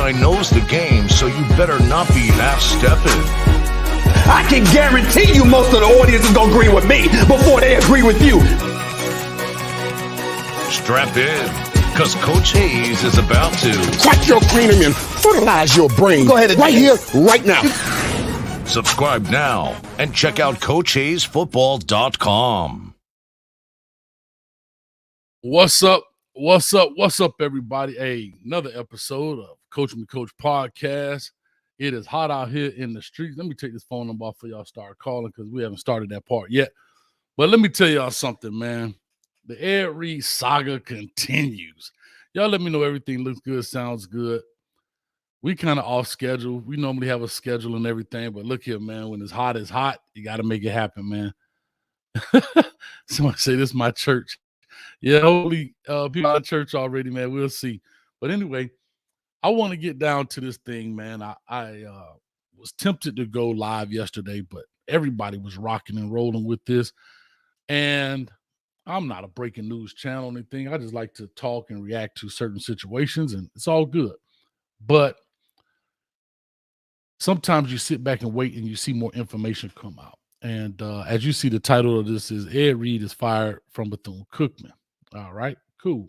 guy knows the game, so you better not be half-stepping. I can guarantee you most of the audience is going to agree with me before they agree with you. Strap in, because Coach Hayes is about to Crack your cranium and fertilize your brain. Go ahead and right here, right now. subscribe now and check out CoachHayesFootball.com. What's up? What's up? What's up, everybody? Hey, another episode of Coach Me Coach podcast. It is hot out here in the streets. Let me take this phone number off for y'all start calling because we haven't started that part yet. But let me tell y'all something, man. The Ed Reed saga continues. Y'all let me know everything looks good, sounds good. We kind of off schedule. We normally have a schedule and everything, but look here, man. When it's hot, you got to make it happen, man. Somebody say this is my church. Yeah, hopefully people out of church already, man. We'll see. But anyway, I want to get down to this thing, man. I was tempted to go live yesterday, but everybody was rocking and rolling with this. And I'm not a breaking news channel or anything. I just like to talk and react to certain situations, and it's all good. But sometimes you sit back and wait and you see more information come out. And as you see, the title of this is Ed Reed is fired from Bethune Cookman. All right, cool.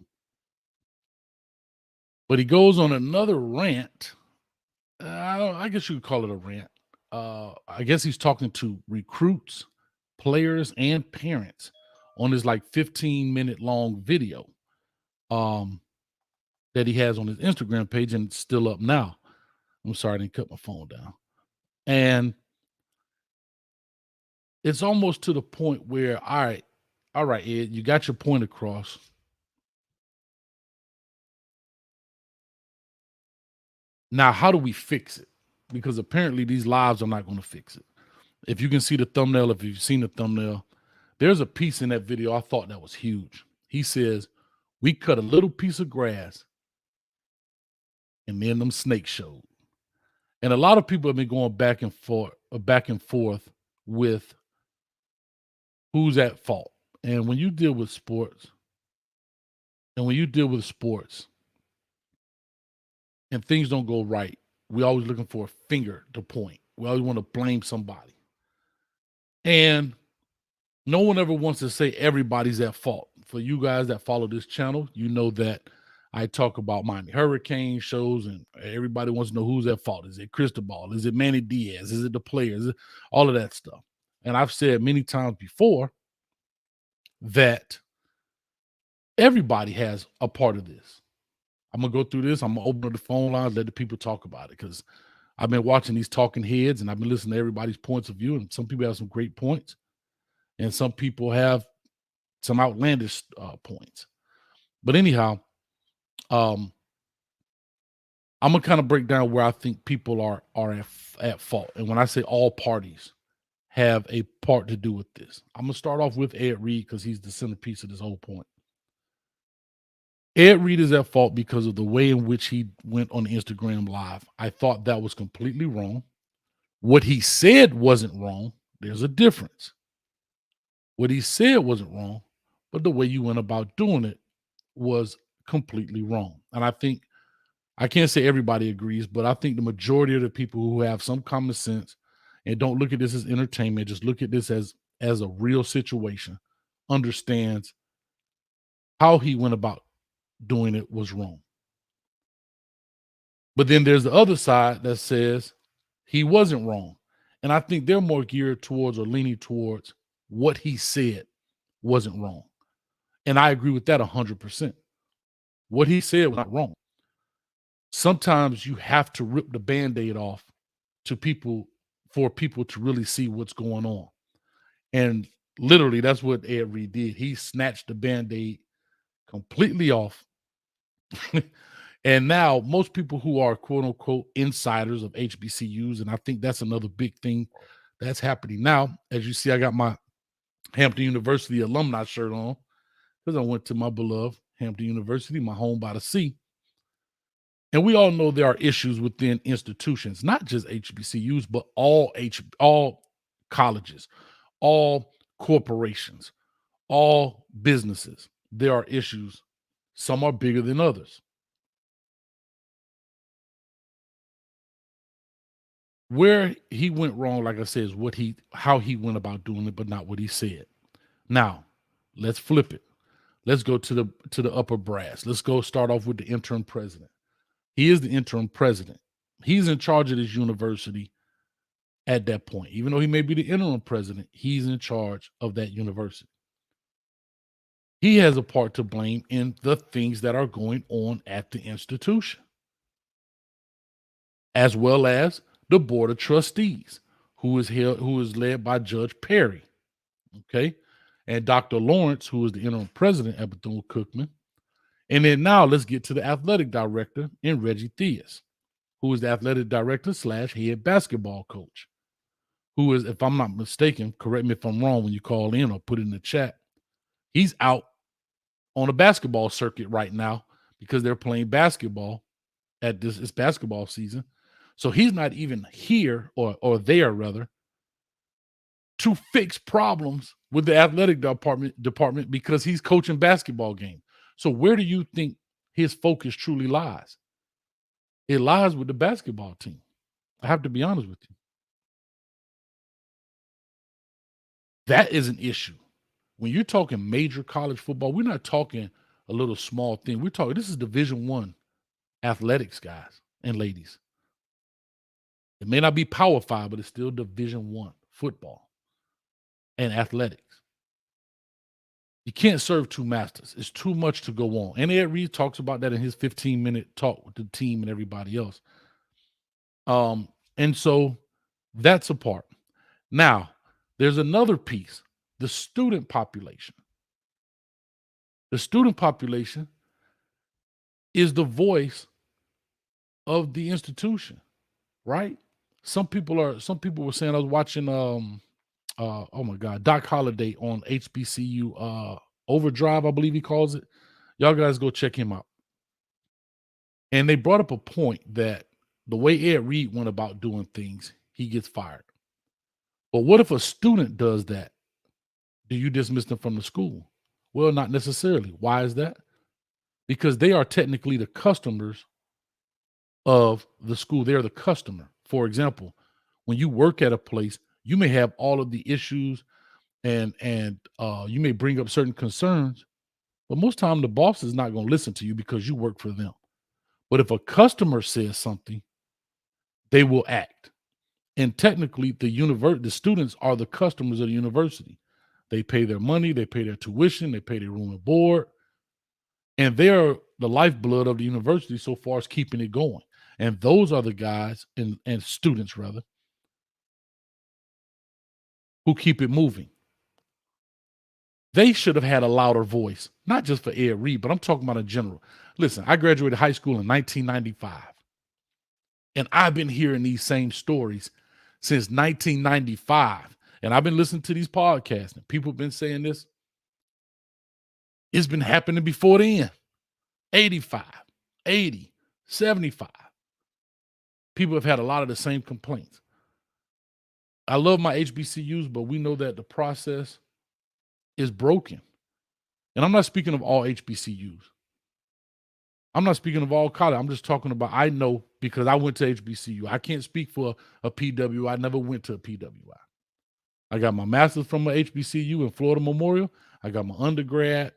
But he goes on another rant. I guess you could call it a rant. I guess he's talking to recruits, players, and parents on his like 15-minute long video that he has on his Instagram page, and it's still up now. I'm sorry, I didn't cut my phone down. And it's almost to the point where, all right, Ed, you got your point across. Now, how do we fix it? Because apparently these lives are not going to fix it. If you can see the thumbnail, if you've seen the thumbnail, there's a piece in that video I thought that was huge. He says, we cut a little piece of grass and then them snakes showed. And a lot of people have been going back and forth with who's at fault. And when you deal with sports, and things don't go right, we're always looking for a finger to point. We always want to blame somebody. And no one ever wants to say everybody's at fault. For you guys that follow this channel, you know that I talk about Miami Hurricane shows, and everybody wants to know who's at fault. Is it Cristobal? Is it Manny Diaz? Is it the players? All of that stuff. And I've said many times before that everybody has a part of this. I'm going to go through this. I'm going to open up the phone lines, let the people talk about it, because I've been watching these talking heads, and I've been listening to everybody's points of view, and some people have some great points, and some people have some outlandish points. But anyhow, I'm going to kind of break down where I think people are at fault. And when I say all parties have a part to do with this, I'm going to start off with Ed Reed because he's the centerpiece of this whole point. Ed Reed is at fault because of the way in which he went on Instagram Live. I thought that was completely wrong. What he said wasn't wrong. There's a difference. What he said wasn't wrong, but the way you went about doing it was completely wrong. And I think, I can't say everybody agrees, but I think the majority of the people who have some common sense and don't look at this as entertainment, just look at this as a real situation, understands how he went about doing it was wrong. But then there's the other side that says he wasn't wrong. And I think they're more geared towards or leaning towards what he said wasn't wrong. And I agree with that 100%. What he said was not wrong. Sometimes you have to rip the Band-Aid off for people to really see what's going on. And literally, that's what Ed Reed did. He snatched the Band-Aid completely off. And now most people who are quote unquote insiders of HBCUs, and I think that's another big thing that's happening now. As you see, I got my Hampton University alumni shirt on because I went to my beloved Hampton University, my home by the sea. And we all know there are issues within institutions, not just HBCUs, but all colleges, all corporations, all businesses. There are issues. Some are bigger than others. Where he went wrong, like I said, is how he went about doing it, but not what he said. Now, let's flip it. Let's go to the upper brass. Let's go start off with the interim president. He is the interim president. He's in charge of this university at that point. Even though he may be the interim president, he's in charge of that university. He has a part to blame in the things that are going on at the institution, as well as the board of trustees, who is led by Judge Perry. Okay. And Dr. Lawrence, who is the interim president at Bethune Cookman. And then now let's get to the athletic director in Reggie Theus, who is the athletic director / head basketball coach, who is, if I'm not mistaken, correct me if I'm wrong when you call in or put it in the chat, he's out on a basketball circuit right now because they're playing basketball at this basketball season. So he's not even here or there rather to fix problems with the athletic department because he's coaching basketball games. So where do you think his focus truly lies? It lies with the basketball team. I have to be honest with you. That is an issue. When you're talking major college football, we're not talking a little small thing. We're talking, this is Division I athletics, guys and ladies. It may not be Power 5, but it's still Division I football and athletics. You can't serve two masters. It's too much to go on. And Ed Reed talks about that in his 15-minute talk with the team and everybody else. And so that's a part. Now, there's another piece, the student population. The student population is the voice of the institution, right? Some people were saying, I was watching oh my God, Doc Holliday on HBCU Overdrive, I believe he calls it. Y'all guys go check him out. And they brought up a point that the way Ed Reed went about doing things, he gets fired. But what if a student does that? Do you dismiss them from the school? Well, not necessarily. Why is that? Because they are technically the customers of the school. They're the customer. For example, when you work at a place, you may have all of the issues and you may bring up certain concerns, but most time the boss is not going to listen to you because you work for them. But if a customer says something, they will act. And technically, the students are the customers of the university. They pay their money, they pay their tuition, they pay their room and board, and they're the lifeblood of the university so far as keeping it going. And those are the guys and students rather who keep it moving. They should have had a louder voice, not just for Ed Reed, but I'm talking about in general. Listen, I graduated high school in 1995, and I've been hearing these same stories since 1995, and I've been listening to these podcasts, and people have been saying this. It's been happening before then. 85, 80, 75. People have had a lot of the same complaints. I love my HBCUs, but we know that the process is broken. And I'm not speaking of all HBCUs. I'm not speaking of all college. I'm just talking about, I know because I went to HBCU. I can't speak for a PWI. I never went to a PWI. I got my master's from a HBCU in Florida Memorial. I got my undergrad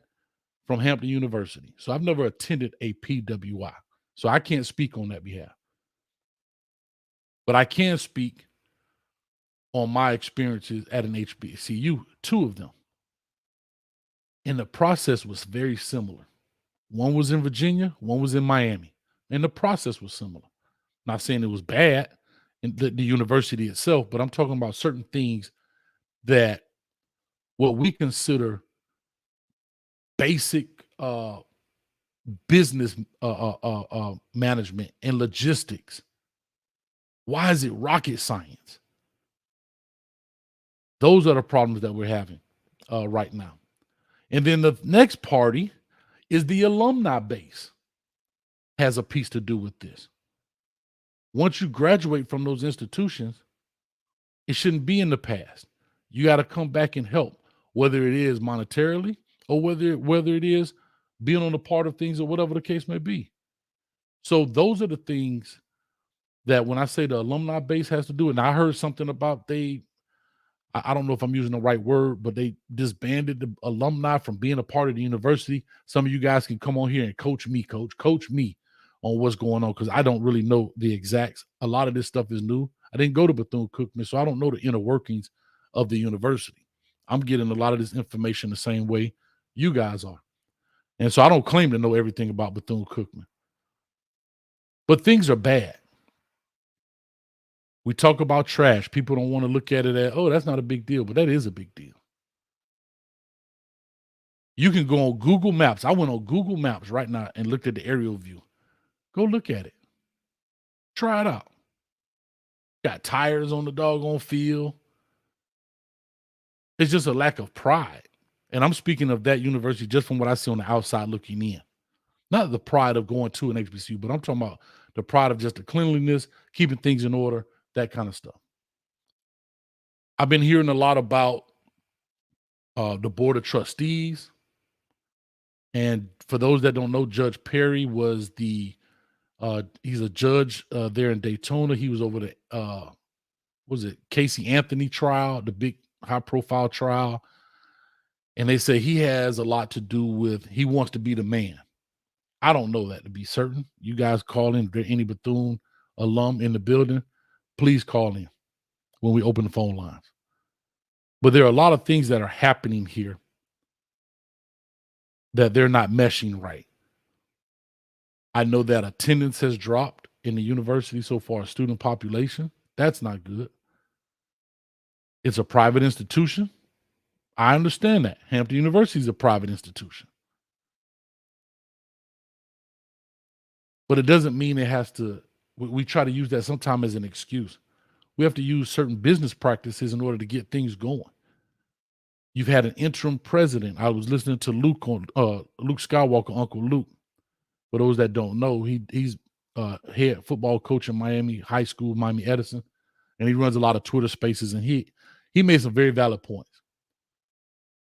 from Hampton University. So I've never attended a PWI. So I can't speak on that behalf. But I can speak on my experiences at an HBCU, 2 of them. And the process was very similar. One was in Virginia, one was in Miami. And the process was similar. Not saying it was bad in the university itself, but I'm talking about certain things that what we consider basic business management and logistics. Why is it rocket science? Those are the problems that we're having right now. And then the next party is the alumni base has a piece to do with this. Once you graduate from those institutions, it shouldn't be in the past. You got to come back and help, whether it is monetarily or whether it is being on a part of things or whatever the case may be. So those are the things that when I say the alumni base has to do it, and I heard something about I don't know if I'm using the right word, but they disbanded the alumni from being a part of the university. Some of you guys can come on here and coach me on what's going on, because I don't really know the exacts. A lot of this stuff is new. I didn't go to Bethune Cookman, so I don't know the inner workings of the university. I'm getting a lot of this information the same way you guys are. And so I don't claim to know everything about Bethune Cookman. But things are bad. We talk about trash. People don't want to look at it as, oh, that's not a big deal, but that is a big deal. You can go on Google Maps. I went on Google Maps right now and looked at the aerial view. Go look at it. Try it out. Got tires on the doggone field. It's just a lack of pride. And I'm speaking of that university just from what I see on the outside looking in. Not the pride of going to an HBCU, but I'm talking about the pride of just the cleanliness, keeping things in order, that kind of stuff. I've been hearing a lot about the board of trustees. And for those that don't know, Judge Perry was he's a judge there in Daytona. He was over the Casey Anthony trial, the big high profile trial. And they say he has a lot to do with, he wants to be the man. I don't know that to be certain. You guys call in. If there any Bethune alum in the building, please call in when we open the phone lines. But there are a lot of things that are happening here that they're not meshing right. I know that attendance has dropped in the university so far as student population. That's not good. It's a private institution. I understand that. Hampton University is a private institution. But it doesn't mean it has to, we try to use that sometimes as an excuse. We have to use certain business practices in order to get things going. You've had an interim president. I was listening to Luke Skywalker, Uncle Luke. For those that don't know, he's head football coach in Miami High School, Miami Edison, and he runs a lot of Twitter spaces, and he made some very valid points.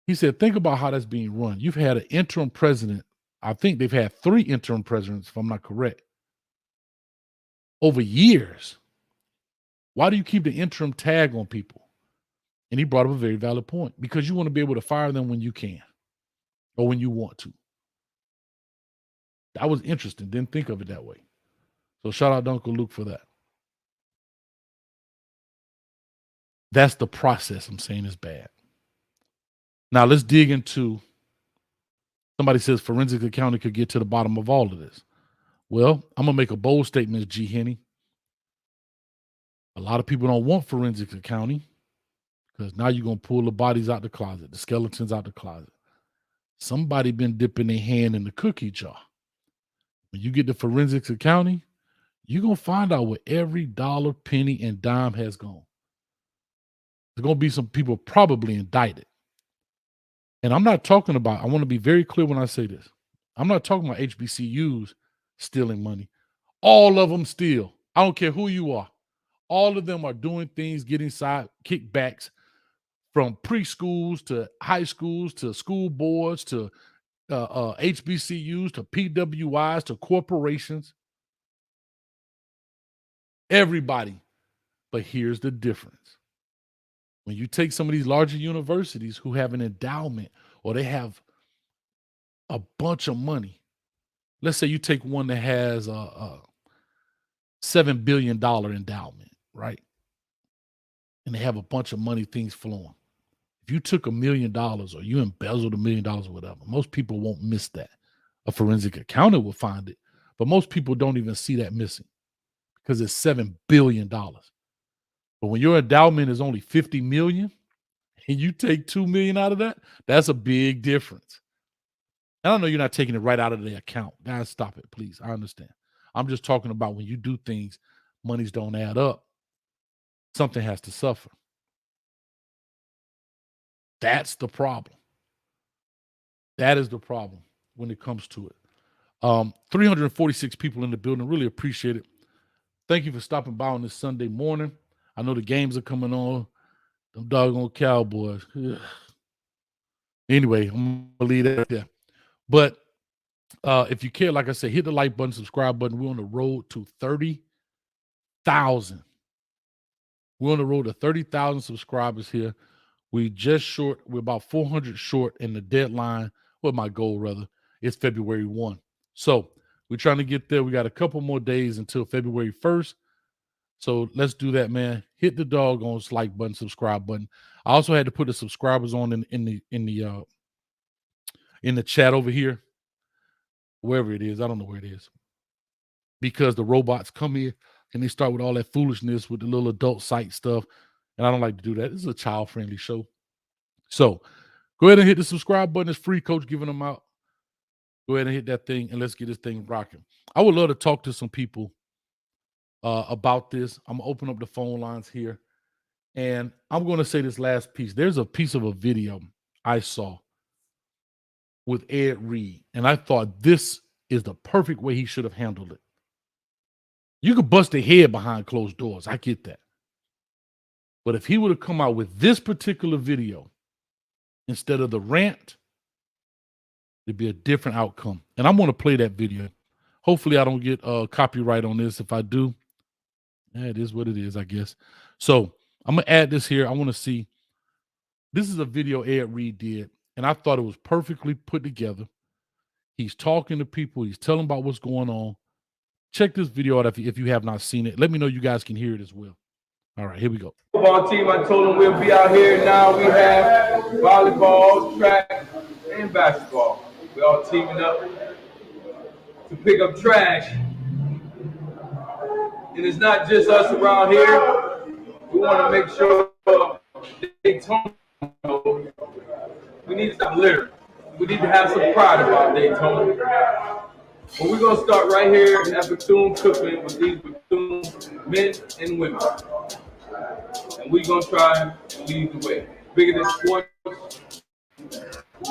He said, think about how that's being run. You've had an interim president. I think they've had 3 interim presidents, if I'm not correct, over years. Why do you keep the interim tag on people? And he brought up a very valid point, because you want to be able to fire them when you can or when you want to. That was interesting. Didn't think of it that way. So shout out to Uncle Luke for that. That's the process I'm saying is bad. Now let's dig into, somebody says forensic accounting could get to the bottom of all of this. Well, I'm going to make a bold statement, G. Henny. A lot of people don't want forensic accounting, because now you're going to pull the bodies out the closet, the skeletons out the closet. Somebody been dipping their hand in the cookie jar. When you get to forensics accounting, you're going to find out where every dollar, penny, and dime has gone. There's going to be some people probably indicted. And I'm not talking about, I want to be very clear when I say this. I'm not talking about HBCUs stealing money. All of them steal. I don't care who you are. All of them are doing things, getting side kickbacks from preschools to high schools to school boards to HBCUs to PWIs to corporations. Everybody. But here's the difference. When you take some of these larger universities who have an endowment or they have a bunch of money, let's say you take one that has a $7 billion endowment, right? And they have a bunch of money, things flowing. If you took $1 million or you embezzled $1 million or whatever, most people won't miss that. A forensic accountant will find it, but most people don't even see that missing because it's $7 billion. But when your endowment is only $50 million and you take $2 million out of that, that's a big difference. I don't know, you're not taking it right out of the account. Guys, stop it, please. I understand. I'm just talking about when you do things, monies don't add up. Something has to suffer. That's the problem. That is the problem when it comes to it. 346 people in the building. Really appreciate it. Thank you for stopping by on this Sunday morning. I know the games are coming on. Them doggone Cowboys. Ugh. Anyway, I'm going to leave that there. But if you care, like I said, hit the like button, subscribe button. We're on the road to 30 30,000. We're on the road to 30,000 subscribers here. We're about 400 short, and the deadline, my goal rather, is February 1. So we're trying to get there. We got a couple more days until February 1st. So let's do that, man. Hit the doggone like button, subscribe button. I also had to put the subscribers on in the chat over here, wherever it is. I don't know where it is, because the robots come here and they start with all that foolishness with the little adult site stuff, and I don't like to do that. This is a child-friendly show. So go ahead and hit the subscribe button. It's free, Coach giving them out. Go ahead and hit that thing, and let's get this thing rocking. I would love to talk to some people about this. I'm going to open up the phone lines here, and I'm going to say this last piece. There's a piece of a video I saw with Ed Reed, and I thought this is the perfect way he should have handled it. You could bust a head behind closed doors. I get that. But if he would have come out with this particular video instead of the rant, it'd be a different outcome. And I'm going to play that video. Hopefully I don't get copyright on this. If I do, it is what it is, I guess. So I'm going to add this here. I want to see. This is a video Ed Reed did, and I thought it was perfectly put together. He's talking to people. He's telling about what's going on. Check this video out if you have not seen it. Let me know you guys can hear it as well. All right, here we go. Football team, I told them we'll be out here now. We have volleyball, track, and basketball. We're all teaming up to pick up trash. And it's not just us around here. We want to make sure Daytona, we need to stop littering. We need to have some pride about Daytona. But we're going to start right here at Bethune Cookman with these Bethune men and women. And we're going to try and lead the way. Bigger than sports.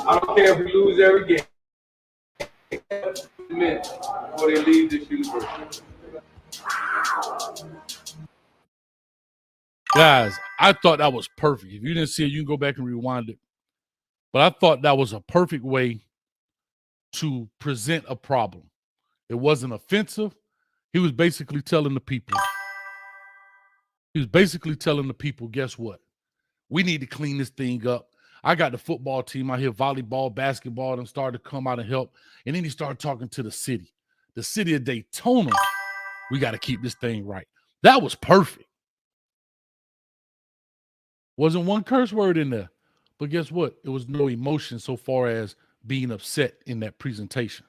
I don't care if we lose every game. Men before they leave this university. Guys, I thought that was perfect. If you didn't see it, you can go back and rewind it. But I thought that was a perfect way to present a problem. It wasn't offensive. He was basically telling the people, guess what? We need to clean this thing up. I got the football team out here, volleyball, basketball, and started to come out and help. And then he started talking to the city of Daytona. We got to keep this thing right. That was perfect. Wasn't one curse word in there. But guess what? It was no emotion so far as being upset in that presentation.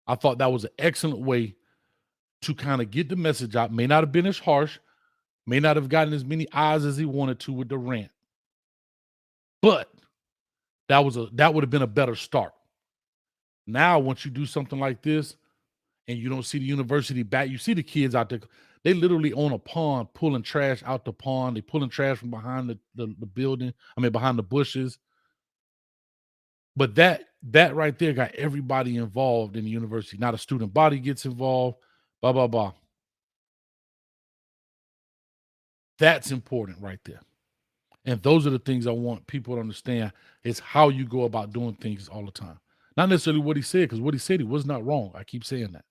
I thought that was an excellent way to kind of get the message out. May not have been as harsh, may not have gotten as many eyes as he wanted to with the rant. But that would have been a better start. Now, once you do something like this and you don't see the university back, you see the kids out there, they literally own a pond pulling trash out the pond. They pulling trash from behind the building, behind the bushes. But that right there got everybody involved in the university. Now the student body gets involved, blah, blah, blah. That's important right there. And those are the things I want people to understand is how you go about doing things all the time. Not necessarily what he said, because what he said, he was not wrong. I keep saying that.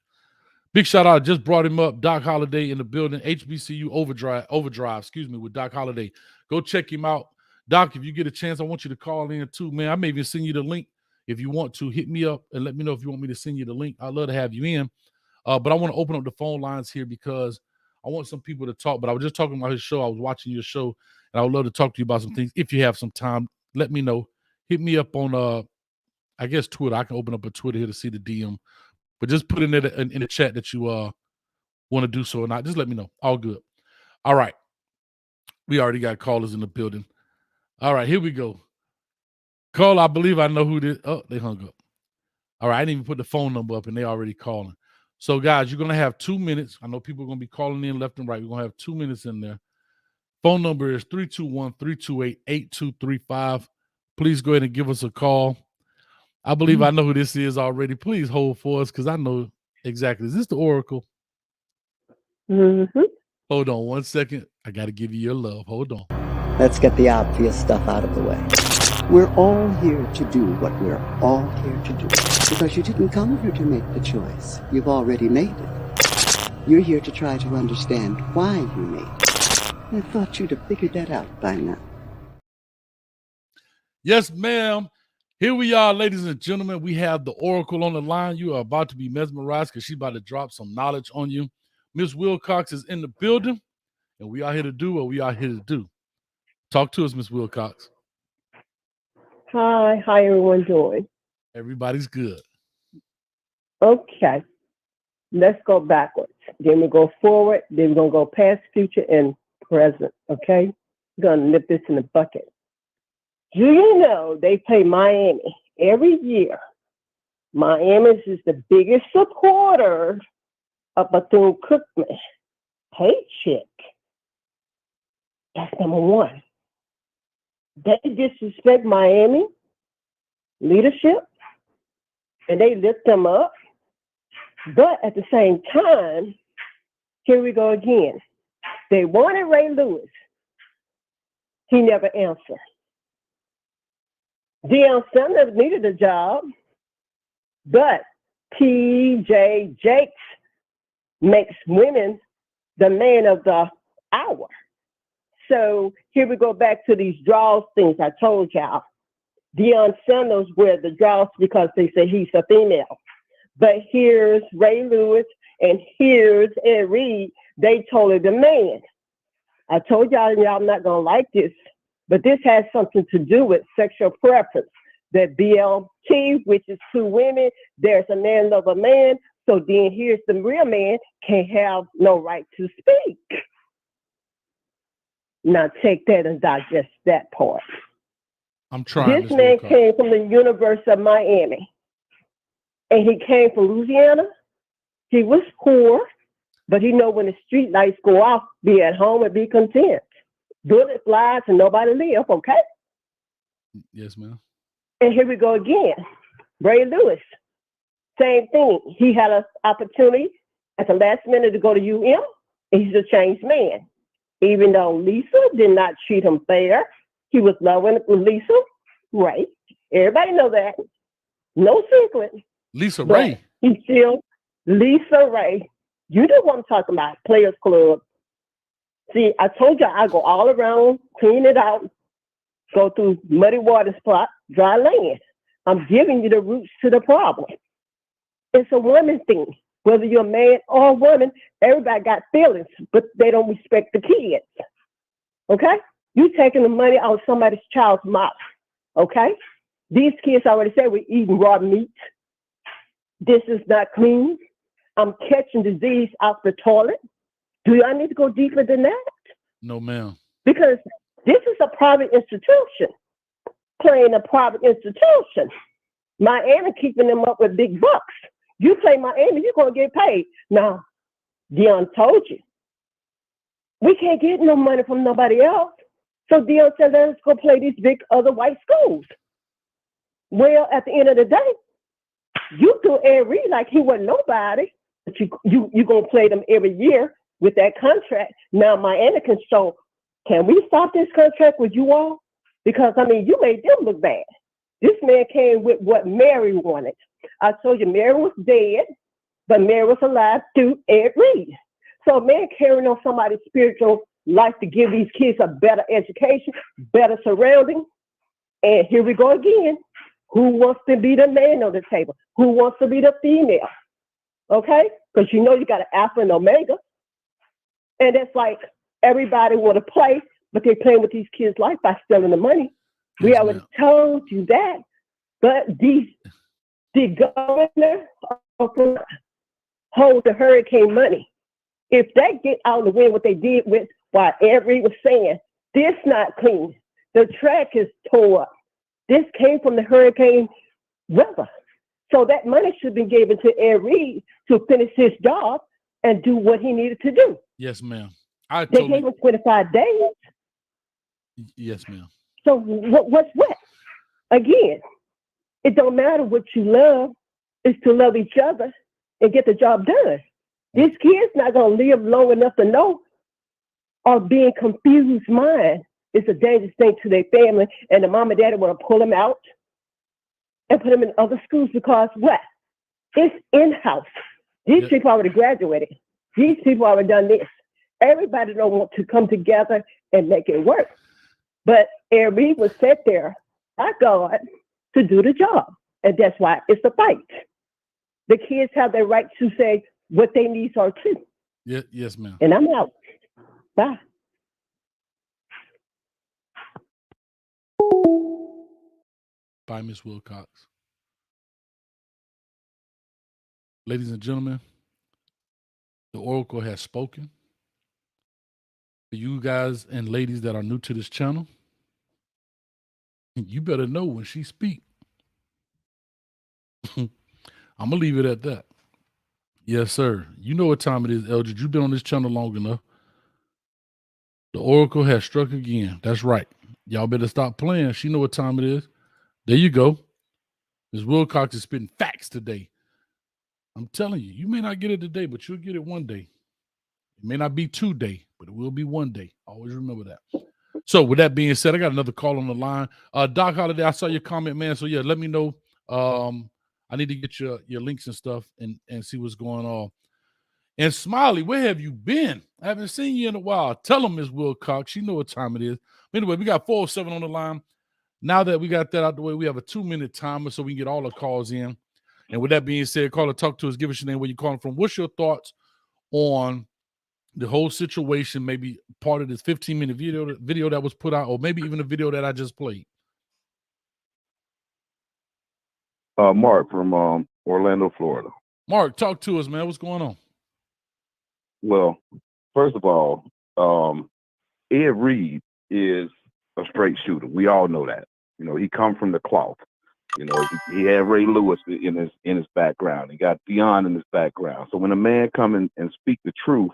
Big shout out. I just brought him up. Doc Holliday in the building. HBCU Overdrive, with Doc Holliday. Go check him out. Doc, if you get a chance, I want you to call in too, man. I may even send you the link. If you want to, hit me up and let me know if you want me to send you the link. I'd love to have you in. But I want to open up the phone lines here because I want some people to talk. But I was just talking about his show. I was watching your show, and I would love to talk to you about some things. If you have some time, let me know. Hit me up on, I guess, Twitter. I can open up a Twitter here to see the DM. But just put in the chat that you want to do so or not. Just let me know. All good. All right. We already got callers in the building. All right, here we go. Call, I believe I know who this. Oh, they hung up. All right, I didn't even put the phone number up, and they already calling. So, guys, you're going to have 2 minutes. I know people are going to be calling in left and right. We're going to have 2 minutes in there. Phone number is 321-328-8235. Please go ahead and give us a call. I believe I know who this is already. Please hold for us because I know exactly. Is this the Oracle? Mm-hmm. Hold on 1 second. I got to give you your love. Hold on. Let's get the obvious stuff out of the way. We're all here to do what we're all here to do. Because you didn't come here to make the choice. You've already made it. You're here to try to understand why you made it. I thought you'd have figured that out by now. Yes, ma'am. Here we are, ladies and gentlemen. We have the Oracle on the line. You are about to be mesmerized because she's about to drop some knowledge on you. Miss Wilcox is in the building, and we are here to do what we are here to do. Talk to us, Miss Wilcox. Hi, how everyone doing? Everybody's good. Okay, let's go backwards. Then we go forward. Then we're going to go past, future, and present, okay? We're going to nip this in the bucket. Do you know they play Miami every year? Miami is the biggest supporter of Bethune Cookman paycheck. That's number one. They disrespect Miami leadership and they lift them up. But at the same time, here we go again. They wanted Ray Lewis. He never answered. Deion Sanders needed a job, but T.J. Jakes makes women the man of the hour. So here we go back to these draws things I told y'all. Deion Sanders wear the draws because they say he's a female. But here's Ray Lewis and here's Ed Reed. They totally the man. I told y'all not going to like this, but this has something to do with sexual preference. That BLT, which is two women, there's a man love a man. So then here's the real man can't have no right to speak. Now take that and digest that part. I'm trying. This man came from the University of Miami. And he came from Louisiana. He was poor, but he know when the street lights go off, be at home and be content. Bullet flies and nobody live, okay? Yes, ma'am. And here we go again. Ray Lewis, same thing. He had an opportunity at the last minute to go to UM, and he's a changed man. Even though Lisa did not treat him fair, he was loving Lisa Ray. Everybody know that. No secret. Lisa Ray. He's still Lisa Ray. You know what I'm talking about, Players Club. See, I told you I go all around, clean it out, go through muddy water spot, dry land. I'm giving you the roots to the problem. It's a woman thing. Whether you're a man or a woman, everybody got feelings, but they don't respect the kids. Okay? You taking the money out of somebody's child's mouth. Okay? These kids already said we're eating raw meat. This is not clean. I'm catching disease off the toilet. Do I need to go deeper than that? No, ma'am. Because this is a private institution, playing a private institution. Miami keeping them up with big bucks. You play Miami, you're going to get paid. Now, Deion told you, we can't get no money from nobody else. So Deion said, let's go play these big other white schools. Well, at the end of the day, you threw Ed Reed like he wasn't nobody, but you going to play them every year with that contract. Now, Miami can show, can we stop this contract with you all? Because, I mean, you made them look bad. This man came with what Mary wanted. I told you Mary was dead, but Mary was alive through Ed Reed. So a man carrying on somebody's spiritual life to give these kids a better education, better surrounding. And here we go again. Who wants to be the man on the table? Who wants to be the female? Okay? Because you know you got an alpha and omega. And it's like everybody want to play, but they're playing with these kids' life by stealing the money. Yes, we already told you that. But the governor holds the hurricane money. If they get out of the way what they did with what Every was saying, this not clean. The track is tore up. This came from the hurricane weather. So that money should be given to Ed Reed to finish his job and do what he needed to do. Yes, ma'am. They gave him 25 days. Yes, ma'am. So what's what? Again, it don't matter what you love. It's to love each other and get the job done. This kid's not going to live long enough to know, or being confused mind is a dangerous thing to their family, and the mom and daddy want to pull them out and put them in other schools because what? It's in-house. These people already graduated. These people already done this. Everybody don't want to come together and make it work. But Reed was set there by God to do the job. And that's why it's a fight. The kids have the right to say what their needs are too. Yes, ma'am. And I'm out. Bye. Bye, Miss Wilcox. Ladies and gentlemen, the Oracle has spoken. For you guys and ladies that are new to this channel, you better know when she speak. I'm going to leave it at that. Yes, sir. You know what time it is, Eldridge. You've been on this channel long enough. The Oracle has struck again. That's right. Y'all better stop playing. She know what time it is. There you go. Ms. Wilcox is spitting facts today. I'm telling you, you may not get it today, but you'll get it one day. It may not be today, but it will be one day. Always remember that. So with that being said, I got another call on the line. Doc Holiday, I saw your comment, man. So yeah, let me know. I need to get your links and stuff and see what's going on. And Smiley, where have you been? I haven't seen you in a while. Tell them, Ms. Wilcox. You know what time it is. Anyway, we got 407 on the line. Now that we got that out the way, we have a 2-minute timer so we can get all the calls in. And with that being said, call or talk to us. Give us your name, where you're calling from. What's your thoughts on the whole situation? Maybe part of this 15-minute video that was put out, or maybe even a video that I just played. Mark from Orlando, Florida. Mark, talk to us, man. What's going on? Well, first of all, Ed Reed is a straight shooter. We all know that. You know, he come from the cloth. You know, he had Ray Lewis in his background. He got Deion in his background. So when a man come in and speak the truth,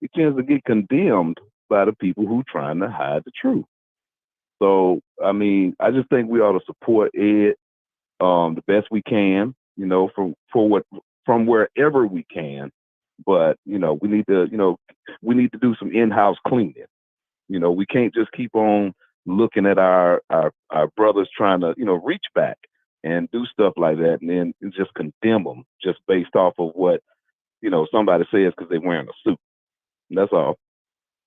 he tends to get condemned by the people who trying to hide the truth. So, I mean, I just think we ought to support Ed the best we can, you know, from wherever we can. But, you know, we need to do some in-house cleaning. You know, we can't just keep on looking at our brothers trying to, you know, reach back and do stuff like that and then just condemn them just based off of what, you know, somebody says because they're wearing a suit. And that's all.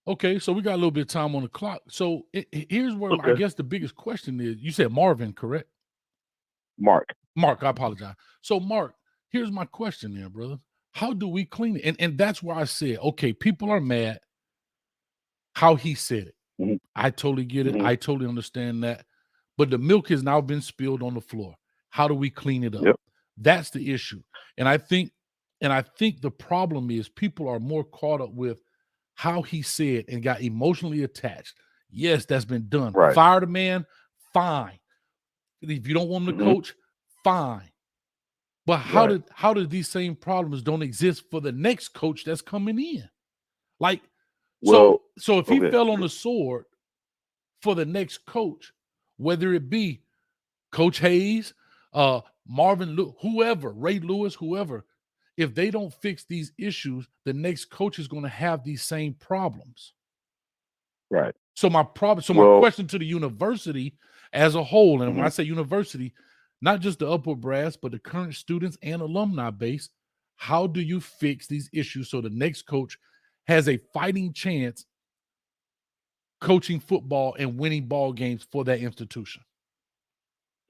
Okay, so we got a little bit of time on the clock. So here's where I guess the biggest question is. You said Marvin, correct? Mark, I apologize. So, Mark, here's my question there, brother. How do we clean it? And that's why I said, okay, people are mad how he said it. Mm-hmm. I totally get it. Mm-hmm. I totally understand that. But the milk has now been spilled on the floor. How do we clean it up? Yep. That's the issue. And I think the problem is people are more caught up with how he said and got emotionally attached. Yes, that's been done. Right. Fire the man, fine. If you don't want him to coach, fine. But how did these same problems don't exist for the next coach that's coming in? Like, so if he fell on the sword for the next coach, whether it be Coach Hayes, Marvin, whoever, Ray Lewis, whoever, if they don't fix these issues, the next coach is going to have these same problems. Right. So my question to the university as a whole, and when I say university, not just the upper brass, but the current students and alumni base, how do you fix these issues so the next coach has a fighting chance coaching football and winning ball games for that institution?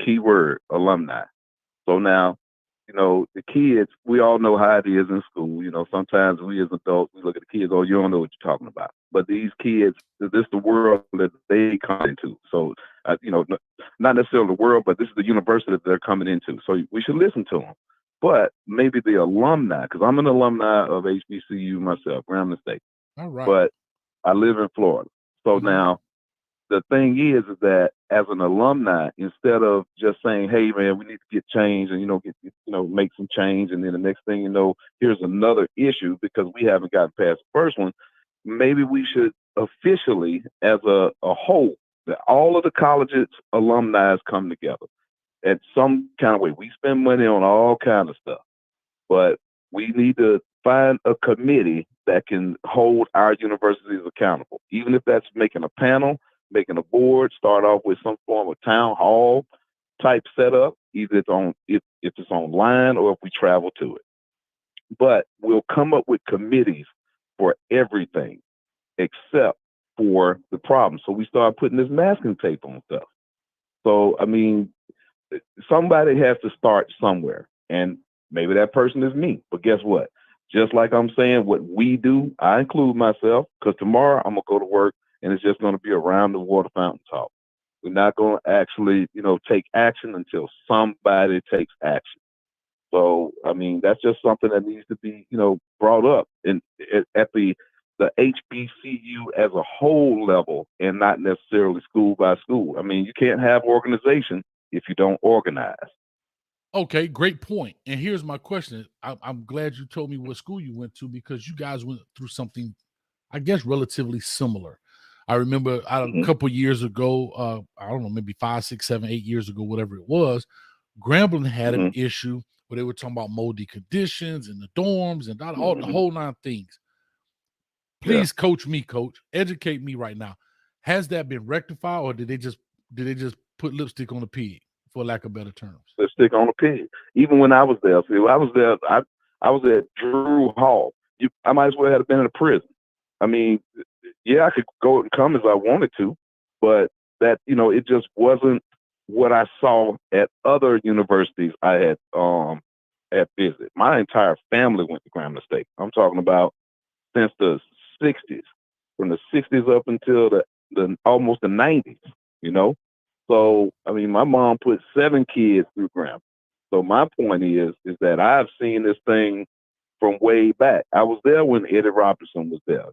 Keyword, alumni. So now, you know, the kids, we all know how it is in school. You know, sometimes we as adults, we look at the kids, oh, you don't know what you're talking about. But these kids, this is the world that they come into. So, you know, not necessarily the world, but this is the university that they're coming into. So we should listen to them. But maybe the alumni, because I'm an alumni of HBCU myself, Grambling State. All right. But I live in Florida. So now the thing is that as an alumni, instead of just saying, hey, man, we need to get change and, you know, make some change. And then the next thing you know, here's another issue because we haven't gotten past the first one. Maybe we should officially, as a whole, that all of the colleges alumni come together at some kind of way. We spend money on all kinds of stuff, but we need to find a committee that can hold our universities accountable, even if that's making a panel, making a board, start off with some form of town hall type setup, either if it's online or if we travel to it. But we'll come up with committees for everything except for the problem. So we started putting this masking tape on stuff. So, I mean, somebody has to start somewhere, and maybe that person is me. But guess what? Just like I'm saying what we do, I include myself, because tomorrow I'm going to go to work and it's just going to be around the water fountain talk. We're not going to actually, take action until somebody takes action. So, I mean, that's just something that needs to be, brought up at the HBCU as a whole level, and not necessarily school by school. I mean, you can't have organization if you don't organize. Okay, great point. And here's my question. I'm glad you told me what school you went to, because you guys went through something, I guess, relatively similar. I remember a couple years ago, I don't know, maybe 5, 6, 7, 8 years ago, whatever it was, Grambling had an issue where they were talking about moldy conditions in the dorms and all the whole 9 things. Please coach me, coach. Educate me right now. Has that been rectified, or did they just put lipstick on the pig, for lack of better terms? Lipstick on the pig. Even when I was there, I was at Drew Hall. I might as well have been in a prison. I mean, yeah, I could go and come as I wanted to, but that, it just wasn't what I saw at other universities I had visited. My entire family went to Grambling State. I'm talking about since the 60s, from the 60s up until the almost the 90s, So, I mean, my mom put 7 kids through Grambling. So my point is that I've seen this thing from way back. I was there when Eddie Robinson was there.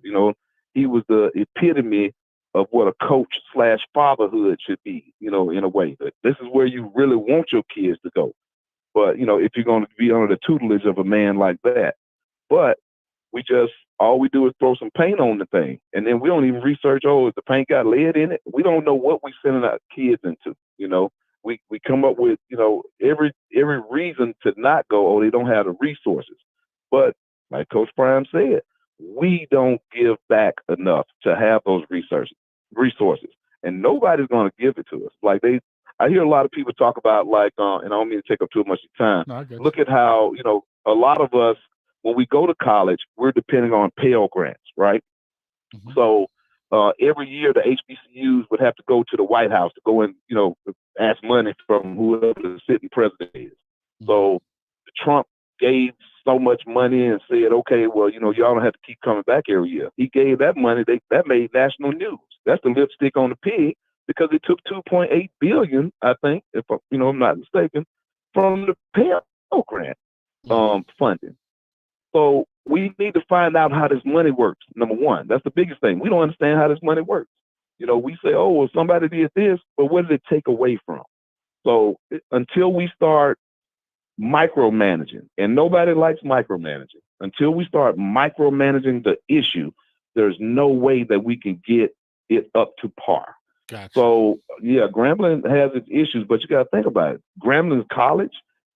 He was the epitome of what a coach/fatherhood should be, in a way. This is where you really want your kids to go. But, if you're going to be under the tutelage of a man like that. But all we do is throw some paint on the thing. And then we don't even research, if the paint got lead in it. We don't know what we're sending our kids into, We come up with, every reason to not go, they don't have the resources. But like Coach Prime said, we don't give back enough to have those resources. And nobody's going to give it to us. Like I hear a lot of people talk about and I don't mean to take up too much of your time. No, look at how, a lot of us, when we go to college, we're depending on Pell Grants, right? So every year the HBCUs would have to go to the White House to go and, ask money from whoever the sitting president is. So Trump gave so much money and said, okay, well, y'all don't have to keep coming back every year. He gave that money, that made national news. That's the lipstick on the pig, because it took $2.8 billion, I think, if I'm not mistaken, from the Pell Grant funding. So we need to find out how this money works. Number one, that's the biggest thing. We don't understand how this money works. We say, well, somebody did this, but what did it take away from? So until we start micromanaging, and nobody likes micromanaging, until we start micromanaging the issue, there's no way that we can get it up to par. Gotcha. So, yeah, Grambling has its issues, but you got to think about it. Grambling College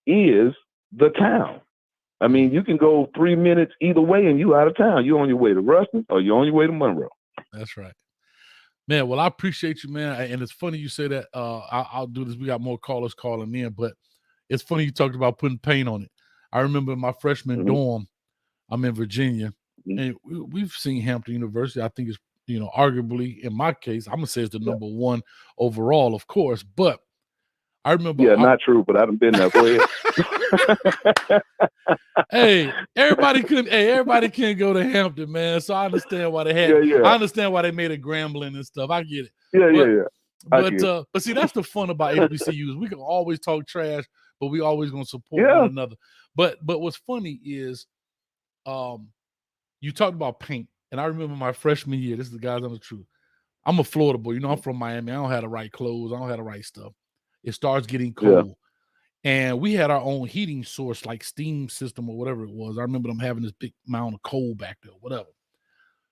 is the town. I mean, you can go 3 minutes either way and you out of town. You're on your way to Ruston or you're on your way to Monroe. That's right. Man, well, I appreciate you, man. And it's funny you say that. I'll do this. We got more callers calling in, but it's funny you talked about putting paint on it. I remember my freshman dorm, I'm in Virginia, and we've seen Hampton University. I think it's, arguably, in my case, I'm going to say it's the number 1 overall, of course, but I remember. Yeah, not true, but I haven't been there. Go ahead. Hey, everybody can't go to Hampton, man. So I understand why they had. I understand why they made it Grambling and stuff. I get it. Yeah. But see, that's the fun about HBCUs. We can always talk trash, but we always gonna support one another. But what's funny is, you talked about paint, and I remember my freshman year. This is the guys on the truth. I'm a Florida boy. I'm from Miami. I don't have the right clothes. I don't have the right stuff. It starts getting cold. And we had our own heating source, like steam system or whatever it was. I remember them having this big mound of coal back there, whatever.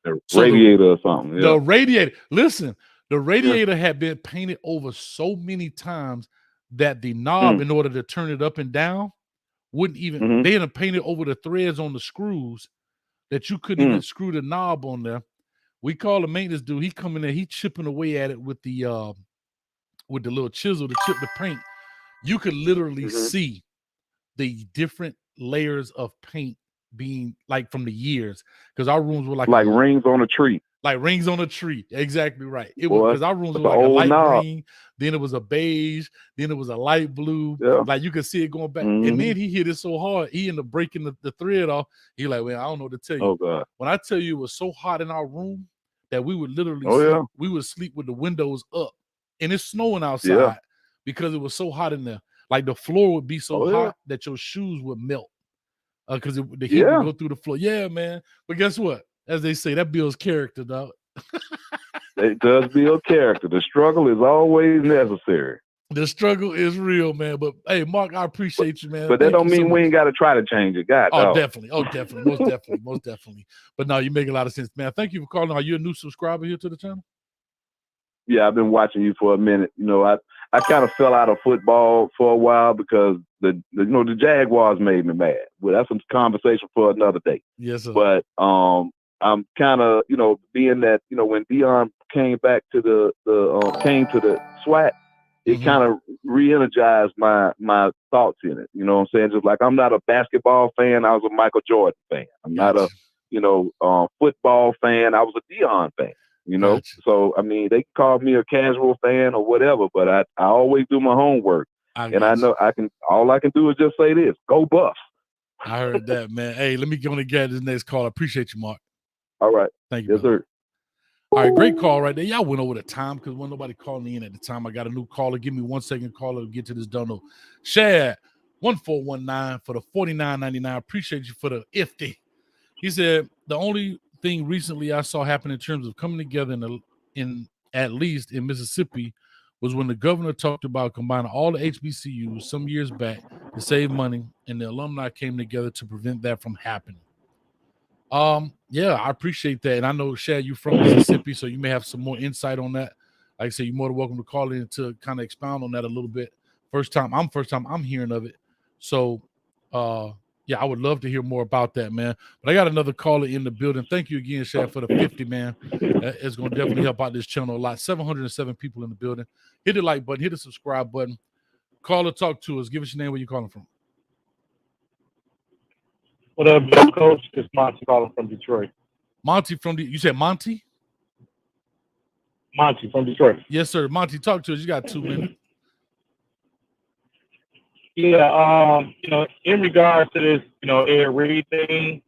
The radiator or something. Yeah. The radiator. Listen, the radiator had been painted over so many times that the knob, in order to turn it up and down, wouldn't even, they had painted over the threads on the screws that you couldn't even screw the knob on there. We call the maintenance dude. He come in there, he chipping away at it with the little chisel to chip the paint. You could literally see the different layers of paint being like from the years, because our rooms were like rings on a tree. Like rings on a tree. Exactly right. It was because our rooms were the like a light knob. green, then it was a beige, then it was a light blue. Yeah. Like you could see it going back. And then he hit it so hard, he ended up breaking the thread off. He like, well, I don't know what to tell you. Oh God. When I tell you it was so hot in our room that we would literally we would sleep with the windows up. And it's snowing outside because it was so hot in there. Like the floor would be so hot that your shoes would melt. Because the heat would go through the floor. Yeah, man. But guess what? As they say, that builds character, dog. It does build character. The struggle is always necessary. The struggle is real, man. But hey, Mark, I appreciate you, man. But that don't mean we ain't got to try to change it, God. Definitely. Most definitely. But no, you make a lot of sense, man. Thank you for calling. Are you a new subscriber here to the channel? Yeah, I've been watching you for a minute. You know, I kind of fell out of football for a while because the Jaguars made me mad. Well, that's some conversation for another day. Yes, sir. But I'm kind of, being that, when Dion came back to the SWAT, it kind of re-energized my thoughts in it. You know what I'm saying? Just like I'm not a basketball fan, I was a Michael Jordan fan. I'm not a, football fan. I was a Dion fan. So I mean, they can call me a casual fan or whatever, but I always do my homework, and I know all I can do is just say this: go Buffs. I heard that, man. Hey, let me go and get this next call. I appreciate you, Mark. All right, thank you. Yes, sir. All right, great call right there. Y'all went over the time because when nobody called me in at the time. I got a new caller. Give me 1 second, caller, to get to this dono. Shad 1419 for the $49.99. Appreciate you for the ifty. He said the only thing recently I saw happen in terms of coming together in at least in Mississippi was when the governor talked about combining all the HBCUs some years back to save money, and the alumni came together to prevent that from happening. Yeah, I appreciate that. And I know, Shad, you're from Mississippi, so you may have some more insight on that. Like I said, you're more than welcome to call in to kind of expound on that a little bit. First time I'm hearing of it. So yeah, I would love to hear more about that, man. But I got another caller in the building. Thank you again, Shad, for the 50, man. It's going to definitely help out this channel a lot. 707 people in the building. Hit the like button, hit the subscribe button. Call or talk to us. Give us your name, where you calling from. What up, Bill Coach? It's Monty calling from Detroit. Monty from you said Monty? Monty from Detroit. Yes, sir. Monty, talk to us. You got 2 minutes. Yeah, in regards to this, Ed Reed thing,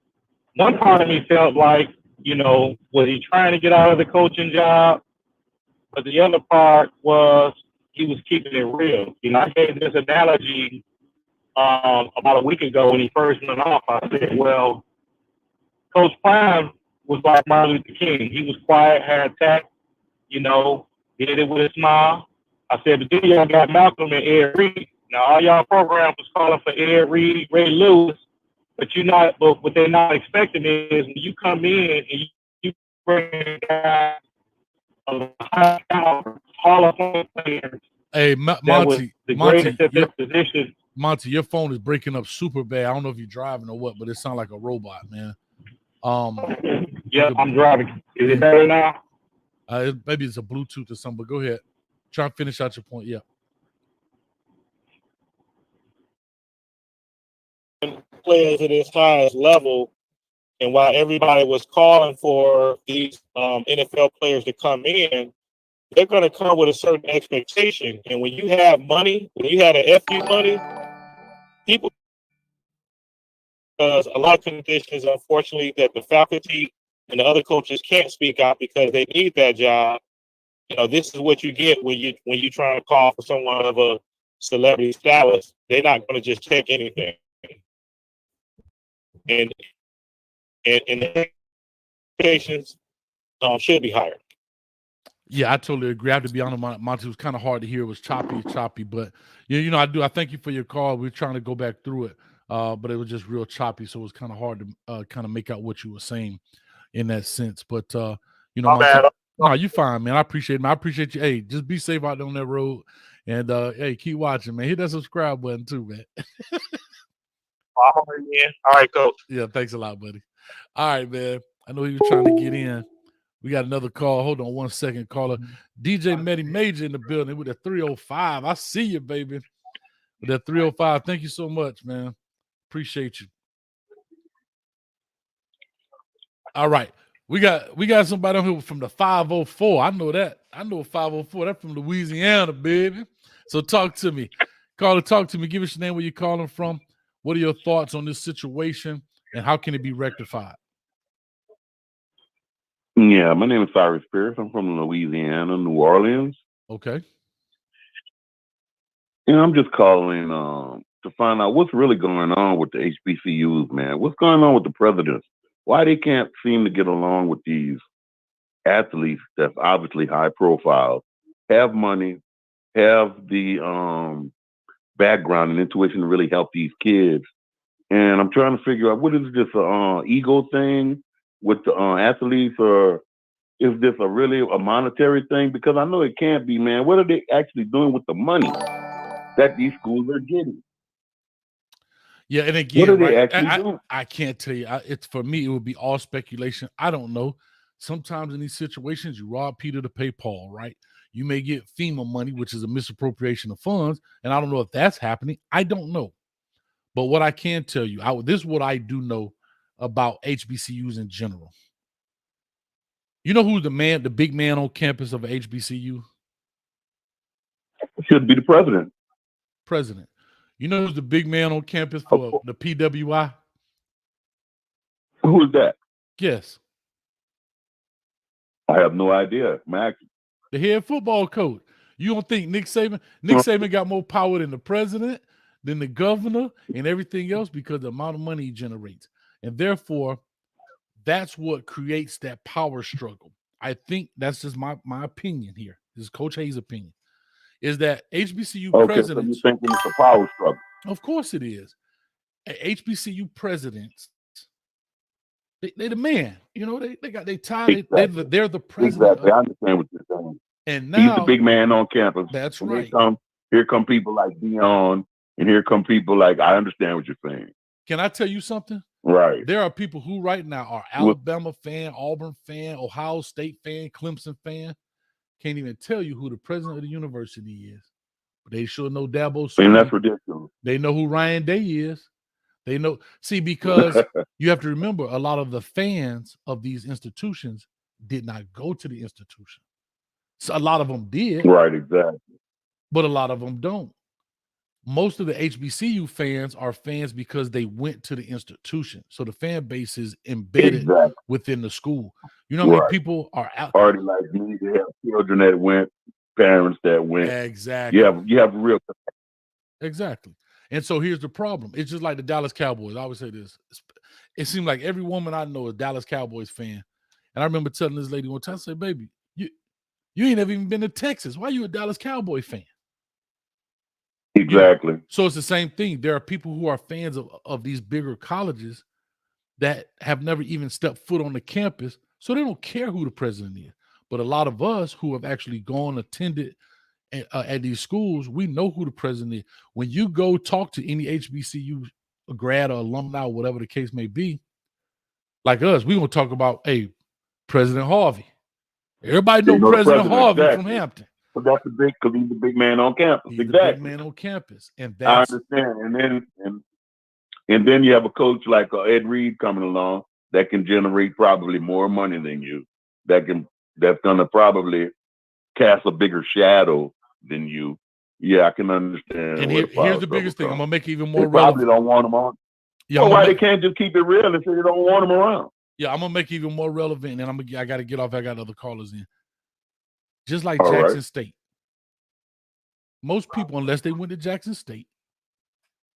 one part of me felt like, was he trying to get out of the coaching job? But the other part was he was keeping it real. I gave this analogy about a week ago when he first went off. I said, well, Coach Prime was like Martin Luther King. He was quiet, had tact, did it with a smile. I said, but then y'all got Malcolm and Ed Reed. Now, all y'all programs was calling for Ed Reed, Ray Lewis, but what they're not expecting is when you come in and you bring guys of high caliber, Hall of Fame players. Hey, Monty, position. Monty, your phone is breaking up super bad. I don't know if you're driving or what, but it sounds like a robot, man. Yeah, I'm driving. Is it better now? Maybe it's a Bluetooth or something, but go ahead. Try and finish out your point. Yeah. Players at this highest level, and while everybody was calling for these NFL players to come in, they're going to come with a certain expectation. And when you have money, when you had an FU money, people, because a lot of conditions, unfortunately, that the faculty and the other coaches can't speak out because they need that job. This is what you get when you try to call for someone of a celebrity status. They're not going to just take anything. And the expectations should be higher. Yeah, I totally agree. I have to be honest, Monty, it was kind of hard to hear. It was choppy, but I thank you for your call. We're trying to go back through it, but it was just real choppy, so it was kind of hard to kind of make out what you were saying in that sense. But Monty, no, you're fine, man. I appreciate it, man. I appreciate you. Hey, just be safe out there on that road, and hey, keep watching, man. Hit that subscribe button too, man. All right, Coach. Yeah, thanks a lot, buddy. All right, man. I know you were trying to get in. We got another call. Hold on 1 second, caller. DJ Meddy Major in the building with a 305. I see you, baby. With that 305. Thank you so much, man. Appreciate you. All right. We got somebody on here from the 504. I know that. I know 504. That's from Louisiana, baby. So talk to me. Caller, talk to me. Give us your name, where you're calling from. What are your thoughts on this situation, and how can it be rectified? Yeah, my name is Cyrus Pierce. I'm from Louisiana, New Orleans. Okay. And I'm just calling to find out what's really going on with the HBCUs, man. What's going on with the presidents? Why they can't seem to get along with these athletes that's obviously high profile, have money, have the background and intuition to really help these kids. And I'm trying to figure out, what is this ego thing with the athletes, or is this really a monetary thing? Because I know it can't be, man. What are they actually doing with the money that these schools are getting? Yeah, and again, What are they right, actually doing? I can't tell you. It's for me, it would be all speculation. I don't know. Sometimes in these situations, you rob Peter to pay Paul, right? You may get FEMA money, which is a misappropriation of funds, and I don't know if that's happening. I don't know. But what I can tell you, this is what I do know about HBCUs in general. You know who's the big man on campus of a HBCU? Should be the president. President. You know who's the big man on campus for the PWI? Who is that? Guess. I have no idea, Max. The head football coach. You don't think Nick Saban? Nick Saban got more power than the president, than the governor, and everything else, because of the amount of money he generates. And therefore, that's what creates that power struggle. I think that's just my opinion here. This is Coach Hayes' opinion. Is that HBCU presidents? So you think it's a power struggle? Of course it is. HBCU presidents, they the man. You know, they got they tied. Exactly. They're the president. Exactly. I understand what you're saying. And now he's the big man on campus. That's and right. Here come people like Dion, and here come people like, I understand what you're saying. Can I tell you something? Right. There are people who right now are Alabama fan, Auburn fan, Ohio State fan, Clemson fan, can't even tell you who the president of the university is. But they sure know Dabo Swinney. And that's ridiculous. They know who Ryan Day is. They know. See, because you have to remember, a lot of the fans of these institutions did not go to the institution. So a lot of them did. Right, exactly. But a lot of them don't. Most of the HBCU fans are fans because they went to the institution. So the fan base is embedded within the school. You know how many people are out? Already like me, they have children that went, parents that went. Exactly. You have real. Exactly. And so here's the problem. It's just like the Dallas Cowboys. I always say this. It seems like every woman I know is a Dallas Cowboys fan. And I remember telling this lady one time, I said, baby, you ain't never even been to Texas. Why are you a Dallas Cowboy fan? Exactly. So it's the same thing. There are people who are fans of these bigger colleges that have never even stepped foot on the campus, so they don't care who the president is. But a lot of us who have actually gone, attended at these schools, we know who the president is. When you go talk to any HBCU grad or alumni, whatever the case may be, like us, we're going to talk about, hey, President Harvey. Everybody know President Harvey from Hampton. But that's the big, because he's the big man on campus. He's the big man on campus, and that's, I understand. And then you have a coach like Ed Reed coming along that can generate probably more money than you. That's gonna probably cast a bigger shadow than you. Yeah, I can understand. And here's the biggest thing. I'm gonna make it even more relevant. Probably don't want them on. Yeah, well, why they can't just keep it real and say they don't want them around? Yeah, I'm gonna make it even more relevant, and I got to get off. I got other callers in. Just like Jackson State. Most people, unless they went to Jackson State,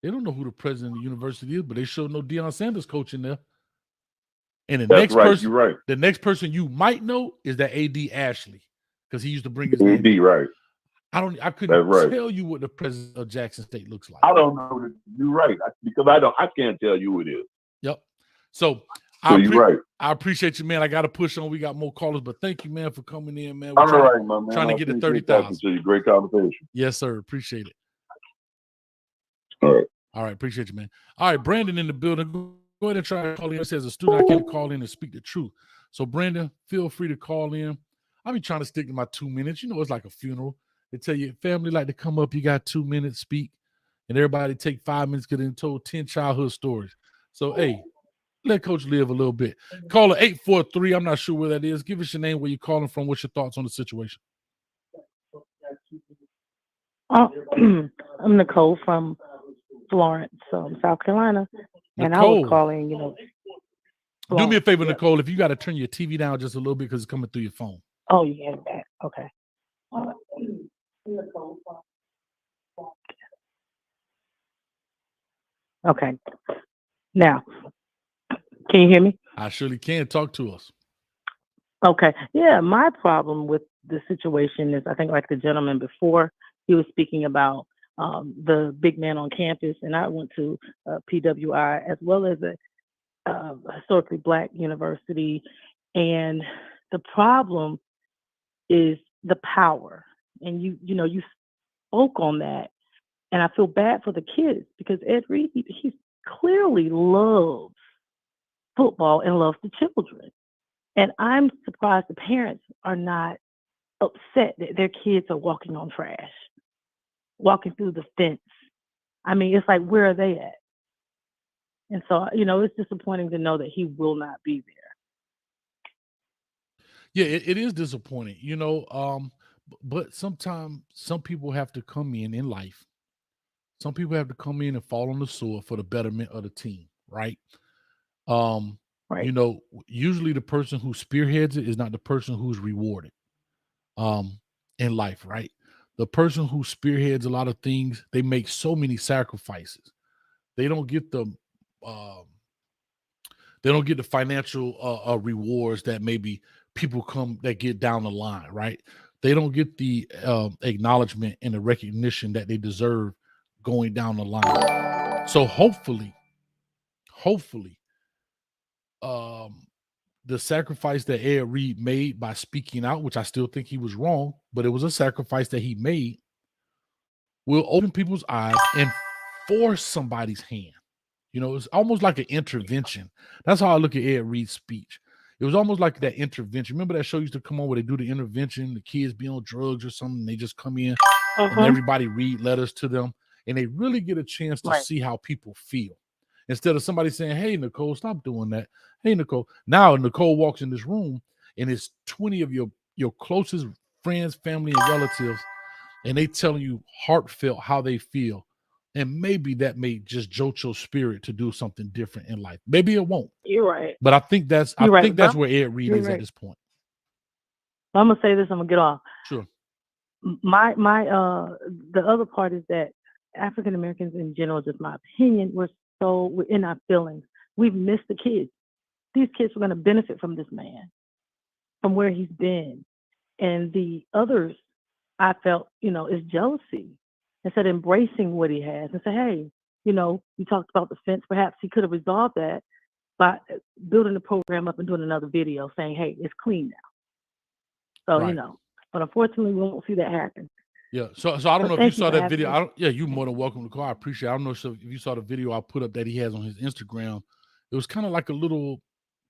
they don't know who the president of the university is, but they sure know Deion Sanders coaching there. And the next person you might know is that AD Ashley, because he used to bring his AD, name. right. I couldn't tell you what the president of Jackson State looks like. I don't know. You're right, because I can't tell you who it is. Yep. So you're right. I appreciate you, man. I got to push on. We got more callers, but thank you, man, for coming in, man. All right, my man. Trying to get to 30,000. Great conversation. Yes, sir. Appreciate it. All right. Appreciate you, man. All right, Brandon in the building. Go ahead and try to call in. It says a student, I can't call in and speak the truth. So, Brandon, feel free to call in. I'll be trying to stick to my 2 minutes. You know, it's like a funeral. They tell you, family like to come up, you got 2 minutes, speak, and everybody take 5 minutes, get in told 10 childhood stories. So, hey, let Coach live a little bit. Caller 843. I'm not sure where that is. Give us your name, where you're calling from. What's your thoughts on the situation? I'm Nicole from Florence, South Carolina, and I was Nicole. calling, Do me a favor, yeah. Nicole, if you got to turn your TV down just a little bit because it's coming through your phone. Oh, you get it back. Okay. Okay. Now, can you hear me? I surely can. Talk to us. Okay. Yeah, my problem with the situation is, I think, like the gentleman before, he was speaking about the big man on campus, and I went to PWI as well as a historically Black university, and the problem is the power. And you spoke on that, and I feel bad for the kids because Ed Reed, he clearly loves football and loves the children. And I'm surprised the parents are not upset that their kids are walking on trash, walking through the fence. I mean, it's like, where are they at? And so, it's disappointing to know that he will not be there. Yeah, it is disappointing, but sometimes some people have to come in life. Some people have to come in and fall on the sword for the betterment of the team, right? Right. Usually the person who spearheads it is not the person who's rewarded in life, right? The person who spearheads a lot of things, they make so many sacrifices. They don't get the financial rewards that maybe people come that get down the line, right? They don't get the acknowledgement and the recognition that they deserve going down the line. So hopefully, the sacrifice that Ed Reed made by speaking out, which I still think he was wrong, but it was a sacrifice that he made, will open people's eyes and force somebody's hand. It's almost like an intervention. That's how I look at Ed Reed's speech. It was almost like that intervention. Remember that show used to come on where they do the intervention, the kids be on drugs or something, and they just come in and everybody read letters to them, and they really get a chance to see how people feel. Instead of somebody saying, hey, Nicole, stop doing that. Hey, Nicole. Now Nicole walks in this room, and it's 20 of your closest friends, family, and relatives, and they telling you heartfelt how they feel. And maybe that may just jolt your spirit to do something different in life. Maybe it won't. You're right. But I think that's where Ed Reed is at this point. I'm gonna say this. I'm gonna get off. Sure. My the other part is that African Americans in general, just my opinion, we're in our feelings. We've missed the kids. These kids are going to benefit from this man, from where he's been, and the others, I felt, is jealousy. Instead of embracing what he has and say, hey, you talked about the fence. Perhaps he could have resolved that by building the program up and doing another video saying, hey, it's clean now. So, but unfortunately, we won't see that happen. Yeah. So I don't know if you saw that video. You're more than welcome to call. I appreciate it. I don't know if you saw the video I put up that he has on his Instagram. It was kind of like a little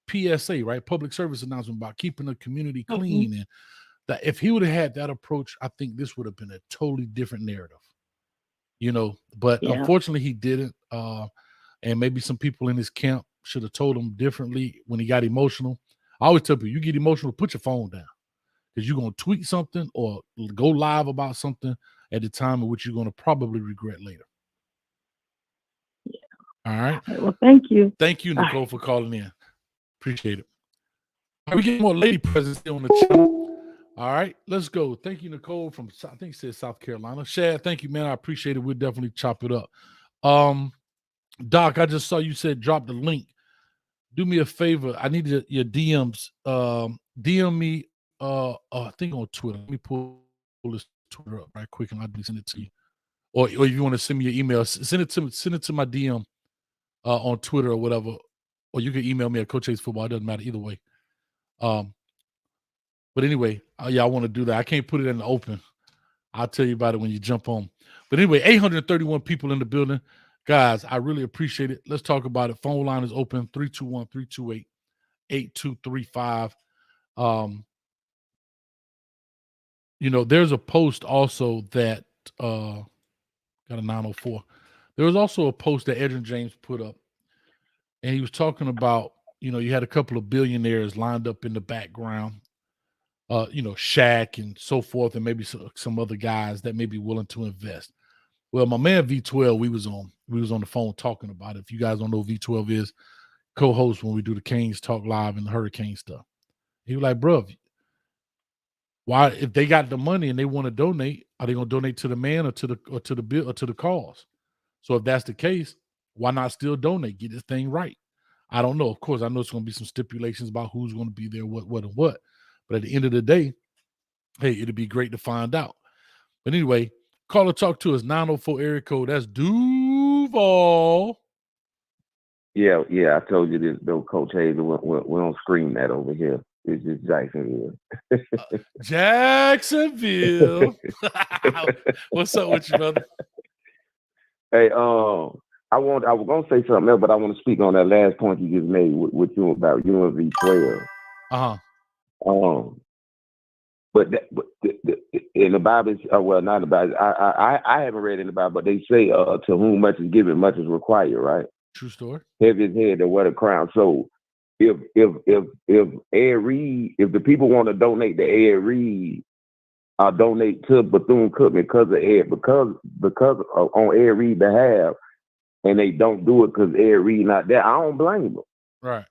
PSA, right? Public service announcement about keeping the community clean. And that if he would have had that approach, I think this would have been a totally different narrative. But unfortunately he didn't. And maybe some people in his camp should have told him differently when he got emotional. I always tell people, you get emotional, put your phone down, because you're going to tweet something or go live about something at the time in which you're going to probably regret later. Yeah. All right. Well, thank you. Thank you, Nicole, for calling in. Appreciate it. We get more lady presence on the channel. All right, let's go. Thank you, Nicole, from I think it says South Carolina. Shad, thank you, man. I appreciate it. We'll definitely chop it up. Doc, I just saw you said drop the link. Do me a favor. I need your DMs. DM me. I think on Twitter. Let me pull this Twitter up right quick, and I'll send it to you. Or if you want to send me your email, send it to my DM on Twitter or whatever. Or you can email me at CoachHayesFootball. It doesn't matter either way. But anyway, I want to do that. I can't put it in the open. I'll tell you about it when you jump on. But anyway, 831 people in the building. Guys, I really appreciate it. Let's talk about it. Phone line is open, 321-328-8235. There's a post also that got a 904. There was also a post that Edrin James put up. and he was talking about, you had a couple of billionaires lined up in the background, Shaq and so forth, and maybe some other guys that may be willing to invest. Well, my man V12, we was on the phone talking about it. If you guys don't know who V12 is, co-host when we do the Canes Talk Live and the Hurricane stuff. He was like, bro, why, if they got the money and they want to donate, are they going to donate to the man or to the bill or to the cause? So if that's the case, why not still donate? Get this thing right. I don't know. Of course, I know it's going to be some stipulations about who's going to be there, what. But at the end of the day, hey, it'd be great to find out. But anyway, call or talk to us, 904 area code. That's Duval. Yeah, I told you this, though, Coach Hayes. We don't scream that over here. It's just Jacksonville. Jacksonville. What's up with you, brother? Hey, I was gonna say something else, but I want to speak on that last point you just made with you about UNV-12. But in the Bible, well, not in the Bible. I haven't read in the Bible, but they say, to whom much is given, much is required, right? True story. Heavy his head and wear the crown. So if Ed Reed, if the people want to donate to Ed Reed, donate to Bethune Cookman because of Ed, because on Ed Reed's behalf, and they don't do it because Ed Reed not there, I don't blame them. Right.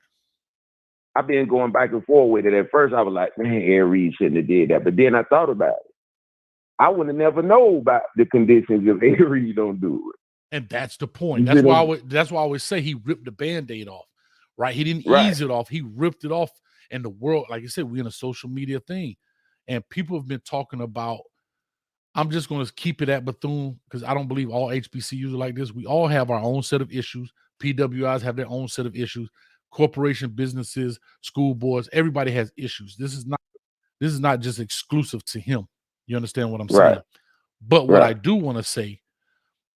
I've been going back and forth with it. At first, I was like, man, Ed Reed shouldn't have did that. But then I thought about it. I would have never known about the conditions if Ed Reed don't do it. And that's the point. That's why I always say he ripped the Band-Aid off, right? He didn't ease it off. He ripped it off. And the world, like I said, we're in a social media thing. And people have been talking about, I'm just going to keep it at Bethune because I don't believe all HBCUs are like this. We all have our own set of issues. PWIs have their own set of issues. Corporation, businesses, school boards, everybody has issues. This is not just exclusive to him. You understand what I'm saying? But what I do want to say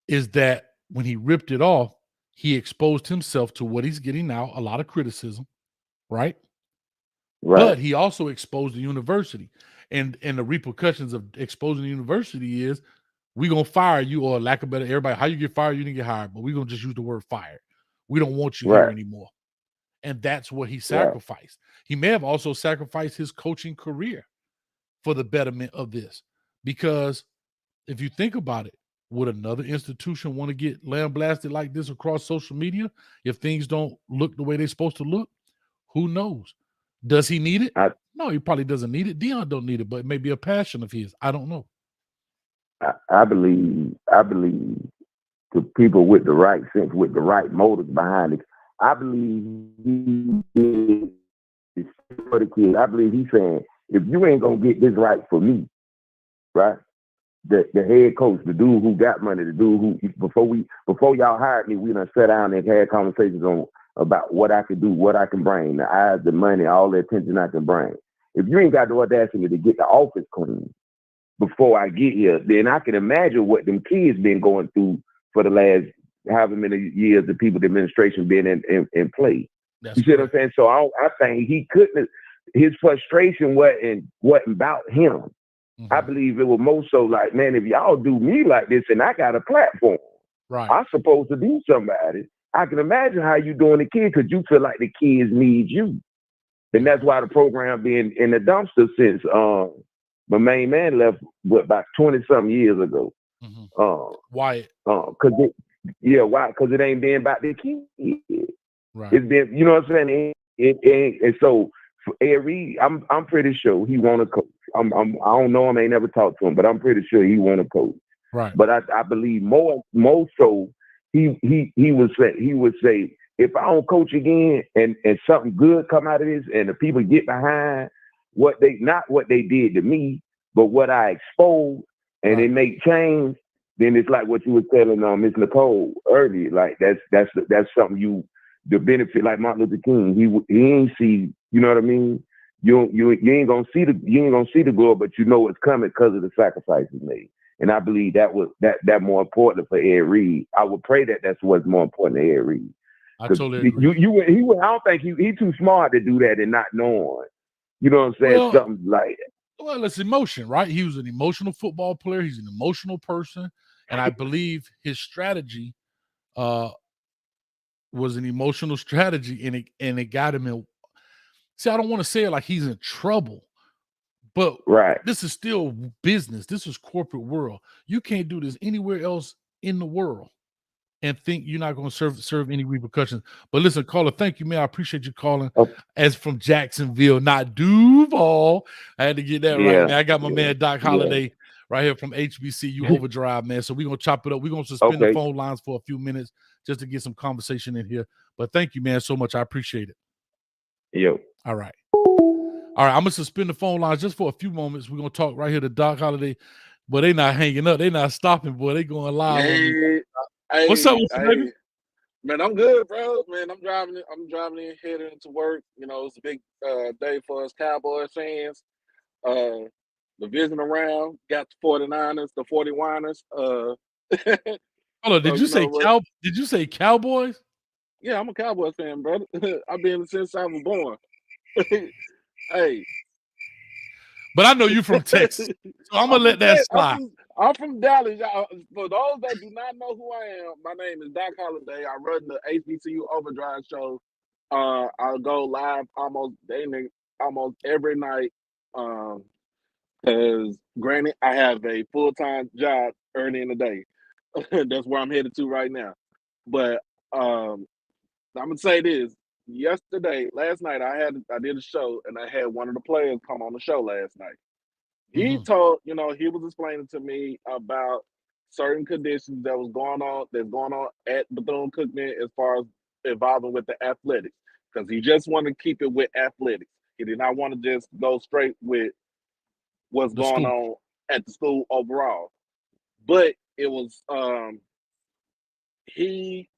is that when he ripped it off, he exposed himself to what he's getting now, a lot of criticism, right? But he also exposed the university. And the repercussions of exposing the university is we're going to fire you, or lack of better, everybody, how you get fired, you didn't get hired, but we're going to just use the word fired. We don't want you here anymore. And that's what he sacrificed. He may have also sacrificed his coaching career for the betterment of this. Because if you think about it, would another institution want to get lambasted like this across social media if things don't look the way they're supposed to look? Who knows? Does he need it? No, he probably doesn't need it. Dion don't need it, but it may be a passion of his. I don't know. I believe the people with the right sense, with the right motives behind it. I believe he did for the kid. I believe he's saying, if you ain't gonna get this right for me, right? The head coach, the dude who got money, the dude who before y'all hired me, we done sat down and had conversations about what I could do, what I can bring, the eyes, the money, all the attention I can bring. If you ain't got the audacity to get the office clean before I get here, then I can imagine what them kids been going through for the last however many years the people, the administration been in play. You see what I'm saying? So I think he couldn't. His frustration wasn't about him. Mm-hmm. I believe it was more so like, man, if y'all do me like this and I got a platform, I'm supposed to be somebody. I can imagine how you doing the kids because you feel like the kids need you. And that's why the program been in the dumpster since my main man left, about 20-something years ago. Mm-hmm. Why? Why? Because it ain't been about the kids. Right. It's been, you know what I'm saying? And so for Ed Reed, I'm pretty sure he want to coach. I don't know him, I ain't never talked to him, but I'm pretty sure he want to coach. Right. But I believe more so he would say if I don't coach again and something good come out of this and the people get behind not what they did to me, but what I exposed and they make change, then it's like what you were telling Miss Nicole earlier. Like that's something the benefit, like Martin Luther King, he ain't see, you know what I mean? You ain't gonna see the glory, but you know it's coming because of the sacrifices made. And I believe that more important for Ed Reed. I would pray that's what's more important to Ed Reed. I totally agree. I don't think he's too smart to do that and not knowing. You know what I'm saying? Well, something like that. Well, it's emotion, right? He was an emotional football player. He's an emotional person. And I believe his strategy was was an emotional strategy, and it got him in. See, I don't want to say it like he's in trouble, but Right. this is still business. This is corporate world. You can't do this anywhere else in the world and think you're not going to serve any repercussions. But listen, caller, thank you, man. I appreciate you calling. Oh. As from Jacksonville, not Duval. I had to get that right, Yeah. man. I got my man Doc Yeah. Holliday right here from HBCU Overdrive, man. So we're going to chop it up. We're going to suspend the Okay. phone lines for a few minutes just to get some conversation in here. But thank you, man, so much. I appreciate it. Yo. All right. All right, I'm gonna suspend the phone lines just for a few moments. We're gonna talk right here to Doc Holliday, but they not hanging up. They not stopping, boy. They going live on me. What's up with you, baby? Man, I'm good, bro. Man, I'm driving in, heading into work. You know, it's a big day for us Cowboys fans. The visiting around, got the 49ers, the 40-winers. Hold on, did So, you say Did you say Cowboys? Yeah, I'm a Cowboys fan, brother. I've been since I was born. Hey. But I know you from Texas, so I'm gonna let that slide. I'm from Dallas. For those that do not know who I am, my name is Doc Holliday. I run the HBCU Overdrive show. I go live almost every night. Because granted, I have a full-time job early in the day. That's where I'm headed to right now. But I'm gonna say this. Last night, I did a show, and I had one of the players come on the show last night. He told, he was explaining to me about certain conditions that's going on at Bethune Cookman as far as involving with the athletics, because he just wanted to keep it with athletics. He did not want to just go straight with what's going on at the school overall. But it was he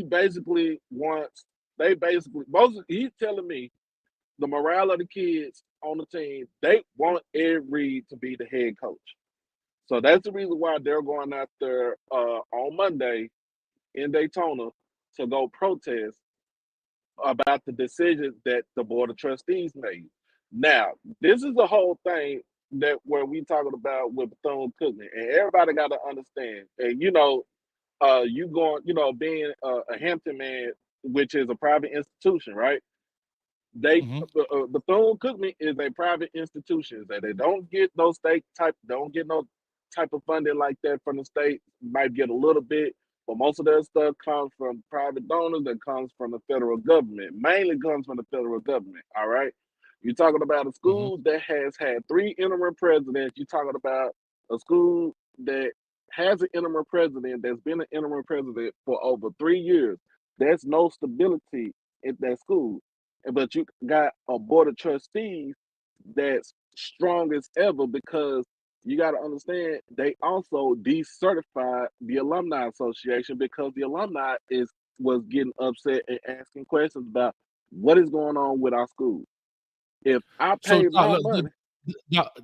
basically wants he's telling me the morale of the kids on the team, they want Ed Reed to be the head coach. So that's the reason why they're going out there on Monday in Daytona to go protest about the decision that the Board of Trustees made. Now, this is the whole thing that where we talking about with Bethune Cookman, and everybody got to understand. And you going, being a Hampton man, which is a private institution, right? Bethune Cookman is a private institution that they don't get no type of funding like that from the state. Might get a little bit, but most of their stuff comes from private donors that comes from the federal government. Mainly comes from the federal government. All right. You're talking about a school that has had 3 interim presidents. You're talking about a school that has an interim president that's been an interim president for over 3 years. There's no stability at that school. But you got a board of trustees that's strong as ever, because you got to understand they also decertified the Alumni Association, because the alumni was getting upset and asking questions about what is going on with our school. If I pay my money, not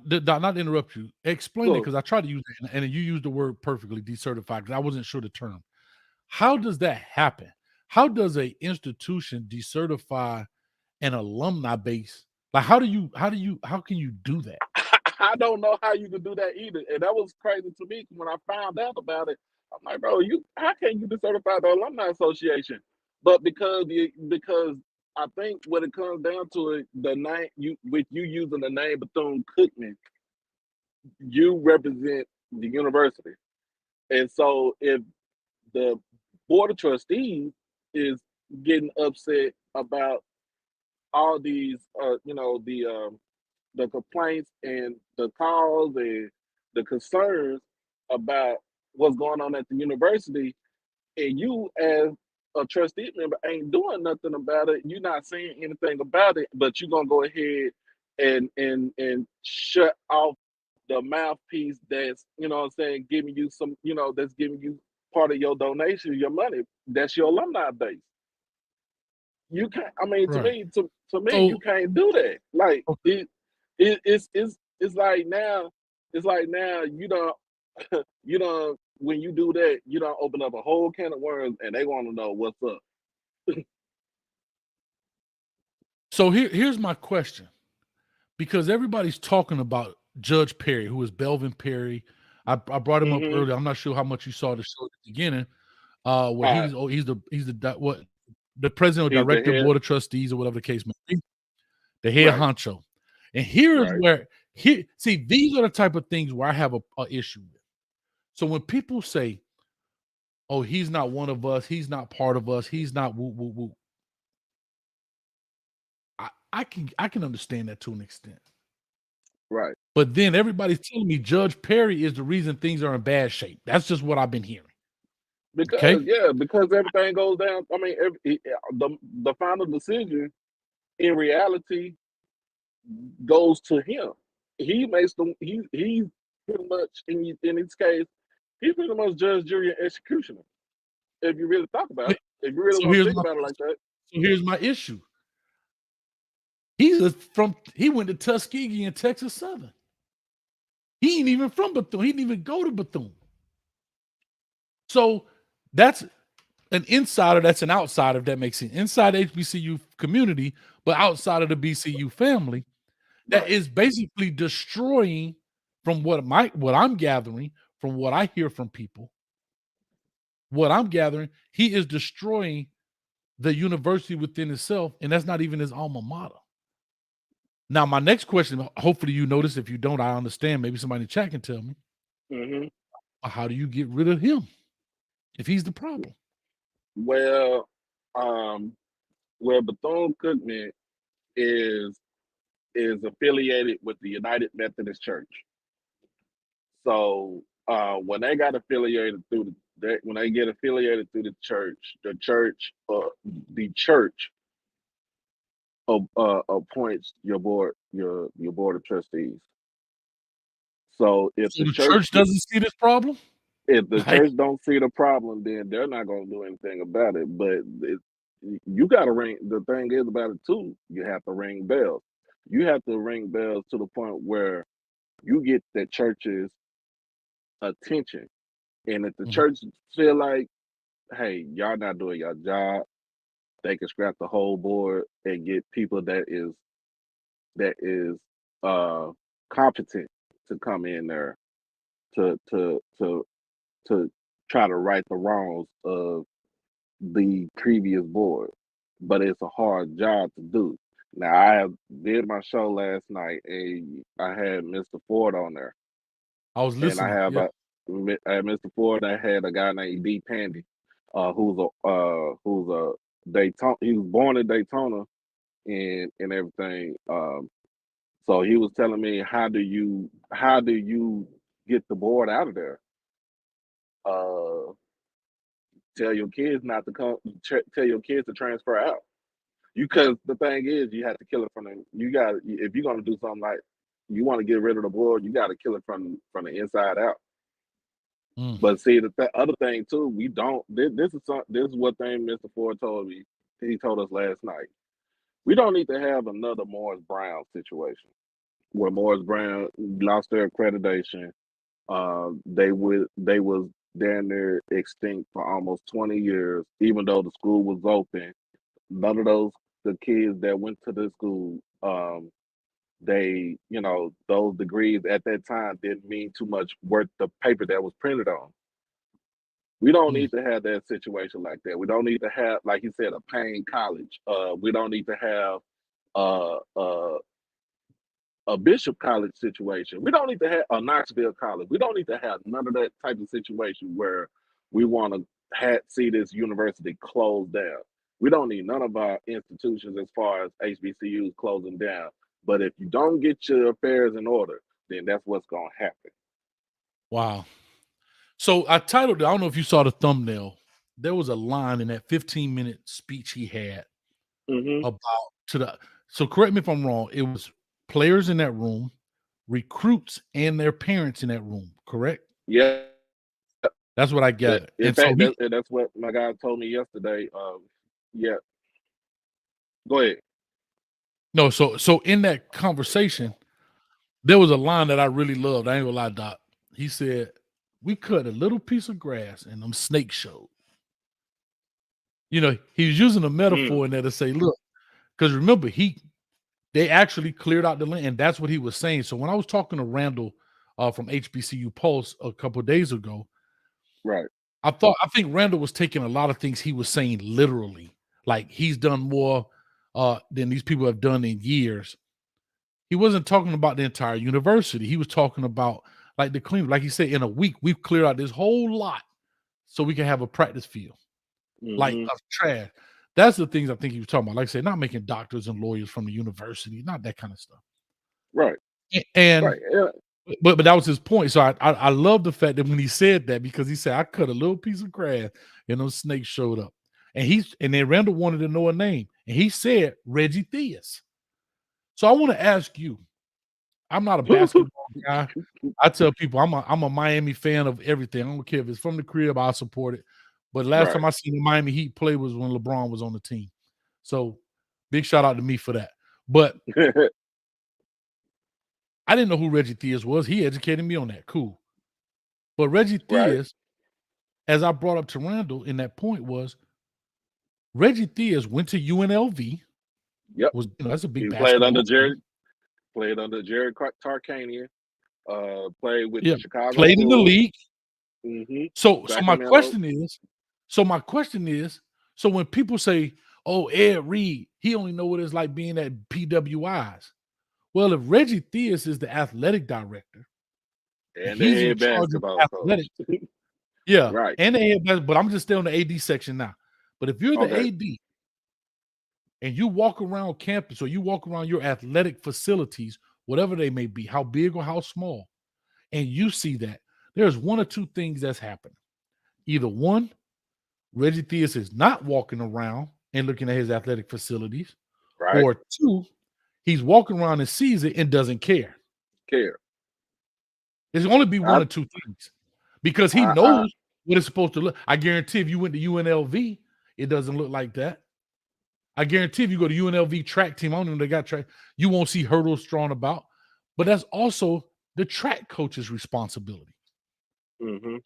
to interrupt you, explain it, because I tried to use it and you used the word perfectly, decertified, because I wasn't sure the term. How does that happen? How does a institution decertify an alumni base? Like, how can you do that? I don't know how you can do that either. And that was crazy to me when I found out about it. I'm like, bro, how can you decertify the Alumni Association? But because I think when it comes down to it, the name you using the name Bethune Cookman, you represent the university. And so if the Board of Trustees is getting upset about all these the complaints and the calls and the concerns about what's going on at the university, and you as a trustee member ain't doing nothing about it, you're not saying anything about it, but you're gonna go ahead and shut off the mouthpiece that's, giving you some, that's giving you part of your donation, your money, that's your alumni base. You can't. I mean, to me, you can't do that. Like it's like now you don't when you do that, you don't open up a whole can of worms, and they want to know what's up. So here's my question, because everybody's talking about Judge Perry, who is Belvin Perry. I brought him up earlier. I'm not sure how much you saw the show at the beginning. Where he's the what the president or He's the director, head. board of trustees, or whatever the case may be, the head Right. honcho. And here is Right. where see, these are the type of things where I have a issue with. So when people say, "Oh, he's not one of us, he's not part of us, he's not woo woo woo," I can understand that to an extent. Right. But then everybody's telling me Judge Perry is the reason things are in bad shape. That's just what I've been hearing. Because because everything goes down. I mean, the final decision in reality goes to him. He makes them. He's pretty much in his case. He's pretty much judge, jury, and executioner. If you really talk about it, if you really want to think about it like that. So here's my issue. He went to Tuskegee in Texas Southern. He ain't even from Bethune. He didn't even go to Bethune. So that's an insider, that's an outsider, if that makes sense. Inside the HBCU community, but outside of the BCU family, that is basically destroying, from what I'm gathering, from what I hear from people, what I'm gathering, he is destroying the university within itself, and that's not even his alma mater. Now, my next question, hopefully you notice. If you don't, I understand. Maybe somebody in the chat can tell me. Mm-hmm. How do you get rid of him if he's the problem? Well, Bethune Cookman is affiliated with the United Methodist Church. So when they get affiliated through the church appoints your board of trustees. So if the church doesn't see this problem, if the church don't see the problem, then they're not going to do anything about it. But you got to ring. The thing is about it too, you have to ring bells. You have to ring bells to the point where you get the church's attention. And if the church feel like, hey, y'all not doing your job, they can scrap the whole board and get people that is competent to come in there to try to right the wrongs of the previous board. But it's a hard job to do. Now I did my show last night and I had Mr. Ford on there. I was listening. And I had Mr. Ford. I had a guy named D. Pandy, who's a Daytona. He was born in Daytona, and everything. So he was telling me, how do you get the board out of there? Tell your kids not to come. Tell your kids to transfer out. Because the thing is, you have to kill it from the. If you're gonna do something like you want to get rid of the board, you got to kill it from the inside out. But see, the other thing too, we don't. This is what thing Mr. Ford told me. He told us last night. We don't need to have another Morris Brown situation where Morris Brown lost their accreditation. They was down there extinct for almost 20 years, even though the school was open. None of the kids that went to the school, they, those degrees at that time didn't mean too much worth the paper that was printed on. We don't need to have that situation like that. We don't need to have, like you said, a Payne College. We don't need to have a Bishop College situation. We don't need to have a Knoxville College. We don't need to have none of that type of situation where we want to see this university closed down. We don't need none of our institutions as far as HBCUs closing down. But if you don't get your affairs in order, then that's what's going to happen. Wow. So I titled it, I don't know if you saw the thumbnail. There was a line in that 15-minute speech he had so correct me if I'm wrong, it was players in that room, recruits, and their parents in that room, correct? Yeah. That's what I gathered. In fact, that's what my guy told me yesterday. Yeah. Go ahead. No, so in that conversation, there was a line that I really loved. I ain't gonna lie, Doc. He said, we cut a little piece of grass and them snakes showed. He was using a metaphor in there to say, look, because remember, they actually cleared out the land, and that's what he was saying. So when I was talking to Randall from HBCU Pulse a couple of days ago, right, I think Randall was taking a lot of things he was saying literally. like he's done more than these people have done in years. He wasn't talking about the entire university. He was talking about like the clean, like he said, in a week, we've cleared out this whole lot so we can have a practice field, like of trash. That's the things I think he was talking about. Like I said, not making doctors and lawyers from the university, not that kind of stuff. Right. And Right. Yeah. but that was his point. So I love the fact that when he said that, because he said I cut a little piece of grass and those snakes showed up. And then Randall wanted to know a name, and he said Reggie Theus. So I want to ask you. I'm not a basketball guy. I tell people I'm a Miami fan of everything. I don't care if it's from the crib, I'll support it. But last time I seen the Miami Heat play was when LeBron was on the team. So big shout out to me for that. But I didn't know who Reggie Theus was. He educated me on that. Cool. But Reggie Theus, as I brought up to Randall in that point, was Reggie Theus went to UNLV. Yep. That's a big he basketball played under Jared Tarkanian. Played with the Chicago played Bulls. in the league. Mm-hmm. So my question is, so when people say, oh, Ed Reed, he only know what it's like being at PWIs. Well, if Reggie Theus is the athletic director, and he's in charge of athletics. Yeah, right. And the head, but I'm just still in the AD section now. But if you're the AD and you walk around campus or you walk around your athletic facilities, whatever they may be, how big or how small, and you see that, there's one or two things that's happening. Either one, Reggie Theus is not walking around and looking at his athletic facilities, right. Or two, he's walking around and sees it and doesn't care. There's only be one or two things because he knows what it's supposed to look. I guarantee if you went to UNLV, it doesn't look like that. I guarantee if you go to UNLV track team, I don't know if they got track, you won't see hurdles thrown about. But that's also the track coach's responsibility. Mm-hmm.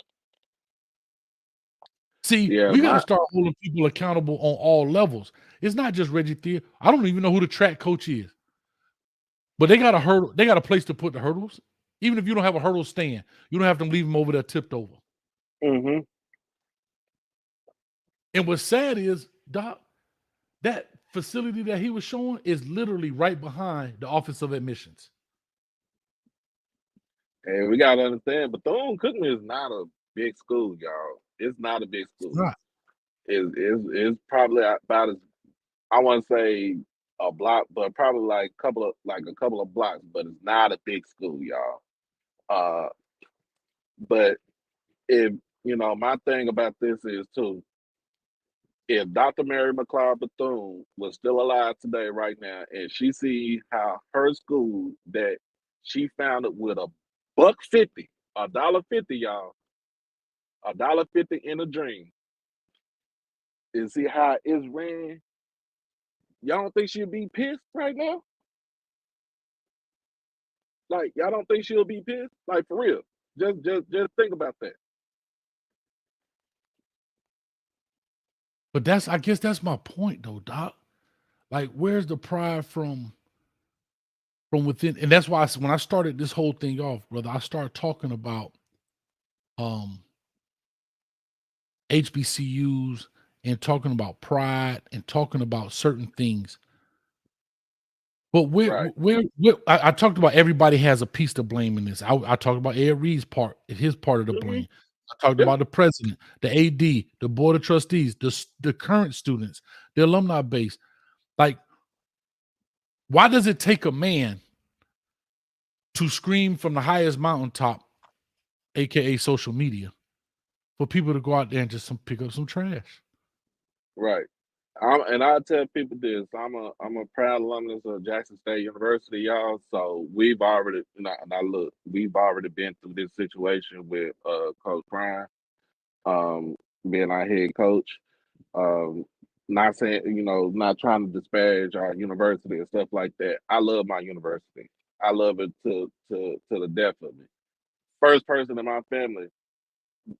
See, we got to start holding people accountable on all levels. It's not just Reggie Theus. I don't even know who the track coach is. But they got a hurdle. They got a place to put the hurdles. Even if you don't have a hurdle stand, you don't have to leave them over there tipped over. Mm-hmm. And what's sad is, Doc, that facility that he was showing is literally right behind the Office of Admissions. And we gotta understand, Bethune Cookman is not a big school, y'all. It's not a big school. Right. It's probably about as, I want to say a block, but probably like a couple of blocks, but it's not a big school, y'all. But if my thing about this is too, if Dr. Mary McLeod Bethune was still alive today, right now, and she see how her school that she founded with $1.50, $1.50, y'all, $1.50 in a dream, and see how it's ran, y'all don't think she'll be pissed right now? Like, y'all don't think she'll be pissed? Like, for real. Just think about that. But I guess that's my point though, Doc. Like, where's the pride from within? And that's why when I started this whole thing off, brother, I started talking about HBCUs and talking about pride and talking about certain things. But I talked about everybody has a piece to blame in this. I talked about Ed Reed's part, his part of the blame. I talked about the president, the AD, the board of trustees, the current students, the alumni base. Like, why does it take a man to scream from the highest mountaintop, aka social media, for people to go out there and just pick up some trash? Right. And I tell people this: I'm a proud alumnus of Jackson State University, y'all. So we've already, we've already been through this situation with Coach Brian, being our head coach. Not saying, not trying to disparage our university and stuff like that. I love my university. I love it to the death of me. First person in my family,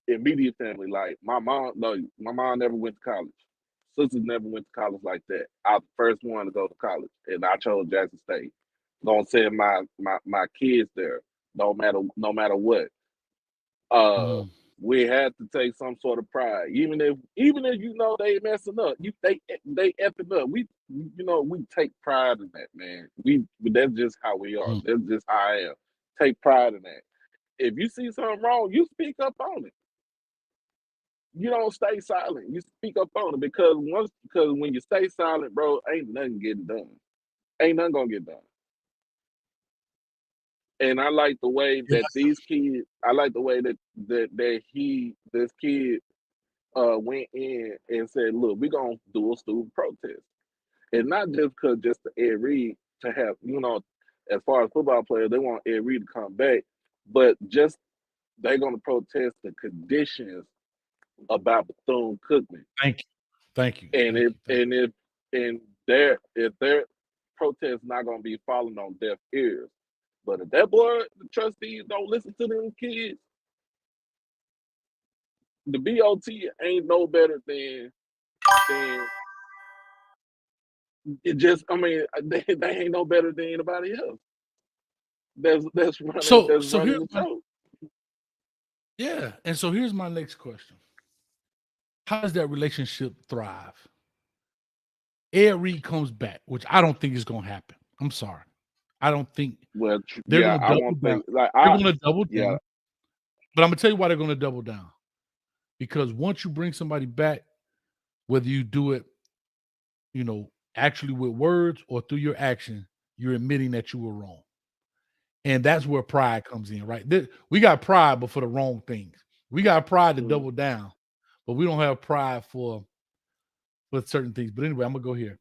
immediate family, like my mom never went to college. Sisters never went to college like that. I was the first one to go to college, and I chose Jackson State. Gonna send my kids there, no matter what. we had to take some sort of pride, even if you know they messing up, they effing up. We take pride in that, man. That's just how we are. That's just how I am. Take pride in that. If you see something wrong, you speak up on it. You don't stay silent. You speak up on it because when you stay silent, bro, ain't nothing getting done. Ain't nothing gonna get done. And I like the way that these kids. I like the way that this kid went in and said, "Look, we're gonna do a student protest," and not just because just the Ed Reed to have, as far as football players, they want Ed Reed to come back, but just they're gonna protest the conditions about Bethune Cookman. Thank you. And if their protest not gonna be falling on deaf ears, but if that boy, the trustees don't listen to them kids, the BOT ain't no better than it. Just, I mean, they ain't no better than anybody else. That's running the show. Yeah, and so here's my next question: how does that relationship thrive? Ed Reed comes back, which I don't think is going to happen. I'm sorry, I don't think. Well, they're going to double down. They're going to double down. Yeah. But I'm going to tell you why they're going to double down. Because once you bring somebody back, whether you do it, actually with words or through your action, you're admitting that you were wrong. And that's where pride comes in, right? We got pride, but for the wrong things. We got pride to double down, but we don't have pride for certain things. But anyway, I'm going to go here.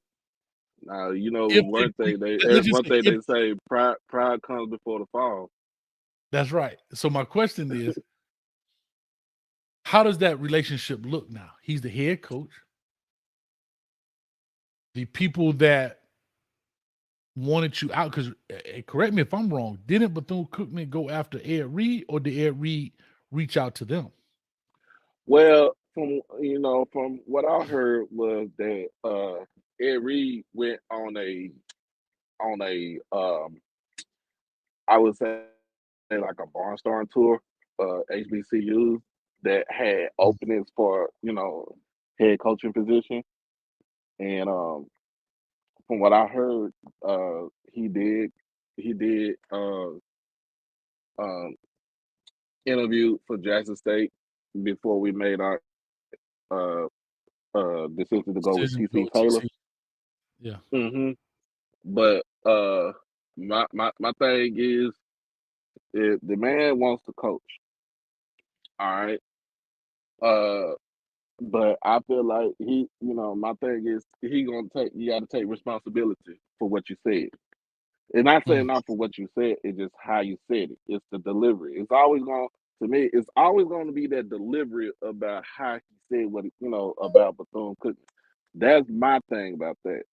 One thing they say, pride comes before the fall. That's right. So my question is, how does that relationship look now? He's the head coach. The people that wanted you out, because correct me if I'm wrong, didn't Bethune Cookman go after Ed Reed, or did Ed Reed reach out to them? Well, from what I heard was that Ed Reed went on a I would say like a barnstorm tour, HBCUs that had openings for head coaching position, and from what I heard, he did interview for Jackson State before we made our decision to go with TC Taylor. Yeah. But my thing is, if the man wants to coach, all right. But I feel like my thing is you got to take responsibility for what you said. And not saying not for what you said, it's just how you said it. It's the delivery. It's always going to be that delivery about how he said what about Bethune Cookman. That's my thing about that.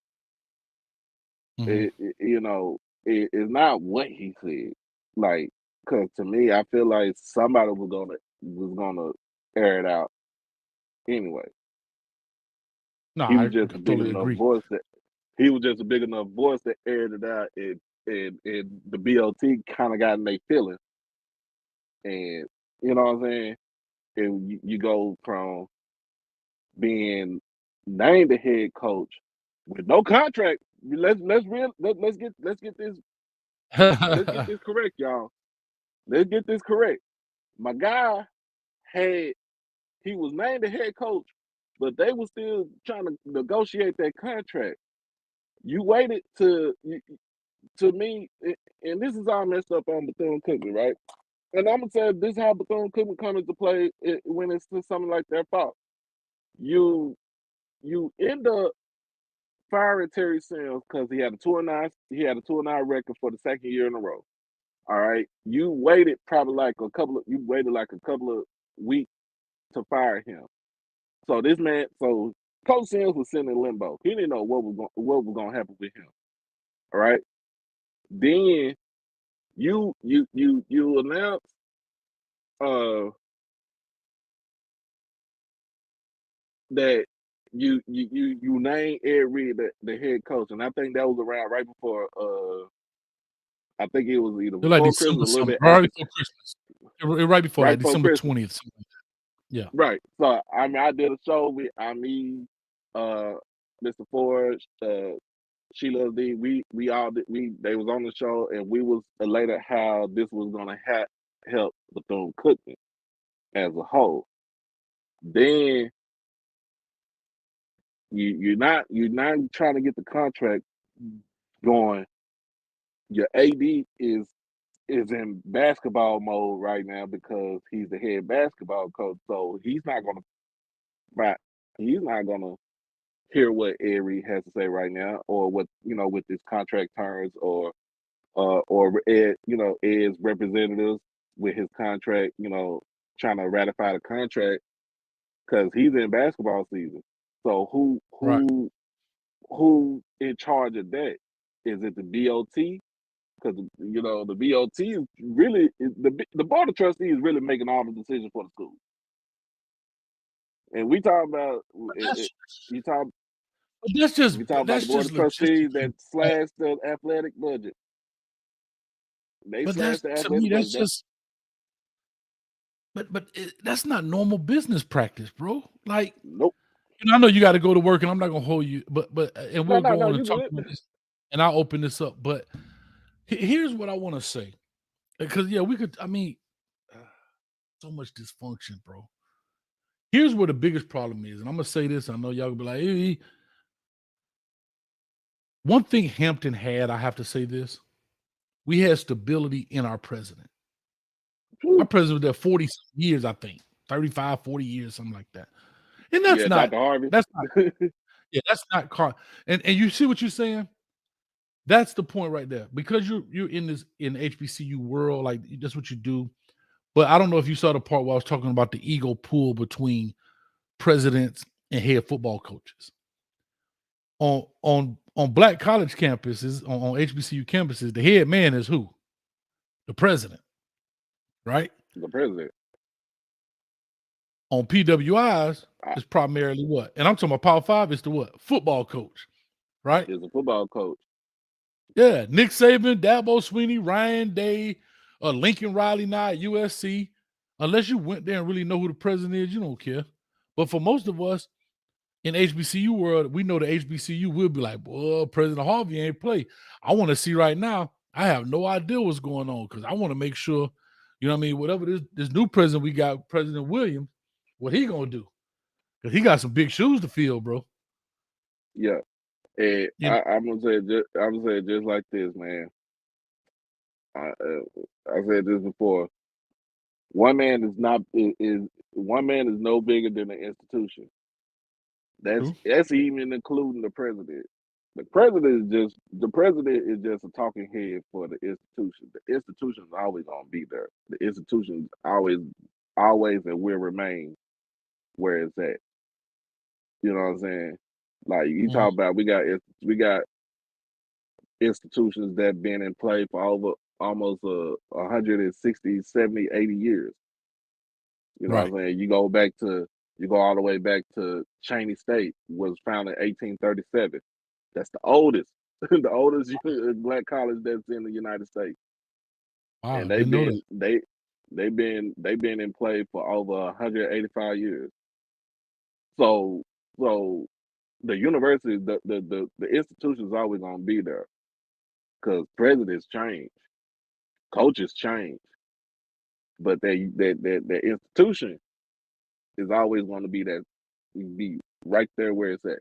It's not what he said. Like, because to me, I feel like somebody was gonna air it out anyway. No, he was I just a big totally enough agree. voice that he was just a big enough voice that aired it out, and the BOT kind of got in their feelings, and you know what I'm saying. And you go from being named the head coach with no contract. Let's get this correct, y'all. Let's get this correct. My guy he was named the head coach, but they were still trying to negotiate that contract. You waited to me, and this is all messed up on Bethune Cookman, right? And I'm gonna say this is how Bethune Cookman comes into play when it's something like their fault. You end up firing Terry Sims because he had a 2-9. He had a 2-9 record for the second year in a row. All right, you waited probably like a couple of weeks to fire him. So Coach Sims was sitting in limbo. He didn't know what was gonna happen with him. All right. Then you announce that you name Ed Reed the head coach, and I think that was around right before I think it was either before Christmas or a little bit right before Christmas. Right before that, December Christmas. 20th. Yeah. Right. So I mean, I did a show with Mr. Ford, Sheila D. We all did, they was on the show, and we was elated how this was gonna help Bethune Cookman as a whole. Then you're not trying to get the contract going. Your AD is in basketball mode right now because he's the head basketball coach. So he's not gonna hear what Ed Reed has to say right now, or what with his contract terms, or Ed, Ed's representatives with his contract, trying to ratify the contract because he's in basketball season. So Right. who in charge of that? Is it the BOT? Because the BOT is really the board of trustees is really making all the decisions for the school. And we talk about you talk That's just we talk about the board of trustees that logistically. slashed the athletic budget. They But slashed that's the to athletic me, that's budget. just. But that's not normal business practice, bro. Like, Nope. I know you got to go to work, and I'm not gonna hold you. But and we'll go No, on you and talk good. about this, and I'll open this up. But here's what I want to say, because we could. I mean, so much dysfunction, bro. Here's where the biggest problem is, and I'm gonna say this. I know y'all gonna be like, hey. One thing Hampton had, I have to say this: we had stability in our president. Our president was there 40 years, I think, 35, 40 years, something like that. And that's not. Dr. Harvey. That's not. Yeah, that's not car. And you see what you're saying? That's the point right there. Because you're in HBCU world, like that's what you do. But I don't know if you saw the part where I was talking about the ego pool between presidents and head football coaches. On black college campuses, on HBCU campuses, the head man is who? The president, right? The president. On PWIs, it's primarily what? And I'm talking about Power 5, it's the what? Football coach, right? Is a football coach. Yeah, Nick Saban, Dabo Sweeney, Ryan Day, Lincoln Riley now at USC. Unless you went there and really know who the president is, you don't care. But for most of us in HBCU world, we know the HBCU will be like, boy, President Harvey ain't play. I want to see right now. I have no idea what's going on because I want to make sure, whatever this new president we got, President Williams, what he gonna do? Because he got some big shoes to fill, bro. Yeah. And I'm gonna say it just like this, man. I said this before. One man is no bigger than an institution. That's even including the president. The president is just a talking head for the institution. The institution is always gonna be there. The institution always and will remain where it's at. You know what I'm saying? Like you talk about, we got institutions that been in play for over almost 160, 70, 80 years. You know what I'm saying? You go all the way back to Cheney State, was founded in 1837. That's the oldest, the oldest black college that's in the United States. Wow, and they've been in play for over 185 years. So the university, the institution is always gonna be there because presidents change, coaches change, but that institution is always going to be right there where it's at.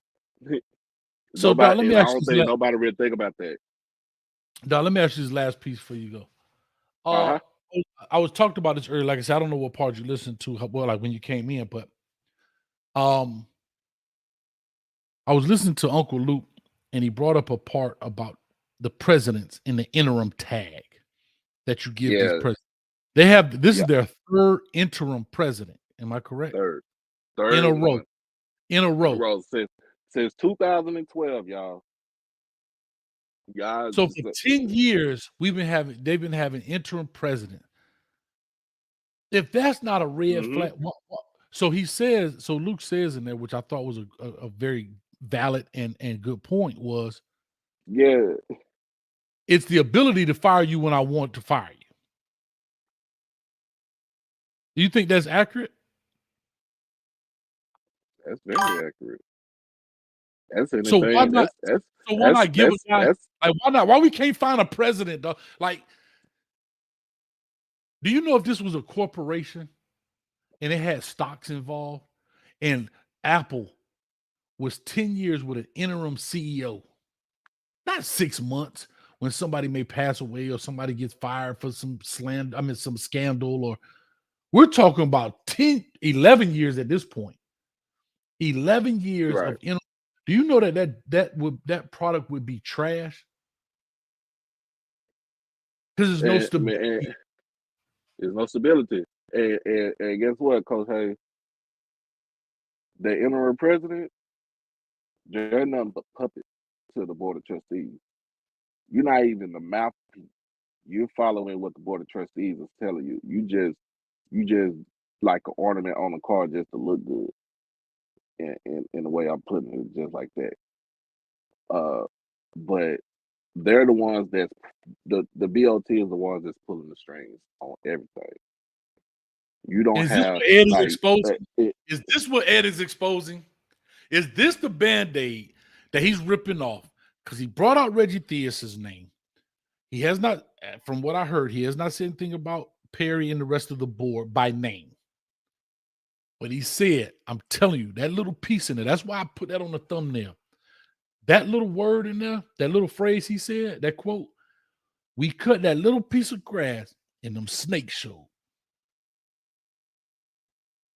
So, Doc, let me I ask don't you think nobody really think about that. Doc, let me ask you this last piece before you go. I was talked about this earlier. Like I said, I don't know what part you listened to, well, like when you came in, but I was listening to Uncle Luke, and he brought up a part about the presidents in the interim tag that you give these presidents. They have this is their third interim president. Am I correct? Third in a row. In a row. Since 2012, y'all. So for 10 years, they've been having interim president. If that's not a red flag, so Luke says in there, which I thought was a very valid and good point, was it's the ability to fire you when I want to fire you. Do you think that's accurate? That's very accurate. That's anything. So why not? That's So why not give a guy? that's Like why not? Why we can't find a president though? Like, do you know if this was a corporation and it had stocks involved, and Apple was 10 years with an interim CEO, not 6 months when somebody may pass away or somebody gets fired for some slander, some scandal, or we're talking about 10, 11 years at this point. 11 years right. of interim. Do you know that product would be trash? Because there's no stability. There's no stability. And guess what, Coach Hayes? The interim president, they're nothing but puppets to the board of trustees. You're not even the mouthpiece. You're following what the board of trustees is telling you. You just like an ornament on a car just to look good. In the way I'm putting it, just like that. But they're the ones that's the BOT is the ones that's pulling the strings on everything. You don't Is this have what Ed is like exposing? Is this what Ed is exposing? Is this the Band-Aid that he's ripping off? Because he brought out Reggie Theus's name. He has not, from what I heard, he has not said anything about Perry and the rest of the board by name. But he said, I'm telling you, that little piece in there, that's why I put that on the thumbnail. That little word in there, that little phrase he said, that quote, we cut that little piece of grass and them snakes showed.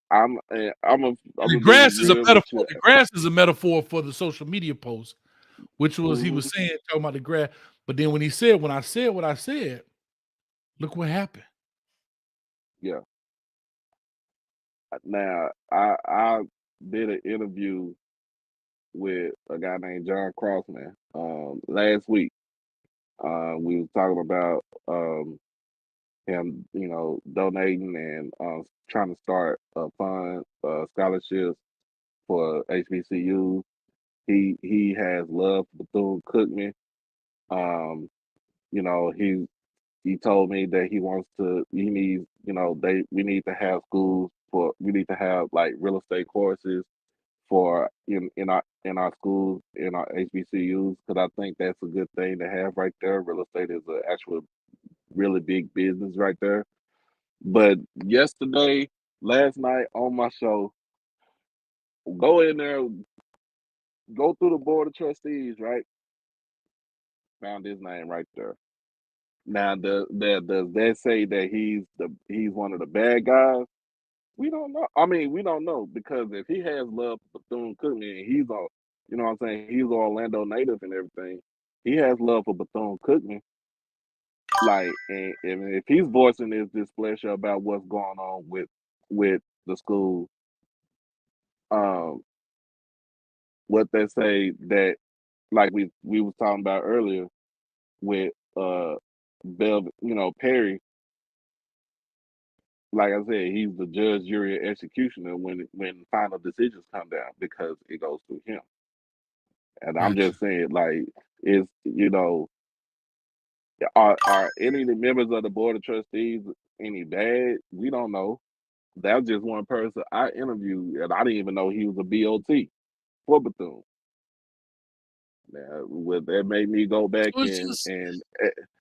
The grass is a metaphor. The grass is a metaphor for the social media post, which was he was saying, talking about the grass. But then when I said what I said, look what happened. Yeah. Now I did an interview with a guy named John Crossman last week. We were talking about him, donating and trying to start a fund, scholarships for HBCUs. He has love for Bethune Cookman. He told me that we need to have schools we need to have like real estate courses for in our schools, in our HBCUs, because I think that's a good thing to have right there. Real estate is an actual really big business right there. But last night on my show, go in there, go through the board of trustees, right? Found his name right there. Now, does that say that he's one of the bad guys? We don't know. I mean, we don't know, because if he has love for Bethune Cookman and he's all, you know what I'm saying, he's an Orlando native and everything, he has love for Bethune Cookman. Like, and if he's voicing his displeasure about what's going on with the school, what they say that, like we was talking about earlier with Perry, like I said, he's the judge, jury, and executioner when final decisions come down, because it goes through him. And I'm just saying, like, are any of the members of the board of trustees any bad? We don't know. That was just one person I interviewed, and I didn't even know he was a BOT for Bethune. Now, would that make me go back and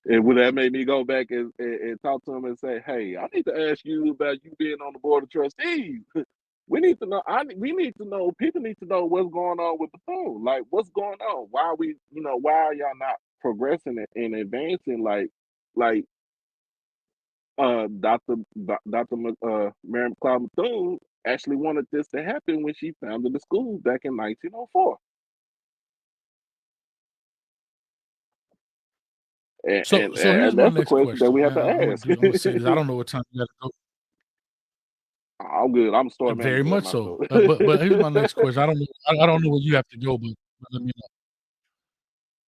would that make me go back and talk to him and say, hey, I need to ask you about you being on the board of trustees. We need to know. We need to know. People need to know what's going on with Bethune. Like, what's going on? Why are we? Why are y'all not progressing and advancing? Like Dr. Mary McLeod Bethune actually wanted this to happen when she founded the school back in 1904. So here's my next question that we have to ask. I'm gonna say this. I don't know what time you got to go. I'm good. I'm story manager. Very much so. But here's my next question. I don't know where you have to go, but let me know.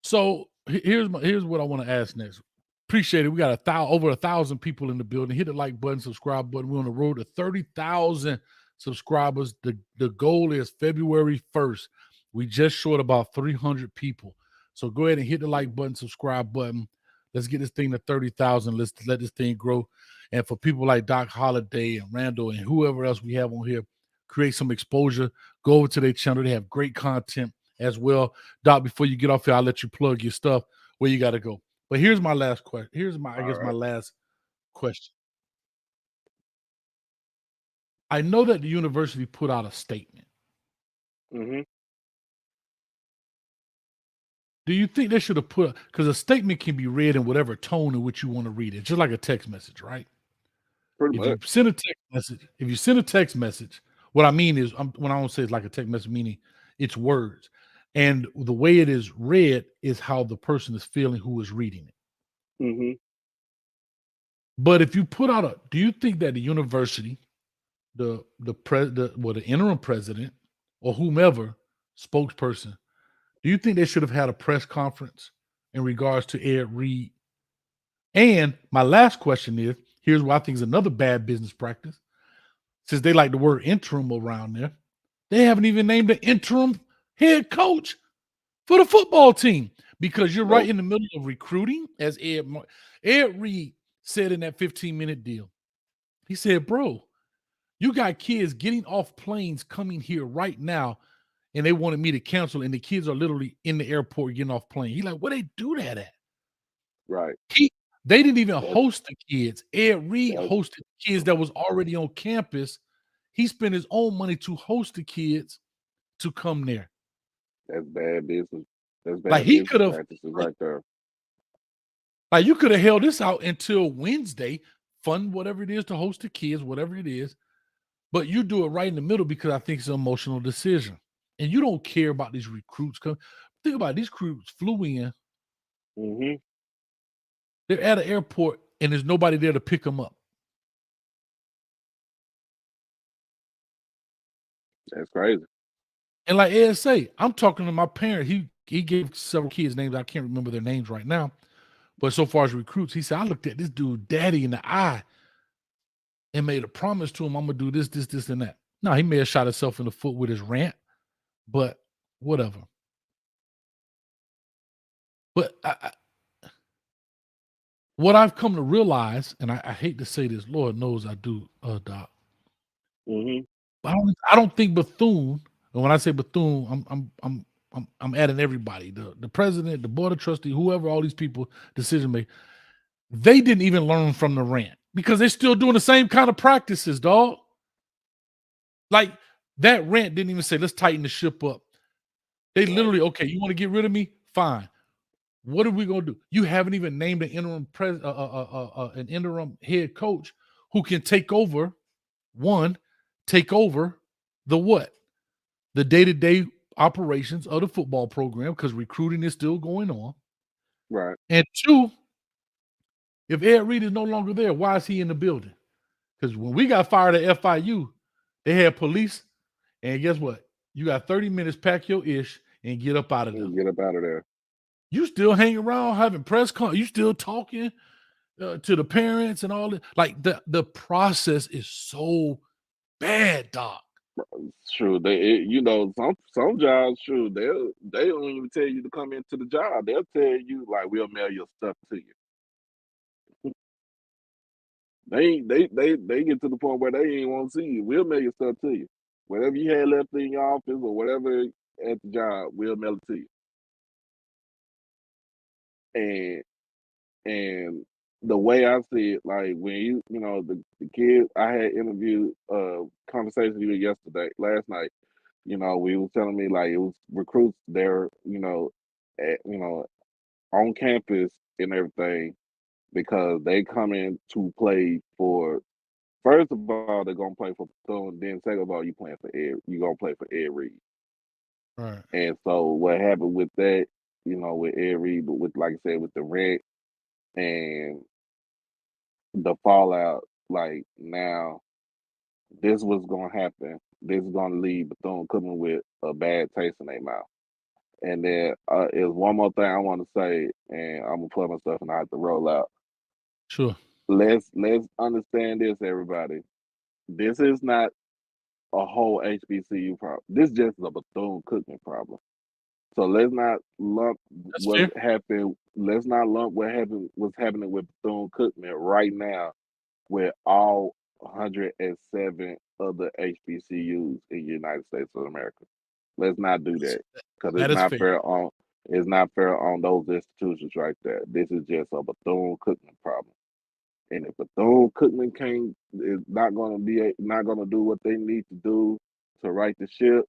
So here's what I want to ask next. Appreciate it. We got over 1,000 people in the building. Hit the like button, subscribe button. We're on the road to 30,000 subscribers. The goal is February 1st. We just short about 300 people. So go ahead and hit the like button, subscribe button. Let's get this thing to 30,000. Let's let this thing grow. And for people like Doc Holliday and Randall and whoever else we have on here, create some exposure. Go over to their channel. They have great content as well. Doc, before you get off here, I'll let you plug your stuff where you got to go. But here's my last question. Here's my last question. I know that the university put out a statement. Mm-hmm. Do you think they should have put, because a statement can be read in whatever tone in which you want to read it, just like a text message, right? Pretty If much. you send a text message, what I mean is, when I don't say it's like a text message, meaning it's words, and the way it is read is how the person is feeling who is reading it. Mm-hmm. But if you put out do you think that the university, the interim president or whomever spokesperson, do you think they should have had a press conference in regards to Ed Reed? And my last question is, here's what I think is another bad business practice. Since they like the word interim around there, they haven't even named the interim head coach for the football team, because you're right in the middle of recruiting, as Ed Reed said in that 15-minute deal. He said, bro, you got kids getting off planes coming here right now, and they wanted me to cancel, and the kids are literally in the airport getting off plane. He's like, where they do that at? Right. They didn't even host the kids. Ed Reed hosted kids that was already on campus. He spent his own money to host the kids to come there. That's bad business. That's bad Like, he business could have, practices right there. like, you could have held this out until Wednesday, fund whatever it is to host the kids, whatever it is. But you do it right in the middle because I think it's an emotional decision. And you don't care about these recruits. Think about it, these recruits flew in. Mm-hmm. They're at an airport and there's nobody there to pick them up. That's crazy. And like Ed say, I'm talking to my parent. He gave several kids names. I can't remember their names right now. But so far as recruits, he said, I looked at this dude, daddy, in the eye and made a promise to him, I'm going to do this, and that. Now, he may have shot himself in the foot with his rant, but whatever. But what I've come to realize, and I hate to say this, Lord knows I do, Doc. Mm-hmm. I don't think Bethune, and when I say Bethune, I'm adding everybody, the president, the board of trustees, whoever, all these people, decision makers. They didn't even learn from the rant because they're still doing the same kind of practices, dog. Like, that rant didn't even say, let's tighten the ship up. They literally, okay, you want to get rid of me? Fine. What are we going to do? You haven't even named an interim an interim head coach who can take over the what? The day-to-day operations of the football program, because recruiting is still going on. Right. And two, if Ed Reed is no longer there, why is he in the building? Because when we got fired at FIU, they had police, and guess what? You got 30 minutes, pack your ish, and get up out of there. Get up out of there. You still hanging around having press con? You still talking to the parents and all that? Like, the process is so bad, Doc. True. Some jobs, true. They don't even tell you to come into the job. They'll tell you, like, we'll mail your stuff to you. They get to the point where they ain't want to see you. We'll mail your stuff to you. Whatever you had left in your office or whatever at the job, we'll mail it to you. And the way I see it, like, when the kid I had interviewed, conversation with you last night, we was telling me, like, it was recruits there, on campus and everything, because they come in to play for. First of all, they're gonna play for Bethune. Then second of all, you gonna play for Ed Reed. Right. And so what happened with that, with Ed Reed, but with, like I said, with the rent and the fallout, like, now this was gonna happen. This is gonna leave Bethune Cookman with a bad taste in their mouth. And then there's one more thing I want to say, and I'm gonna plug my stuff and I have to roll out. Sure. Let's understand this, everybody. This is not a whole HBCU problem. This is just a Bethune Cookman problem. So let's not lump what happened. Let's not lump what's happening with Bethune Cookman right now with all 107 other HBCUs in the United States of America. Let's not do that because That is fair. it's not fair on those institutions right there. This is just a Bethune Cookman problem. And if Bethune Cookman is not gonna do what they need to do to right the ship,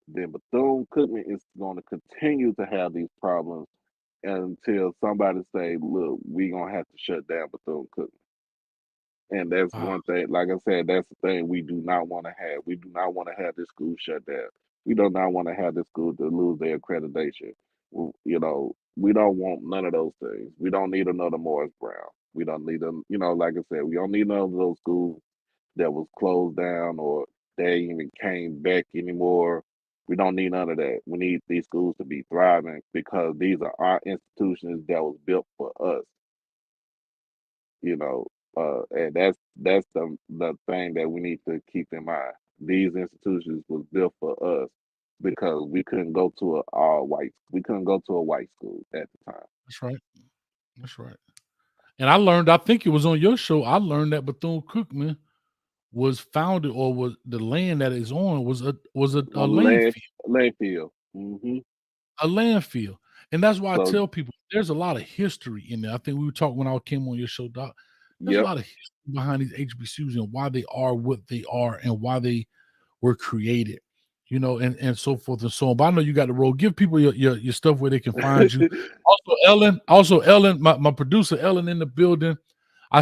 then Bethune Cookman is going to continue to have these problems until somebody say, "Look, we gonna have to shut down Bethune Cookman." And that's Wow. one thing. Like I said, that's the thing we do not want to have. We do not want to have this school shut down. We do not want to have this school to lose their accreditation. We don't want none of those things. We don't need another Morris Brown. We don't need them. Like I said, we don't need none of those schools that was closed down or they even came back anymore. We don't need none of that. We need these schools to be thriving because these are our institutions that was built for us. you know, and that's the thing that we need to keep in mind. These institutions was built for us because we couldn't go to we couldn't go to a white school at the time. That's right. That's right. And I learned, I think it was on your show, I learned that Bethune Cookman was founded, or was the land that is on was a On landfill. landfill. Hmm. A landfill. And that's why I So tell people there's a lot of history in there. I think we were talking when I came on your show, Doc. There's a yep, lot of history behind these HBCUs and why they are what they are and why they were created, and so forth and so on. But I know you got the role. Give people your stuff where they can find you. Also Ellen, my producer Ellen in the building. I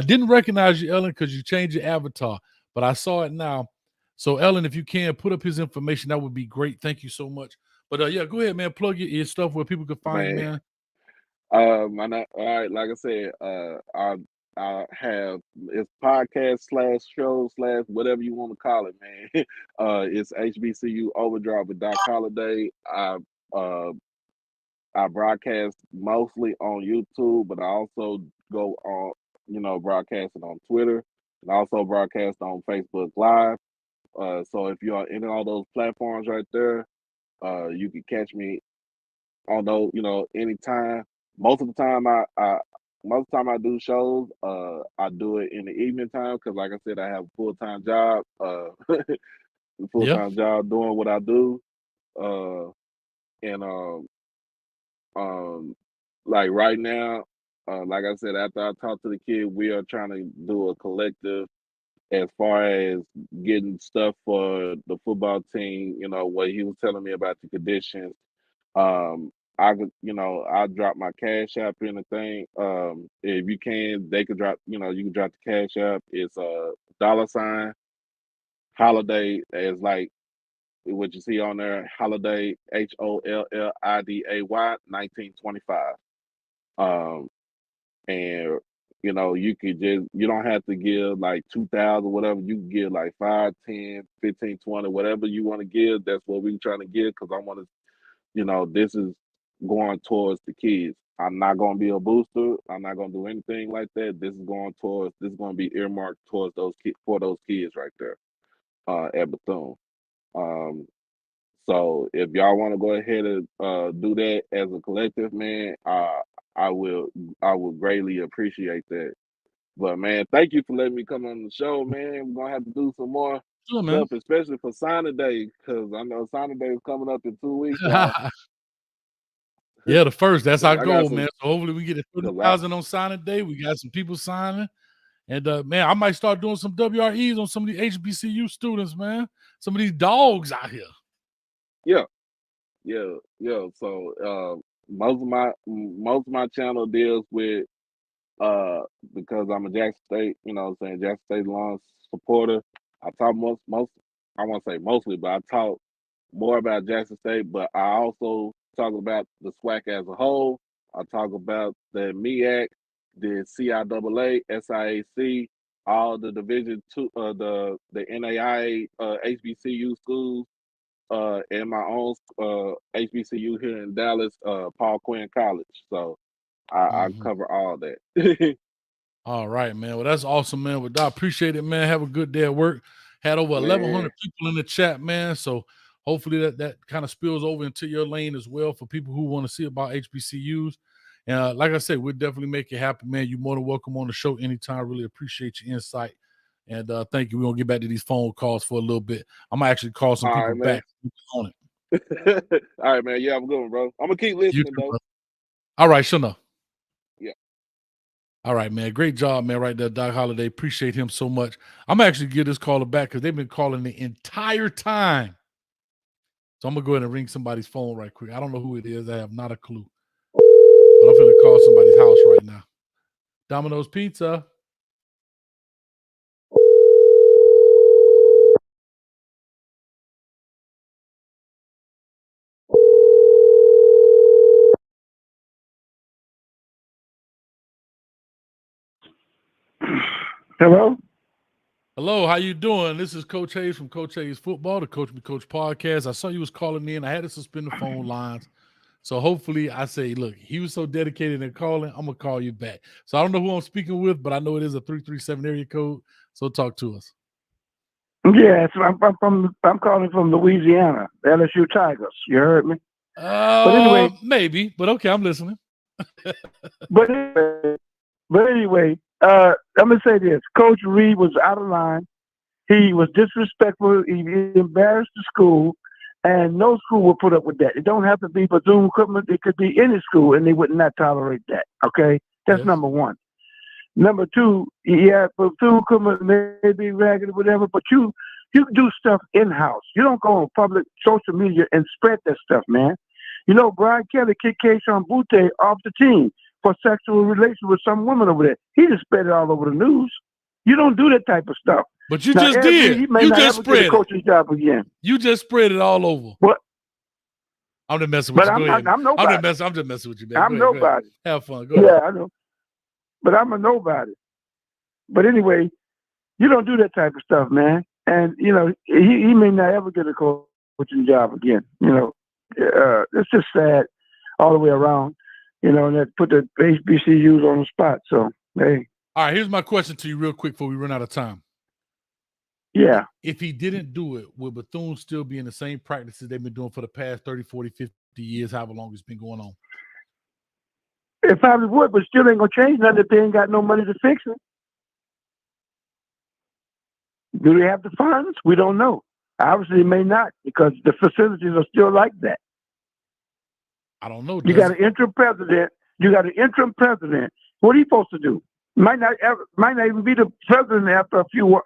didn't recognize you, Ellen, because you changed your avatar, but I saw it now. So Ellen, if you can put up his information, that would be great. Thank you so much. But yeah, go ahead, man. Plug your stuff where people can find you, man. man. All right, like I said, I have it's podcast/show/ whatever you want to call it, man. It's HBCU Overdrive with Doc Holliday. Uh I broadcast mostly on YouTube, but I also go on, broadcasting on Twitter and also broadcast on Facebook Live. So if you're in all those platforms right there, you can catch me on those, anytime. Most of the time I do shows, I do it in the evening time because like I said, I have a full-time job, Yeah. doing what I do. And um like right now, like I said, after I talk to the kid, we are trying to do a collective as far as getting stuff for the football team, what he was telling me about the conditions. I could, I drop my cash app in the thing. If you can, they could drop, you can drop the cash app. It's a $ holiday as like what you see on there, holiday HOLLIDAY 1925. Um, and you don't have to give like 2,000, whatever. You can give like 5, 10, 15, 20, whatever you want to give. That's what we're trying to give because I want to, this is going towards the kids. I'm not going to be a booster. I'm not going to do anything like that. This is going to be earmarked towards those kids, for those kids right there at Bethune. Um, so if y'all want to go ahead and do that as a collective, man, I will I would greatly appreciate that. But man, thank you for letting me come on the show, man. We're gonna have to do some more Sure, man. stuff, especially for signing day, because I know signing day is coming up in 2 weeks, y'all. Yeah, the first. That's our I got goal, some man. So hopefully we get to because I 30,000 on signing day. We got some people signing. And man, I might start doing some WREs on some of these HBCU students, man. Some of these dogs out here. yeah, yeah. So most of my channel deals with because I'm a Jackson State, Jackson State lawn supporter. I talk most I won't say mostly, but I talk more about Jackson State, but I also talk about the SWAC as a whole. I talk about the MEAC, the CIAA, SIAC, all the Division Two, the NAIA, HBCU schools, and my own HBCU here in Dallas, Paul Quinn College. So I cover all that. All right, man. Well, that's awesome, man. Well, I appreciate it, man. Have a good day at work. Had over 1,100 Man, people in the chat, man. So hopefully that kind of spills over into your lane as well for people who want to see about HBCUs. And like I said, we'll definitely make it happen, man. You're more than welcome on the show anytime. Really appreciate your insight. And thank you. We're going to get back to these phone calls for a little bit. I'm going to actually call some All people right, back on it. All right, man. Yeah, I'm going, bro. I'm gonna keep listening too, though. brother. All right, sure enough. Yeah. All right, man. Great job, man. Right there, Doc Holliday. Appreciate him so much. I'm actually give this caller back because they've been calling the entire time. So I'm gonna go ahead and ring somebody's phone right quick. I don't know who it is. I have not a clue. But I'm gonna call somebody's house right now. Domino's Pizza. Hello? Hello, how you doing? This is Coach Hayes from Coach Hayes Football, the Coach Me Coach podcast. I saw you was calling in. I had to suspend the phone lines. So hopefully I say, look, he was so dedicated in calling, I'm going to call you back. So I don't know who I'm speaking with, but I know it is a 337 area code. So talk to us. Yes, I'm calling from Louisiana, the LSU Tigers. You heard me? But anyway, maybe, but okay, I'm listening. but anyway, I'm gonna say this: Coach Reed was out of line. He was disrespectful. He embarrassed the school, and no school would put up with that. It don't have to be Bethune Cookman. It could be any school, and they would not tolerate that. Okay, that's number one. Number two, yeah, Bethune Cookman may be ragged or whatever, but you do stuff in-house. You don't go on public social media and spread that stuff, man. You know, Brian Kelly kicked Keyshawn Butte off the team for sexual relations with some woman over there. He just spread it all over the news. You don't do that type of stuff. But you just did. He may you not just ever spread get a coaching job again. You just spread it all over. What? I'm just messing with you. I'm nobody. I'm just messing with you, man. I'm nobody. Have fun. Go ahead. I know. But I'm a nobody. But anyway, you don't do that type of stuff, man. And, you know, he may not ever get a coaching job again. You know, it's just sad all the way around, you know, and that put the HBCUs on the spot. So, hey. All right, here's my question to you real quick before we run out of time. Yeah. If he didn't do it, will Bethune still be in the same practices they've been doing for the past 30, 40, 50 years, however long it's been going on? It probably would, but still ain't going to change nothing if they ain't got no money to fix it. Do they have the funds? We don't know. Obviously, they may not because the facilities are still like that. I don't know. You got an interim president. What are you supposed to do? Might not even be the president after a few,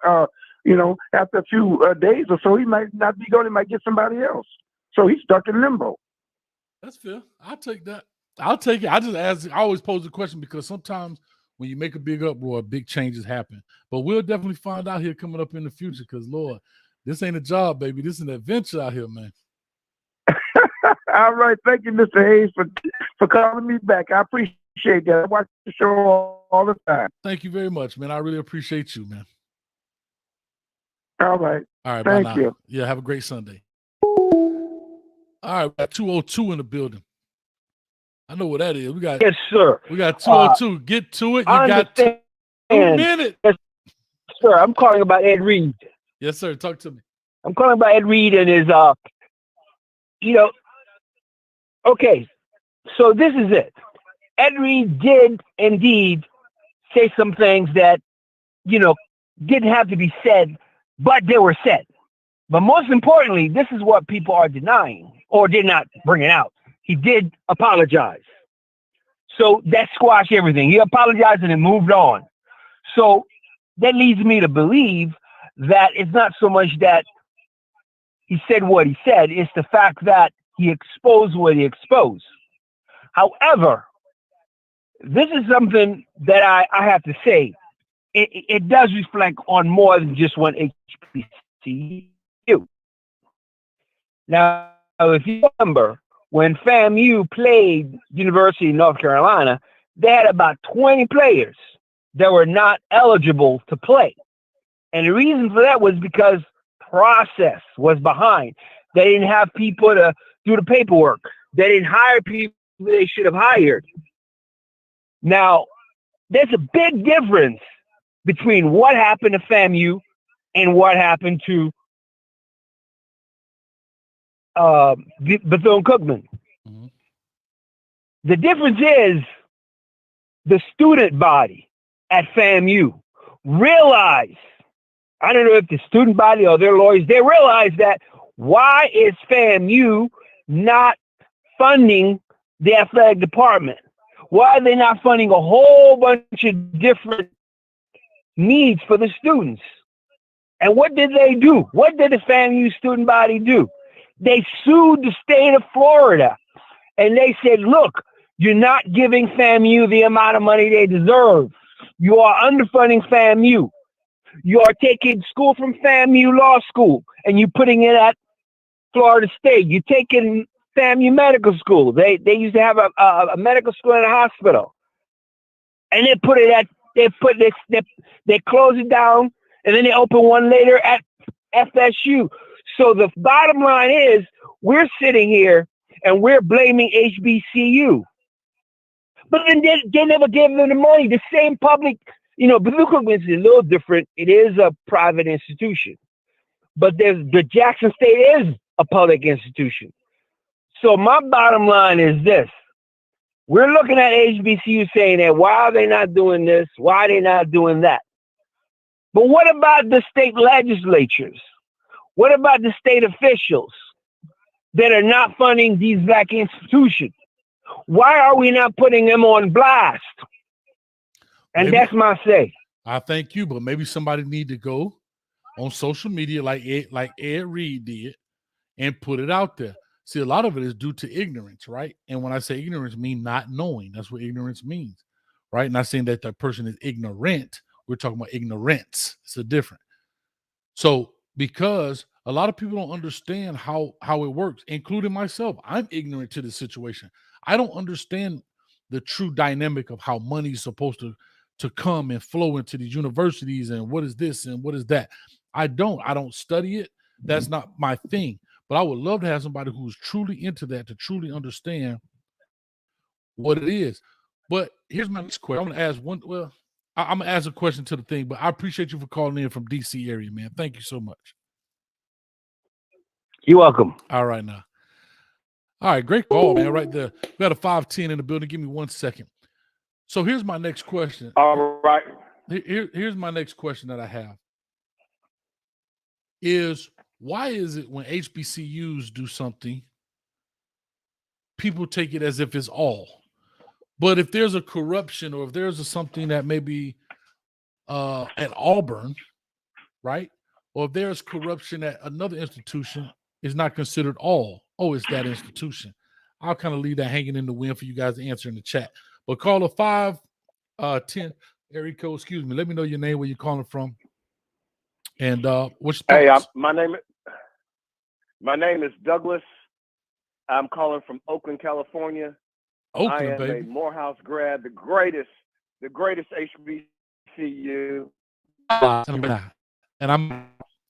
days or so. He might not be going. He might get somebody else. So he's stuck in limbo. That's fair. I'll take that. I'll take it. I always pose the question because sometimes when you make a big uproar, big changes happen. But we'll definitely find out here coming up in the future because, Lord, this ain't a job, baby. This is an adventure out here, man. All right. Thank you, Mr. Hayes, for calling me back. I appreciate that. I watch the show all the time. Thank you very much, man. I really appreciate you, man. All right. All right. Thank you. Yeah, have a great Sunday. All right. We got 202 in the building. I know what that is. Yes, sir. We got 202. Get to it. You got 2 minutes. Yes, sir. I'm calling about Ed Reed. Yes, sir. Talk to me. I'm calling about Ed Reed and his, okay. So this is it. Ed Reed did indeed say some things that, didn't have to be said, but they were said. But most importantly, this is what people are denying or did not bring it out. He did apologize. So that squashed everything. He apologized and it moved on. So that leads me to believe that it's not so much that he said what he said, it's the fact that he exposed what he exposed. However, this is something that I have to say. It does reflect on more than just one HBCU. Now, if you remember, when FAMU played University of North Carolina, they had about 20 players that were not eligible to play. And the reason for that was because process was behind. They didn't have people to do the paperwork. They didn't hire people they should have hired. Now, there's a big difference between what happened to FAMU and what happened to Bethune Cookman. Mm-hmm. The difference is the student body at FAMU realized I don't know if the student body or their lawyers, they realize that why is FAMU not funding the athletic department? Why are they not funding a whole bunch of different needs for the students? And what did they do? What did the FAMU student body do? They sued the state of Florida. And they said, look, you're not giving FAMU the amount of money they deserve. You are underfunding FAMU. You are taking school from FAMU Law School and you're putting it at Florida State. You're taking FAMU Medical School. They used to have a medical school and a hospital. And they put it at, they close it down and then they open one later at FSU. So the bottom line is we're sitting here and we're blaming HBCU. But then they never gave them the money. The same public, Bethune Cookman is a little different. It is a private institution. But the Jackson State is a public institution. So my bottom line is this. We're looking at HBCU saying that why are they not doing this? Why are they not doing that? But what about the state legislatures? What about the state officials that are not funding these black institutions? Why are we not putting them on blast? And that's my say. I thank you, but maybe somebody need to go on social media like Ed Reed did and put it out there. See, a lot of it is due to ignorance, right? And when I say ignorance, I mean not knowing. That's what ignorance means, right? Not saying that that person is ignorant. We're talking about ignorance. It's a different. So because a lot of people don't understand how it works, including myself. I'm ignorant to the situation. I don't understand the true dynamic of how money is supposed to come and flow into these universities and what is this and what is that. I don't study it. That's not my thing. But I would love to have somebody who's truly into that to truly understand what it is. But here's my next question. I'm going to ask one. Well, I'm going to ask a question to the thing, but I appreciate you for calling in from DC area, man. Thank you so much. You're welcome. All right, now. All right, great call, man, right there. We got a 510 in the building. Give me 1 second. So here's my next question. All right. Here's my next question that I have is why is it when HBCUs do something, people take it as if it's all? But if there's a corruption or if there's something that maybe at Auburn, right? Or if there's corruption at another institution, it's not considered all. Oh, it's that institution. I'll kind of leave that hanging in the wind for you guys to answer in the chat. But call a 510 area code, excuse me. Let me know your name, where you're calling from. And what's your thoughts? Hey, my name is Douglas. I'm calling from Oakland, California. Oakland, I am baby. a Morehouse grad, the greatest HBCU. And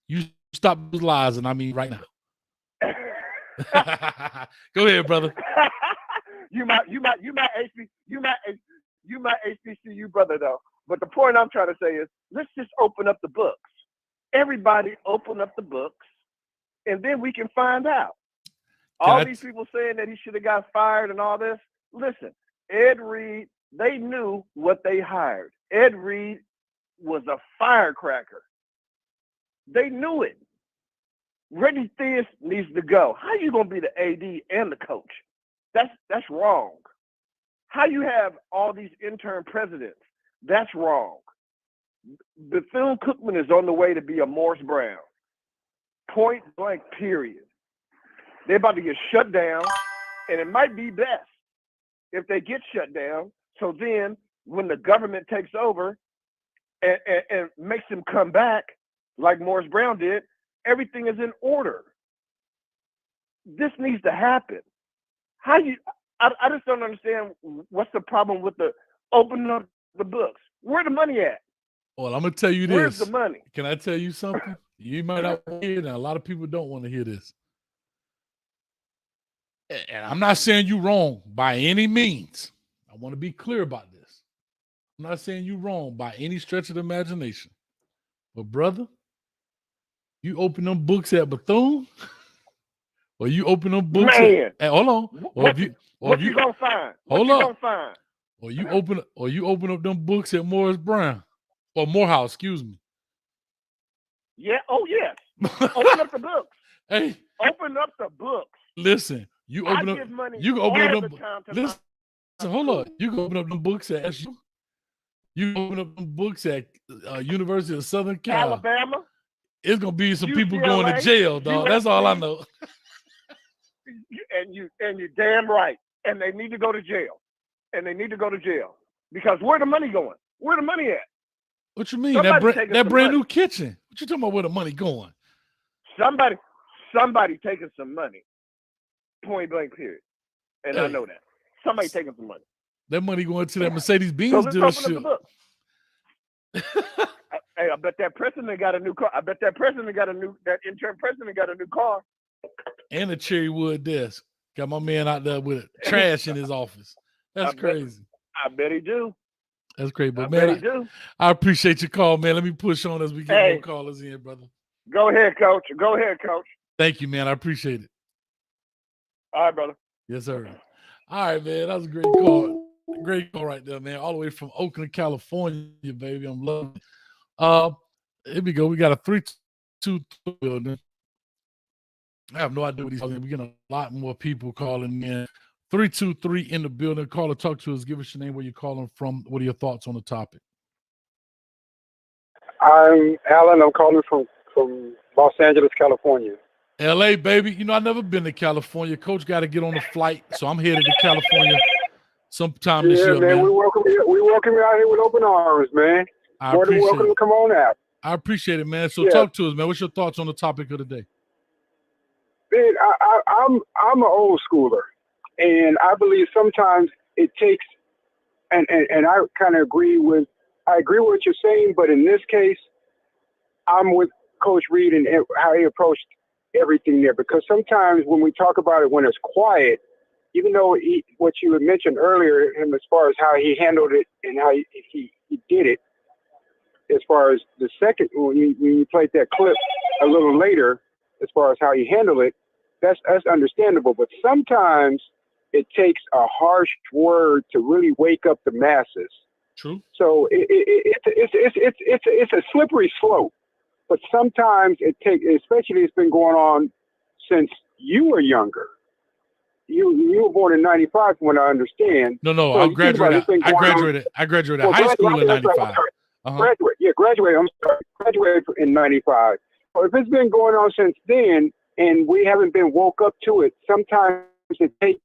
you stop those lies, and I mean right now. Go ahead, brother. you my HBCU brother though. But the point I'm trying to say is, let's just open up the books. Everybody open up the books, and then we can find out. These people saying that he should have got fired and all this. Listen, Ed Reed, they knew what they hired. Ed Reed was a firecracker. They knew it. Reggie Theus needs to go. How you gonna be the AD and the coach? That's wrong. How you have all these intern presidents? That's wrong. Bethune Cookman is on the way to be a Morris Brown. Point blank, period. They're about to get shut down, and it might be best if they get shut down. So then when the government takes over and makes them come back like Morris Brown did, everything is in order. This needs to happen. I just don't understand what's the problem with the opening up the books. Where the money at? Well, I'm going to tell you this. Where's the money? Can I tell you something? You might not hear that. A lot of people don't want to hear this. And I'm not saying you're wrong by any means. I want to be clear about this. I'm not saying you're wrong by any stretch of the imagination. But, brother, you open them books at Bethune, or you open them books hold on. What you gonna find? Hold on. Gonna find? Or you open up them books at Morris Brown or Morehouse, excuse me. Yeah. Oh, yes. Open up the books. Hey, Open up the books. listen, you open I up. give money You can open all up the them. time to Listen, hold on. You can open up them books at SU. You can open up them books at University of Southern Cal. Alabama. It's gonna be some people UCLA, going to jail, dog. That's all I USC. know. And you're damn right. And they need to go to jail. And they need to go to jail because where the money going? Where the money at? What you mean? Somebody taking That some brand money. new kitchen. What you talking about? Where the money going? Somebody taking some money. Point blank. Period. And I know that somebody taking some money. That money going to that Mercedes Benz So let's open up the dealership. book. Hey, I bet that president got a new car. I bet that intern president got a new car. And a cherry wood desk. Got my man out there with trash in his office. That's crazy. I bet he do. That's crazy. But I bet he man, do. I appreciate your call, man. Let me push on as we get more callers in, brother. Go ahead, coach. Go ahead, coach. Thank you, man. I appreciate it. All right, brother. Yes, sir. All right, man. That was a great call. Great call right there, man. All the way from Oakland, California, baby. I'm loving it. Here we go. We got a 3-2 building. I have no idea what he's talking. We're getting a lot more people calling in. 323 in the building. Call or talk to us. Give us your name, where you're calling from. What are your thoughts on the topic? I'm Alan. I'm calling from Los Angeles, California. LA, baby. You know, I've never been to California. Coach got to get on a flight, so I'm headed to California sometime this year, man. We welcome you out here with open arms, man. More than welcome to come on out. I appreciate it, man. So talk to us, man. What's your thoughts on the topic of the day? Man, I'm an old schooler, and I believe sometimes it takes, and I kind of agree with what you're saying, but in this case, I'm with Coach Reed and how he approached everything there, because sometimes when we talk about it when it's quiet, even though what you had mentioned earlier, him as far as how he handled it and how he did it, as far as the second, when you played that clip a little later, as far as how he handled it, that's understandable. But sometimes it takes a harsh word to really wake up the masses. True. So it's a slippery slope. But sometimes it takes, especially it's been going on since you were younger. You were born in '95, from what I understand. No, so I graduated high school in '95. Graduated in '95. So if it's been going on since then, and we haven't been woke up to it, sometimes it takes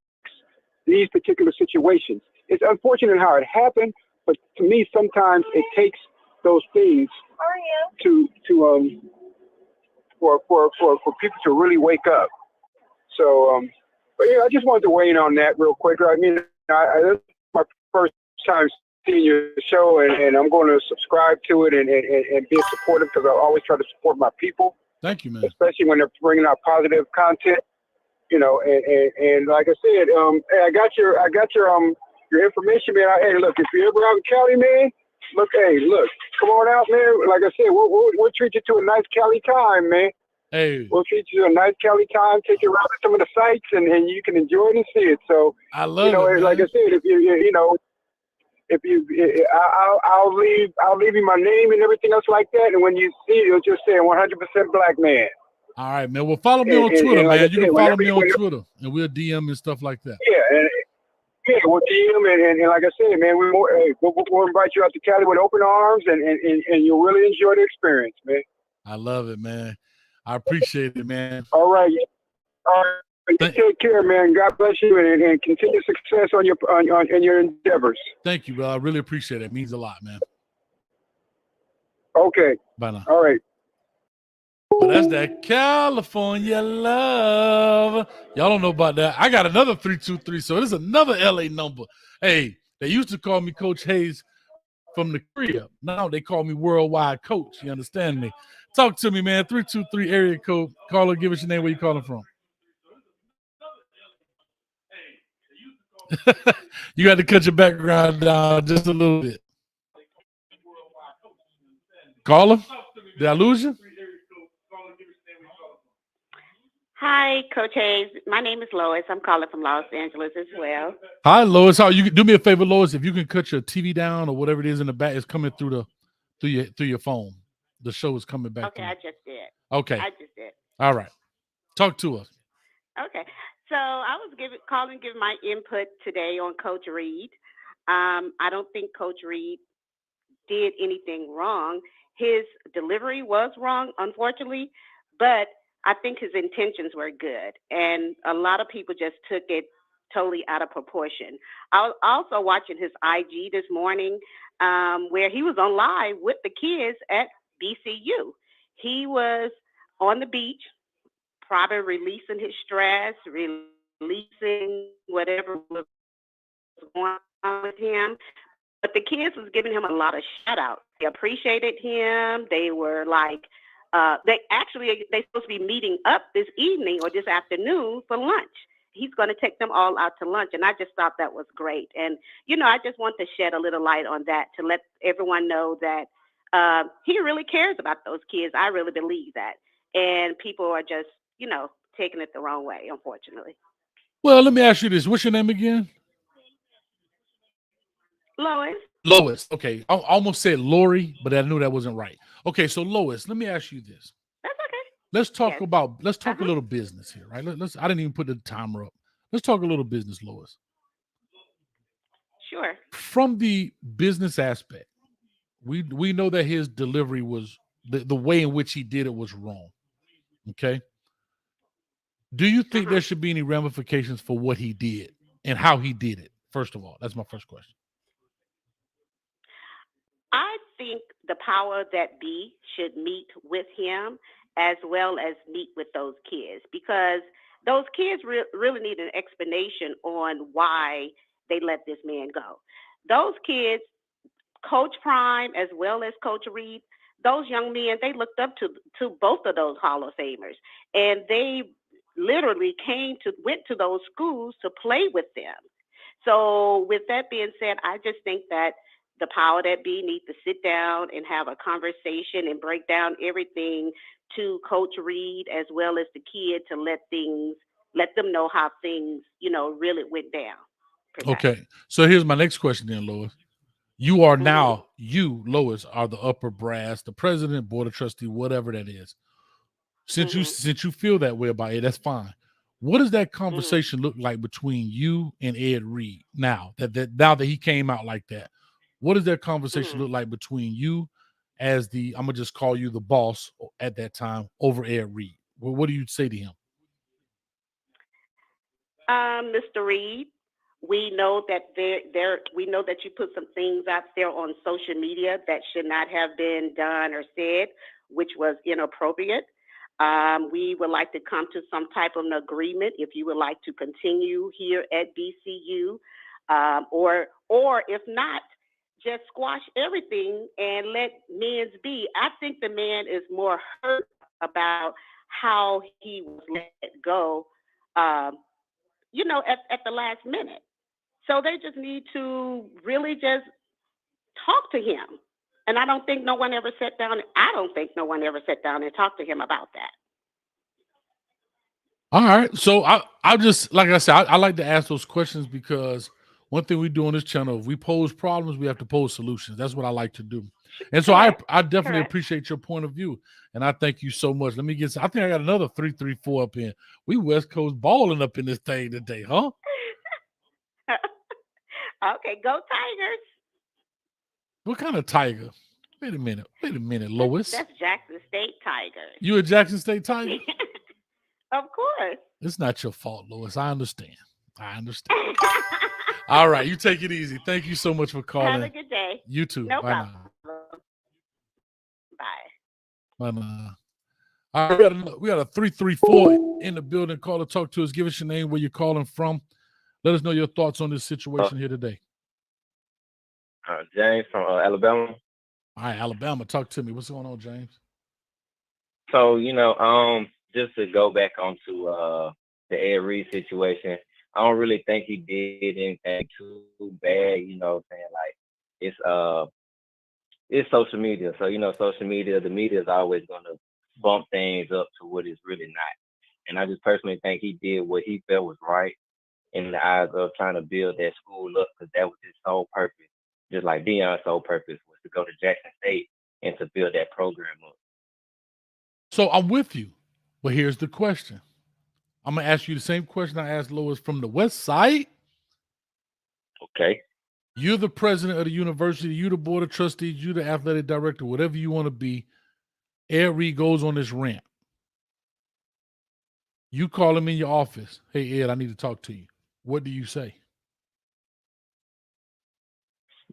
these particular situations. It's unfortunate how it happened, but to me, sometimes it takes those things for people to really wake up. So, but yeah, I just wanted to weigh in on that real quick. I mean, this is my first time seeing your show, and I'm going to subscribe to it and be supportive, because I always try to support my people. Thank you, man. Especially when they're bringing out positive content, you know. And like I said, hey, I got your information, man. Hey, look, if you're ever out in Cali, man, look, come on out, man. Like I said, we'll treat you to a nice Cali time, man. Hey, we'll treat you to a nice Cali time. Take you around to some of the sites, and you can enjoy it and see it. So I love it, like I said, I'll leave you my name and everything else like that. And when you see it, you'll just say 100% black man. All right, man. Well, follow me on Twitter, man. You can follow me on Twitter, and we'll DM and stuff like that. Yeah, we'll DM, and like I said, man, we'll invite you out to Cali with open arms, and you'll really enjoy the experience, man. I love it, man. I appreciate it, man. All right. You take care, man. God bless you, and continue success on your endeavors. Thank you, bro. I really appreciate it. It means a lot, man. Okay. Bye now. All right. But that's that California love. Y'all don't know about that. I got another 323, so this is another LA number. Hey, they used to call me Coach Hayes from the crib. Now they call me Worldwide Coach. You understand me? Talk to me, man. 323 area code. Caller, give us your name. Where you calling from? You got to cut your background down just a little bit. Caller, did I lose you? Hi, Coach Hayes. My name is Lois. I'm calling from Los Angeles as well. Hi, Lois. How you do me a favor, Lois? If you can cut your TV down or whatever it is in the back, it's coming through your phone. The show is coming back. Okay, I just did. Okay. I just did. All right. Talk to us. Okay. So I was giving my input today on Coach Reed. I don't think Coach Reed did anything wrong. His delivery was wrong, unfortunately, but I think his intentions were good. And a lot of people just took it totally out of proportion. I was also watching his IG this morning where he was on live with the kids at BCU. He was on the beach, probably releasing his stress, releasing whatever was going on with him. But the kids was giving him a lot of shout outs. They appreciated him. They were like, they supposed to be meeting up this evening or this afternoon for lunch. He's going to take them all out to lunch. And I just thought that was great. And, I just want to shed a little light on that to let everyone know that he really cares about those kids. I really believe that. And people are just, taking it the wrong way, unfortunately. Well, let me ask you this. What's your name again? Lois. Lois. Okay. I almost said Lori, but I knew that wasn't right. Okay. So Lois, let me ask you this. That's okay. Let's talk a little business here, right? I didn't even put the timer up. Let's talk a little business, Lois. Sure. From the business aspect, we know that his delivery was the way in which he did it was wrong. Okay. Do you think there should be any ramifications for what he did and how he did it? First of all, that's my first question. I think the power that be should meet with him as well as meet with those kids, because those kids really need an explanation on why they let this man go. Those kids, Coach Prime as well as Coach Reed, those young men, they looked up to both of those Hall of Famers, and they literally went to those schools to play with them. So with that being said, I just think that the power that be needs to sit down and have a conversation and break down everything to Coach Reed as well as the kid to let them know how things, really went down. Okay. So here's my next question then, Lois. You are now, Lois, are the upper brass, the president, board of trustee, whatever that is. Since you feel that way about it, that's fine. What does that conversation look like between you and Ed Reed now that he came out like that? What does that conversation look like between you as I'm gonna just call you the boss at that time over Ed Reed? Well, what do you say to him? Mr. Reed, we know that we know that you put some things out there on social media that should not have been done or said, which was inappropriate. We would like to come to some type of an agreement if you would like to continue here at BCU, or if not, just squash everything and let men's be. I think the man is more hurt about how he was let go, at the last minute. So they just need to really just talk to him. And I don't think no one ever sat down and talked to him about that. All right. So I just, like I said, I like to ask those questions because one thing we do on this channel, if we pose problems, we have to pose solutions. That's what I like to do. And so I definitely appreciate your point of view. And I thank you so much. I think I got another 334 up in. We West Coast balling up in this thing today, huh? Okay, go Tigers. What kind of tiger? Wait a minute, Lois. That's Jackson State Tigers. You a Jackson State Tiger? Of course. It's not your fault, Lois. I understand. All right, you take it easy. Thank you so much for calling. Have a good day. You too. No Bye problem. now. Bye. Bye now. All right, we got a 334 in the building. Call or talk to us. Give us your name, where you're calling from. Let us know your thoughts on this situation here today. James from Alabama. All right, Alabama. Talk to me. What's going on, James? So, just to go back onto the Ed Reed situation, I don't really think he did anything too bad, saying like it's social media. So, social media, the media is always gonna bump things up to what it's really not. And I just personally think he did what he felt was right in the eyes of trying to build that school up, because that was his sole purpose. Just like Deion's sole purpose was to go to Jackson State and to build that program up. So I'm with you, but here's the question. I'm gonna ask you the same question I asked Lois from the West Side. Okay. You're the president of the university. You're the board of trustees. You're the athletic director. Whatever you want to be. Ed Reed goes on this rant. You call him in your office. Hey, Ed, I need to talk to you. What do you say?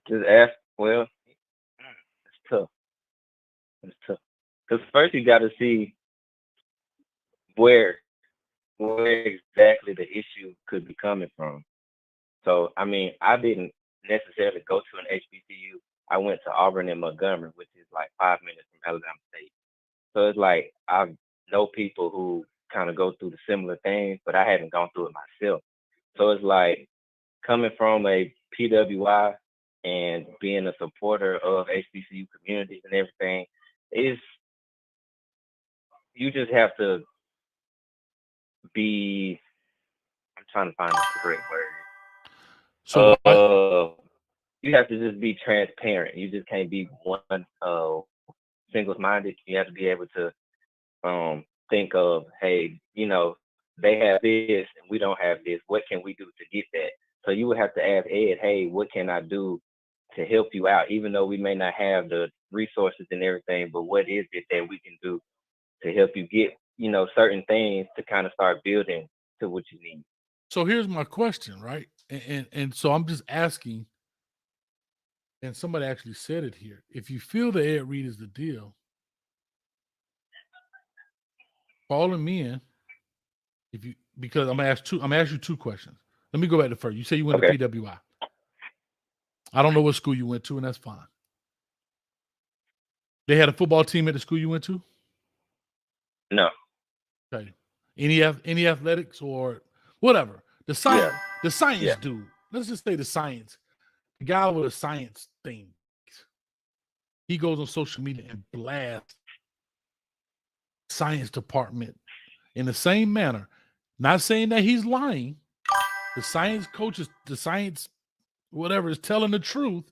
Just ask. Well, it's tough. It's tough. Because first you got to see where exactly the issue could be coming from. So, I mean, I didn't necessarily go to an HBCU. I went to Auburn and Montgomery, which is like 5 minutes from Alabama State. So it's like I know people who kind of go through the similar things, but I haven't gone through it myself. So it's like coming from a PWI and being a supporter of HBCU communities and everything, you just have to be, I'm trying to find the correct word. So you have to just be transparent. You just can't be one single-minded. You have to be able to think of, hey, they have this and we don't have this. What can we do to get that? So you would have to ask Ed, hey, what can I do to help you out? Even though we may not have the resources and everything, but what is it that we can do to help you get, certain things to kind of start building to what you need? So here's my question, right? And so I'm just asking, and somebody actually said it here. If you feel that Ed Reed is the deal, call him in. Because I'm gonna ask you two questions. Let me go back to first. You say you went to PWI. I don't know what school you went to, and that's fine. They had a football team at the school you went to? No. Okay. Any athletics or whatever? The science dude. Let's just say the science. The guy with a science thing. He goes on social media and blasts science department in the same manner. Not saying that he's lying. The science coaches, the science whatever is telling the truth.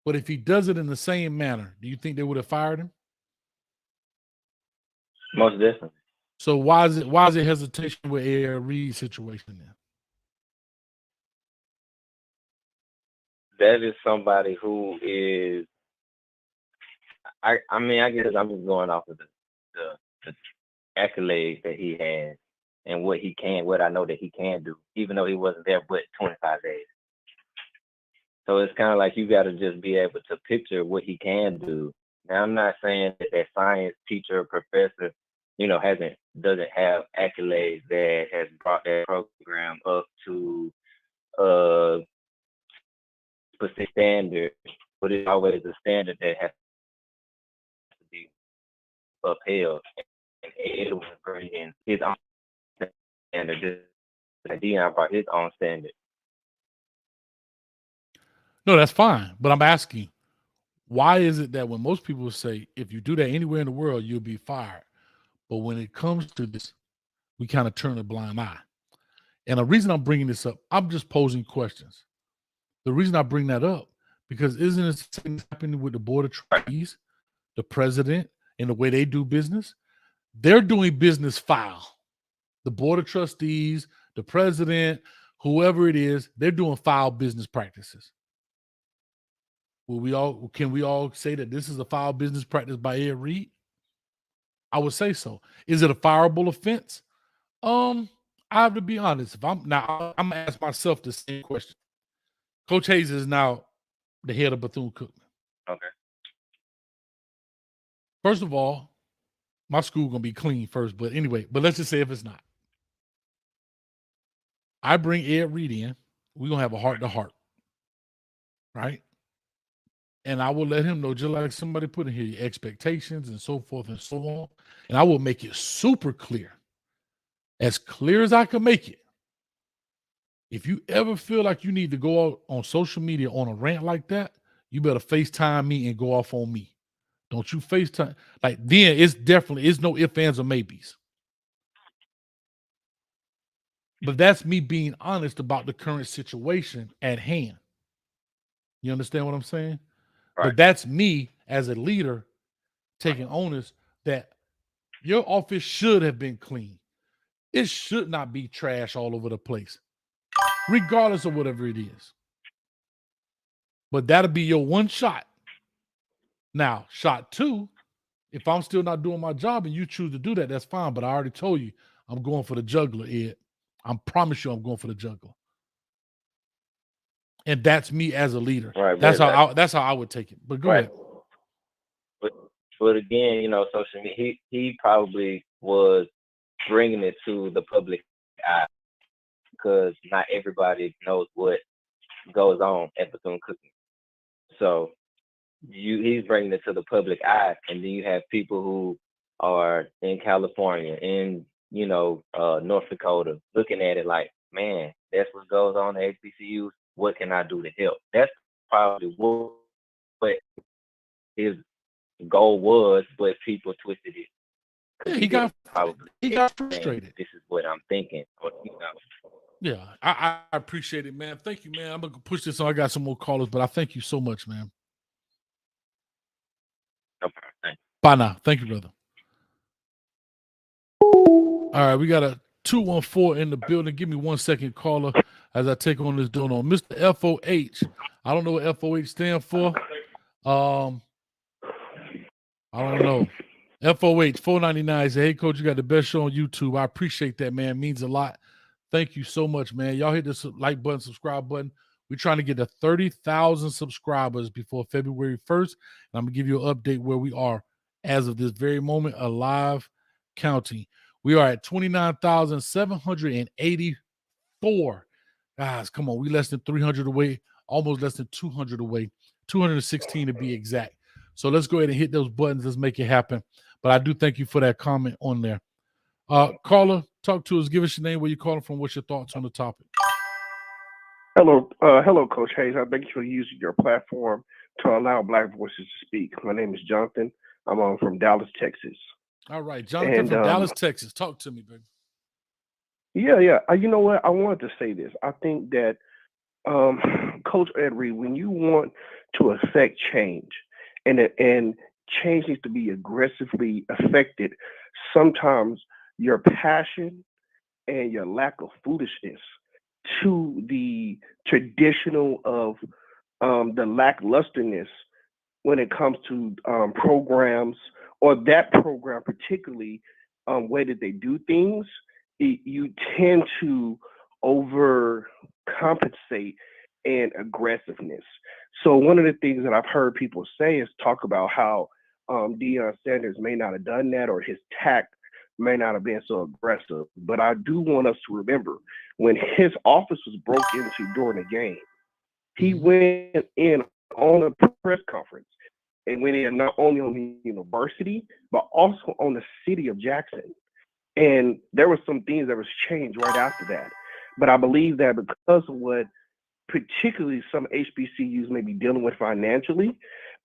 But if he does it in the same manner, do you think they would have fired him? Most definitely. So why is it hesitation with Ed Reed's situation then? That is somebody who is, I guess I'm just going off of the accolades that he has and what I know that he can do, even though he wasn't there but 25 days. So it's kind of like you got to just be able to picture what he can do. Now, I'm not saying that science teacher or professor, doesn't have accolades that has brought that program up to specific standard, but it's always a standard that has to be upheld. And Ed was bringing his own standard, just like Dion brought his own standard. No, that's fine. But I'm asking, why is it that when most people say, if you do that anywhere in the world, you'll be fired? But when it comes to this, we kind of turn a blind eye. And the reason I'm bringing this up, I'm just posing questions. The reason I bring that up, because isn't it the same happening with the board of trustees, the president, and the way they do business? They're doing business foul. The board of trustees, the president, whoever it is, they're doing foul business practices. Can we all say that this is a foul business practice by Ed Reed? I would say so. Is it a fireable offense? I have to be honest. I'm gonna ask myself the same question. Coach Hayes is now the head of Bethune Cookman. Okay. First of all, my school gonna be clean first, but anyway, but let's just say if it's not. I bring Ed Reed in, we're gonna have a heart-to-heart. Right? And I will let him know, just like somebody put in here, your expectations and so forth and so on. And I will make it super clear, as clear as I can make it. If you ever feel like you need to go out on social media on a rant like that, you better FaceTime me and go off on me. Don't you FaceTime. Like, then it's no ifs, ands, or maybes. But that's me being honest about the current situation at hand. You understand what I'm saying? Right. But that's me as a leader taking onus that your office should have been clean. It should not be trash all over the place, regardless of whatever it is. But that'll be your one shot. Now, shot two, if I'm still not doing my job and you choose to do that, that's fine. But I already told you I'm going for the juggler, Ed. I promise you I'm going for the juggler. And that's me as a leader. Right, that's how I would take it. But go ahead. But again, social media, he probably was bringing it to the public eye because not everybody knows what goes on at Bethune Cookman. So he's bringing it to the public eye, and then you have people who are in California, in North Dakota, looking at it like, man, that's what goes on at HBCUs. What can I do to help? That's probably what his goal was, but people twisted it. Yeah, he got frustrated. This is what I'm thinking. Yeah, I appreciate it, man. Thank you, man. I'm gonna push this on. I got some more callers, but I thank you so much, man. Okay, bye now. Thank you, brother. All right, we got a 214 in the building. Give me 1 second, caller, as I take on this doing on Mr. FOH. I don't know what FOH stand for. I don't know. FOH 499 say, hey, coach, you got the best show on YouTube. I appreciate that, man. It means a lot. Thank you so much, man. Y'all hit the like button, subscribe button. We're trying to get to 30,000 subscribers before February 1st. And I'm going to give you an update where we are as of this very moment, alive counting. We are at 29,784. Guys, come on. We less than 300 away, almost less than 200 away, 216 to be exact. So let's go ahead and hit those buttons. Let's make it happen. But I do thank you for that comment on there. Caller, talk to us. Give us your name, where you're calling from. What's your thoughts on the topic? Hello, Coach Hayes. I thank you for using your platform to allow Black voices to speak. My name is Jonathan. I'm from Dallas, Texas. All right, Jonathan from Dallas, Texas. Talk to me, baby. Yeah. You know what? I wanted to say this. I think that Coach Ed Reed, when you want to affect change, and change needs to be aggressively affected, sometimes your passion and your lack of foolishness to the traditional of the lacklusterness when it comes to programs, or that program particularly, way that they do things, you tend to overcompensate in aggressiveness. So one of the things that I've heard people say is talk about how Deion Sanders may not have done that, or his tact may not have been so aggressive. But I do want us to remember, when his office was broke into during the game, he went in on a press conference and went in not only on the university, but also on the city of Jackson. And there were some things that was changed right after that. But I believe that because of what particularly some HBCUs may be dealing with financially,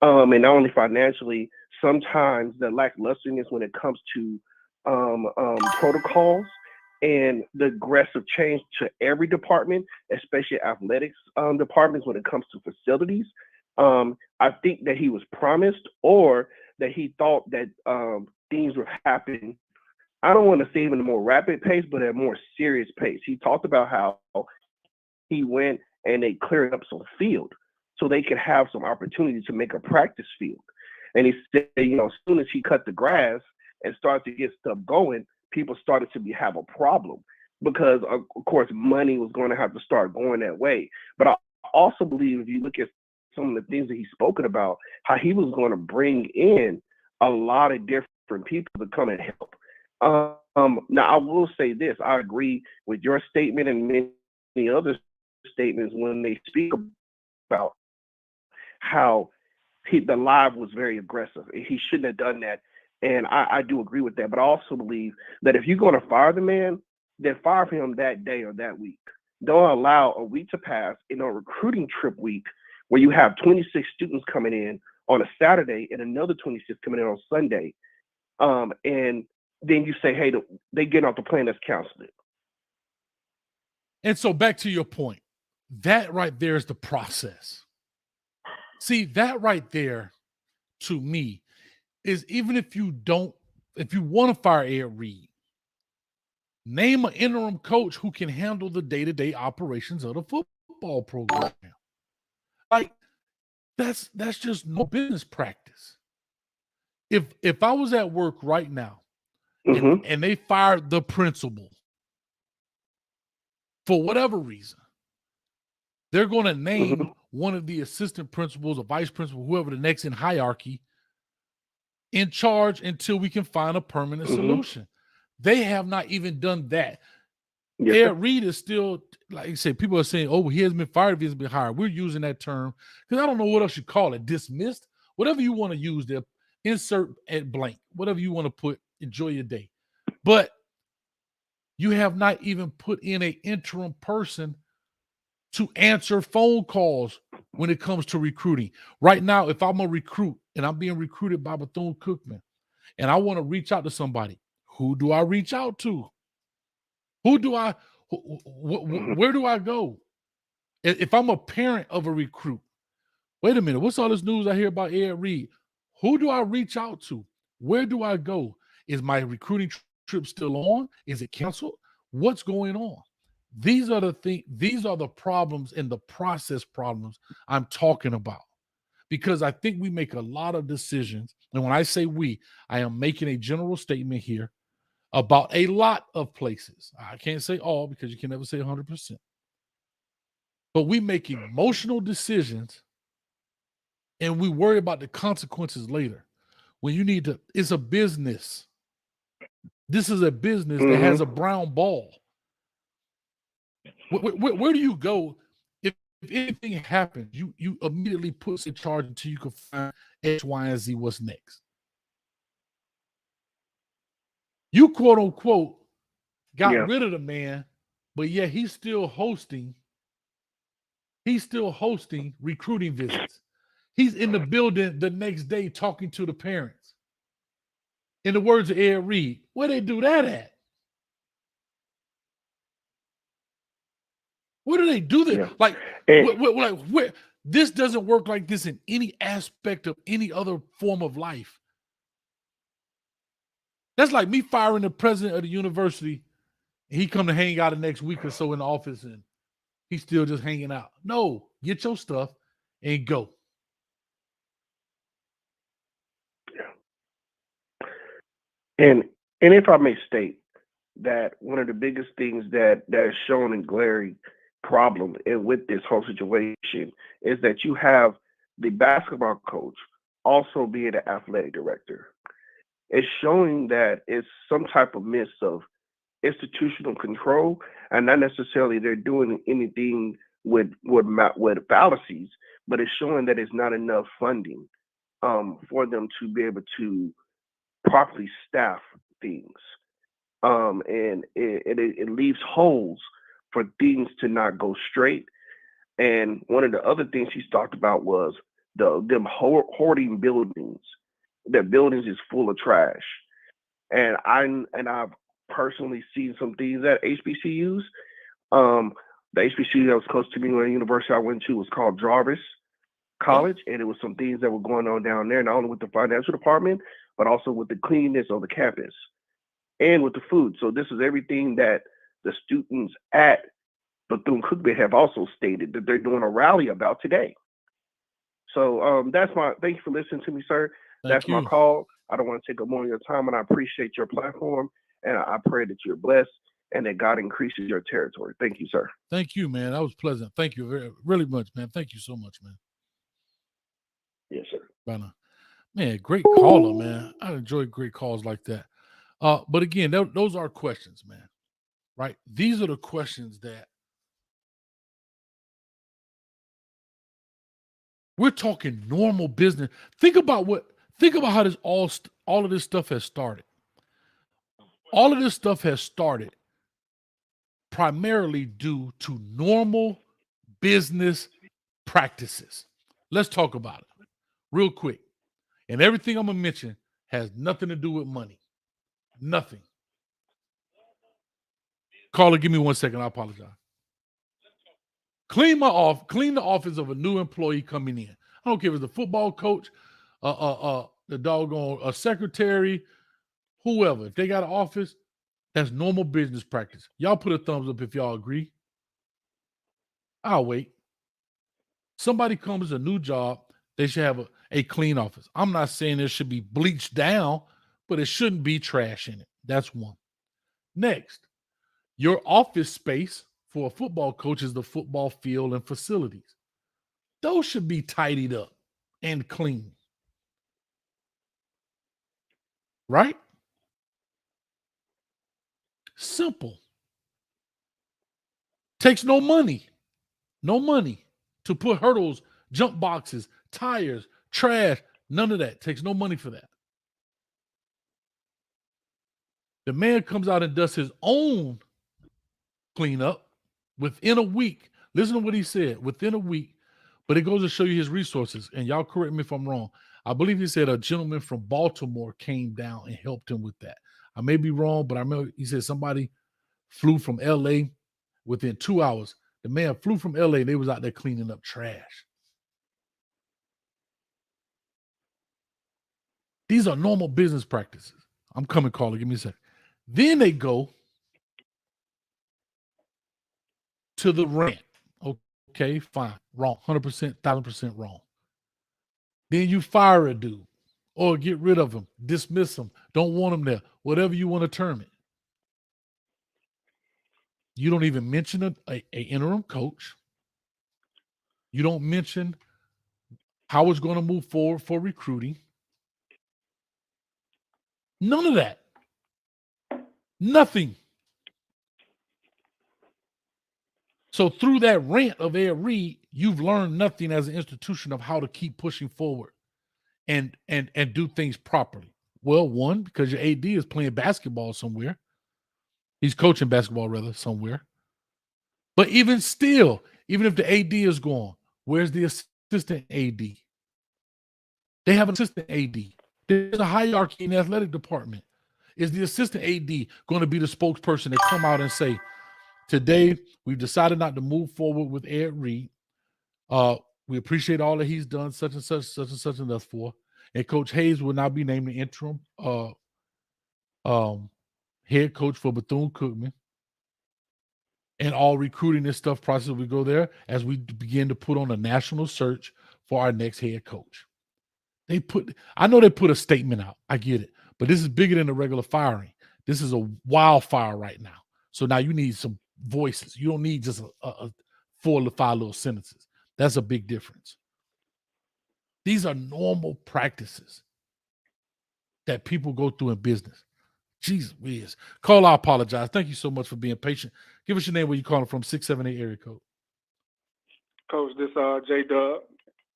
and not only financially, sometimes the lacklusterness when it comes to protocols and the aggressive change to every department, especially athletics departments when it comes to facilities. I think that he was promised, or that he thought that things would happen, I don't want to say even a more rapid pace, but at a more serious pace. He talked about how he went and they cleared up some field so they could have some opportunity to make a practice field. And he said, as soon as he cut the grass and started to get stuff going, people started to have a problem, because of course money was going to have to start going that way. But I also believe, if you look at some of the things that he's spoken about, how he was going to bring in a lot of different people to come and help. Now I will say this, I agree with your statement and many other statements when they speak about how the live was very aggressive. He shouldn't have done that. And I do agree with that. But I also believe that if you're going to fire the man, then fire him that day or that week. Don't allow a week to pass in a recruiting trip week where you have 26 students coming in on a Saturday and another 26 coming in on Sunday. And then you say, hey, they get off the plane, let's cancel it. And so back to your point, that right there is the process. See, that right there, to me, is even if you want to fire Ed Reed, name an interim coach who can handle the day-to-day operations of the football program. Like, that's just no business practice. If I was at work right now and they fired the principal for whatever reason, they're going to name one of the assistant principals or vice principal, whoever the next in hierarchy, in charge until we can find a permanent solution. They have not even done that. Ed Reed is still, like you said, people are saying, oh, he hasn't been fired if he hasn't been hired. We're using that term because I don't know what else you call it, dismissed, whatever you want to use there, insert at blank, whatever you want to put, enjoy your day. But you have not even put in an interim person to answer phone calls when it comes to recruiting. Right now, if I'm a recruit and I'm being recruited by Bethune Cookman and I want to reach out to somebody, who do I reach out to? Where do I go? If I'm a parent of a recruit, wait a minute, what's all this news I hear about Ed Reed? Who do I reach out to? Where do I go? Is my recruiting trip still on? Is it canceled? What's going on? These are the problems and the process problems I'm talking about. Because I think we make a lot of decisions. And when I say we, I am making a general statement here about a lot of places. I can't say all because you can never say 100%. But we make emotional decisions and we worry about the consequences later. When you need to, it's a business. This is a business that has a brown ball. Where do you go if anything happens? You immediately put in charge until you can find X, Y, and Z. What's next? You quote unquote got rid of the man, but yet he's still hosting recruiting visits. He's in the building the next day talking to the parents. In the words of Ed Reed, where they do that at? Where do they do this? Yeah. Like, where this doesn't work like this in any aspect of any other form of life. That's like me firing the president of the university. And he come to hang out the next week or so in the office and he's still just hanging out. No, get your stuff and go. And if I may state that one of the biggest things that is shown in glaring problem and with this whole situation is that you have the basketball coach also being an athletic director. It's showing that it's some type of miss of institutional control, and not necessarily they're doing anything with fallacies, but it's showing that it's not enough funding for them to be able to properly staff things. And it leaves holes for things to not go straight. And one of the other things he's talked about was them hoarding buildings. That buildings is full of trash. And I've personally seen some things at HBCUs. The HBCU that was close to me, when the university I went to was called Jarvis College, and it was some things that were going on down there, not only with the financial department, but also with the cleanness of the campus and with the food. So this is everything that the students at Bethune Cookman have also stated that they're doing a rally about today. So thank you for listening to me, sir. That's my call. I don't want to take up more of your time, and I appreciate your platform, and I pray that you're blessed and that God increases your territory. Thank you, sir. Thank you, man. That was pleasant. Thank you very, really much, man. Thank you so much, man. Yes, sir. Bye now. Man, great caller, man. I enjoy great calls like that. But again, those are questions, man. Right? These are the questions that we're talking normal business. Think about how this all of this stuff has started. All of this stuff has started primarily due to normal business practices. Let's talk about it real quick. And everything I'm going to mention has nothing to do with money. Nothing. Caller, give me 1 second. I apologize. Clean the office of a new employee coming in. I don't care if it's a football coach, the doggone a secretary, whoever, if they got an office, that's normal business practice. Y'all put a thumbs up if y'all agree. I'll wait. Somebody comes a new job, they should have a clean office. I'm not saying there should be bleached down, but it shouldn't be trash in it. That's one. Next, your office space for a football coach is the football field and facilities. Those should be tidied up and clean. Right? Simple. Takes no money. No money to put hurdles, jump boxes, tires, trash, none of that. Takes no money for that. The man comes out and does his own cleanup within a week. Listen to what he said, within a week. But it goes to show you his resources. And y'all correct me if I'm wrong. I believe he said a gentleman from Baltimore came down and helped him with that. I may be wrong, but I remember he said somebody flew from LA within 2 hours. The man flew from LA. They was out there cleaning up trash. These are normal business practices. I'm coming, caller. Give me a second. Then they go to the rant. Okay, fine. Wrong. 100%, 1,000% wrong. Then you fire a dude or get rid of him, dismiss him, don't want him there, whatever you want to term it. You don't even mention an interim coach. You don't mention how it's going to move forward for recruiting. None of that. Nothing. So through that rant of Ed Reed, you've learned nothing as an institution of how to keep pushing forward and do things properly. Well, one, because your AD is playing basketball somewhere. He's coaching basketball, rather, somewhere. But even still, even if the AD is gone, where's the assistant AD? They have an assistant AD. There's a hierarchy in the athletic department. Is the assistant AD going to be the spokesperson that come out and say, today, we've decided not to move forward with Ed Reed. We appreciate all that he's done, such and such and thus for. And Coach Hayes will now be named the interim head coach for Bethune Cookman. And all recruiting and stuff process we go there as we begin to put on a national search for our next head coach. I know they put a statement out. I get it. But this is bigger than a regular firing. This is a wildfire right now. So now you need some voices. You don't need just a 4 to 5 little sentences. That's a big difference. These are normal practices that people go through in business. Jesus whiz. Call, I apologize. Thank you so much for being patient. Give us your name, where you calling from, 678 area code. Coach, this J-Dub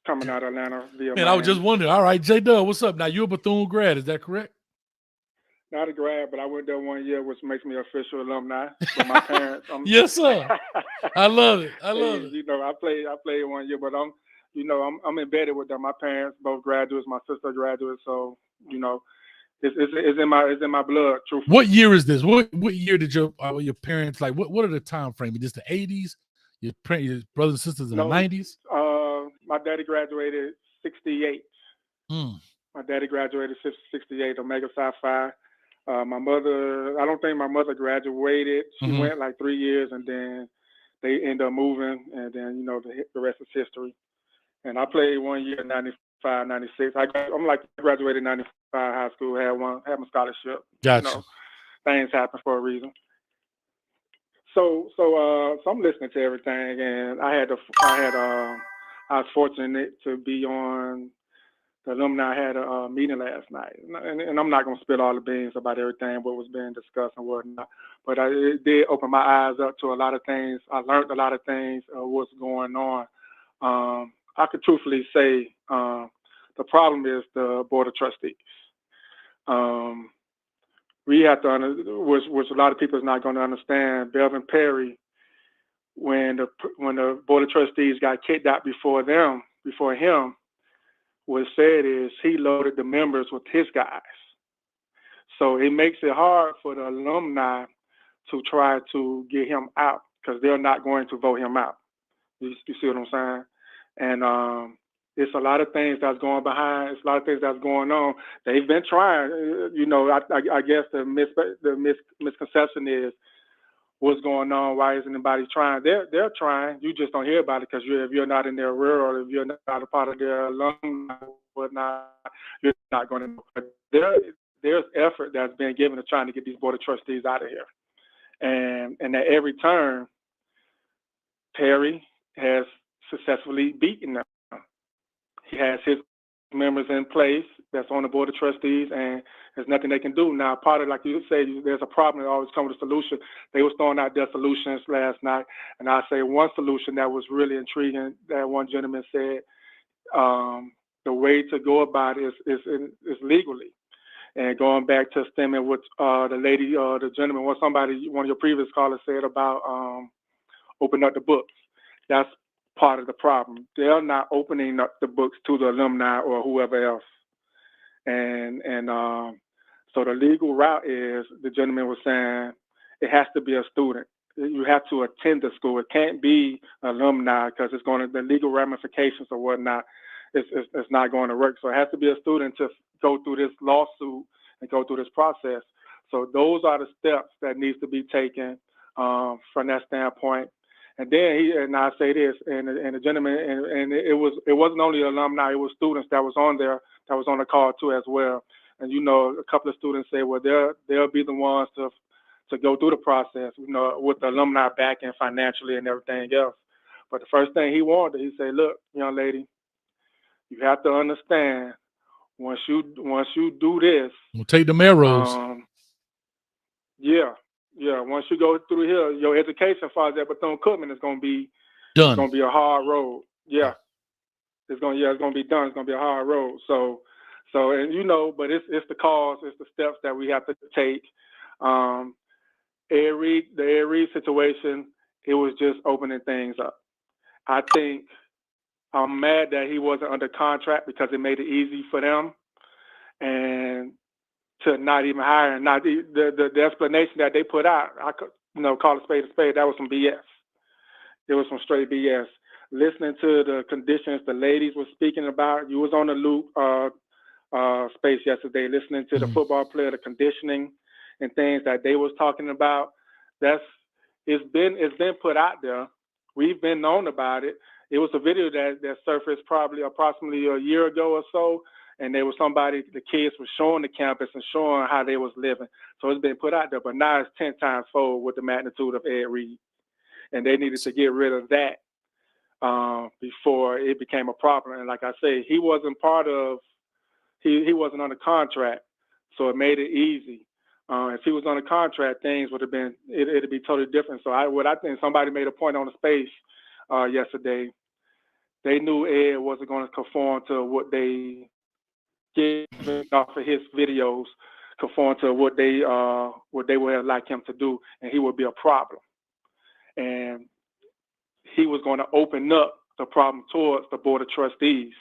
coming out of Atlanta via Man, I was just wondering. All right, J-Dub, what's up? Now, you're a Bethune grad. Is that correct? Not a grad, but I went there 1 year, which makes me official alumni. But my parents, yes, sir. I love it. I love it. You know, I played 1 year, but I'm embedded with them. My parents both graduates. My sister graduates, so you know, it's in my blood. Truthfully. What year is this? What year did your parents like? What are the time frame? Is this the 80s? Your brothers and sisters in the 90s? My daddy graduated 68. My daddy graduated 68, Omega Psi Phi. My mother, I don't think my mother graduated. She went like 3 years, and then they ended up moving, and then, you know, the rest is history. And I played 1 year, 95, 96. I graduated in 95 high school, had my scholarship. Gotcha. You know, things happen for a reason. So I'm listening to everything, and I was fortunate to be on the alumni. Had a meeting last night, and I'm not going to spill all the beans about everything, what was being discussed and whatnot, but it did open my eyes up to a lot of things. I learned a lot of things of what's going on. I could truthfully say the problem is the Board of Trustees. We have to, which a lot of people is not going to understand, Belvin Perry, when the Board of Trustees got kicked out before him, what said is he loaded the members with his guys. So it makes it hard for the alumni to try to get him out because they're not going to vote him out. You see what I'm saying? And It's a lot of things that's going behind. It's a lot of things that's going on. They've been trying. I guess the misconception is what's going on. Why isn't anybody trying? They're trying. You just don't hear about it because if you're not in their world, or if you're not a part of their alumni, whatnot, you're not going to know. But there's effort that's been given to trying to get these board of trustees out of here, and at every turn, Perry has successfully beaten them. He has his members in place that's on the board of trustees, and there's nothing they can do. Now, part of, like you say, there's a problem that always comes with a solution. They was throwing out their solutions last night, and I say one solution that was really intriguing that one gentleman said, the way to go about it is legally. And going back to stemming what the gentleman, one of your previous callers said about open up the books. That's part of the problem. They're not opening up the books to the alumni or whoever else. And so the legal route is, the gentleman was saying, it has to be a student. You have to attend the school. It can't be alumni because the legal ramifications or whatnot, it's not going to work. So it has to be a student to go through this lawsuit and go through this process. So those are the steps that needs to be taken from that standpoint. And then I say this, and the gentleman, and it wasn't only alumni, it was students that was on there, that was on the call too as well. And a couple of students say, well, they'll be the ones to go through the process, with the alumni backing financially and everything else. But the first thing he wanted, he said, look, young lady, you have to understand, once you do this, we'll take the arrows. Once you go through here, your education as far as that Bethune Cookman is going to be done. It's going to be a hard road. It's going to be done. It's going to be a hard road. So, and but it's the cause, it's the steps that we have to take. The Ed Reed situation, it was just opening things up. I think I'm mad that he wasn't under contract because it made it easy for them, and to not even hire, and not the explanation that they put out, I could call a spade a spade. That was some BS. It was some straight BS. Listening to the conditions the ladies were speaking about, you was on the loop space yesterday, listening to the football player, the conditioning and things that they was talking about. It's been put out there. We've been known about it. It was a video that surfaced probably approximately a year ago or so. And there was the kids were showing the campus and showing how they was living. So it's been put out there, but now it's 10 times fold with the magnitude of Ed Reed. And they needed to get rid of that before it became a problem. And like I say, he wasn't he wasn't on a contract, so it made it easy. If he was on a contract, things would have been, it'd be totally different. So I think somebody made a point on the space yesterday. They knew Ed wasn't going to conform to what they giving off of his videos, conform to what they would have liked him to do, and he would be a problem. And he was going to open up the problem towards the board of trustees,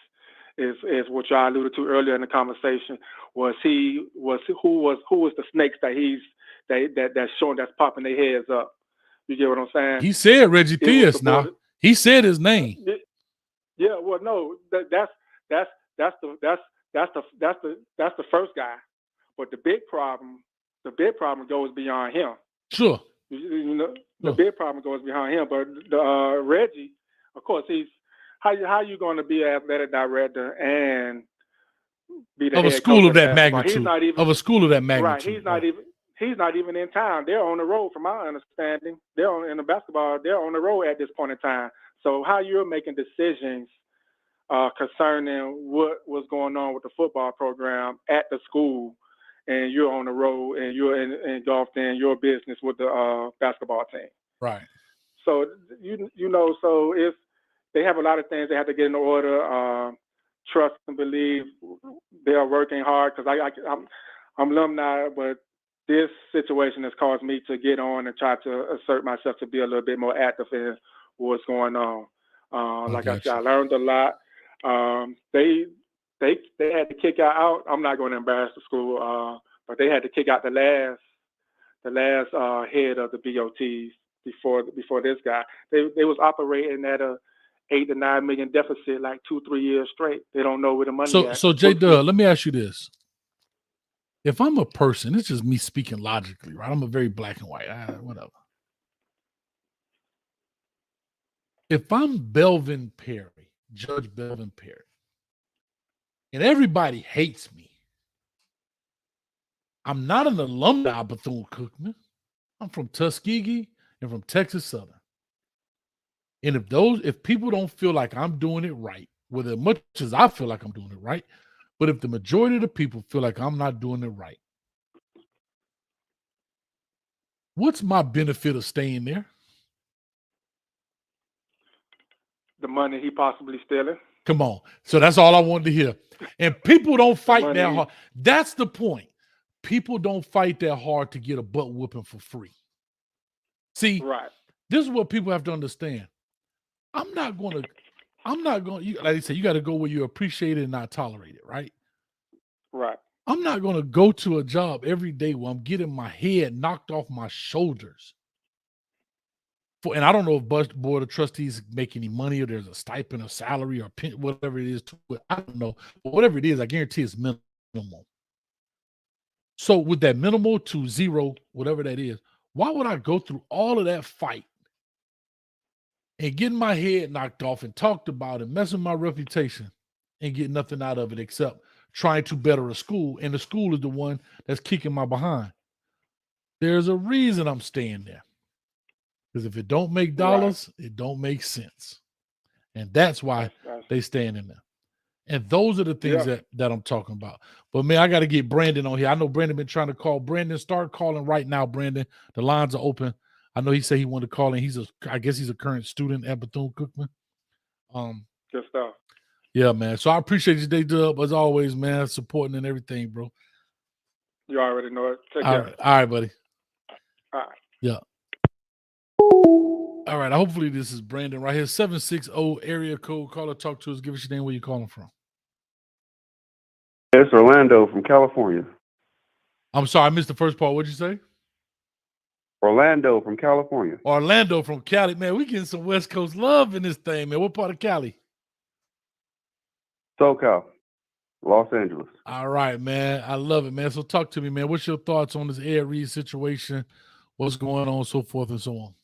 is what y'all alluded to earlier in the conversation. Who was the snakes that's showing, that's popping their heads up? You get what I'm saying? He said Reggie Theus. Now he said his name. Yeah, well, no, that's the first guy, but the big problem goes beyond him. Sure. The big problem goes behind him. But Reggie, of course, he's how you going to be an athletic director and be the of head a school coach of that basketball? magnitude. Of a school of that magnitude. Right. He's not even in town. They're on the road, from my understanding. In the basketball. They're on the road at this point in time. So how you're making decisions concerning what was going on with the football program at the school, and you're on the road and you're engulfed in your business with the basketball team. Right. So so if they have a lot of things they have to get in order, trust and believe they are working hard, because I'm alumni, but this situation has caused me to get on and try to assert myself to be a little bit more active in what's going on. Like I said, I learned a lot. They had to kick out. I'm not going to embarrass the school, but they had to kick out the last head of the BOTs before this guy. They was operating at $8 to $9 million deficit like 2-3 years straight. They don't know where the money at. So J Dub, let me ask you this. If I'm a person, it's just me speaking logically, right? I'm a very black and white, whatever. If I'm Belvin Perry, Judge Belvin Perry, and everybody hates me, I'm not an alumni of Bethune Cookman. I'm from Tuskegee and from Texas Southern. And if people don't feel like I'm doing it right, with as much as I feel like I'm doing it right, but if the majority of the people feel like I'm not doing it right, what's my benefit of staying there? The money he possibly stealing. Come on. So that's all I wanted to hear. And people don't fight that hard. That's the point. People don't fight that hard to get a butt whooping for free. See, right. This is what people have to understand. I'm not going, like they say, you got to go where you appreciate it and not tolerate it, right? Right. I'm not going to go to a job every day where I'm getting my head knocked off my shoulders. And I don't know if Board of Trustees make any money or there's a stipend or salary or whatever it is to it. I don't know. But whatever it is, I guarantee it's minimal. So with that minimal to zero, whatever that is, why would I go through all of that fight and getting my head knocked off and talked about and messing my reputation and get nothing out of it except trying to better a school, and the school is the one that's kicking my behind? There's a reason I'm staying there. Because if it don't make dollars, it don't make sense. And that's why they staying in there. And those are the things that I'm talking about. But, man, I got to get Brandon on here. I know Brandon been trying to call. Brandon, start calling right now, Brandon. The lines are open. I know he said he wanted to call in. I guess he's a current student at Bethune Cookman. Good stuff. Yeah, man. So I appreciate you, J-Dub, as always, man, supporting and everything, bro. You already know it. Take All care. right. All right, buddy. All right. Yeah. All right. Hopefully this is Brandon right here. 760 area code. Call or talk to us. Give us your name, where you calling from. It's Orlando from California. I'm sorry, I missed the first part. What'd you say? Orlando from California. Orlando from Cali. Man, we getting some West Coast love in this thing, man. What part of Cali? SoCal, Los Angeles. All right, man. I love it, man. So talk to me, man. What's your thoughts on this Ed Reed situation? What's going on, so forth and so on?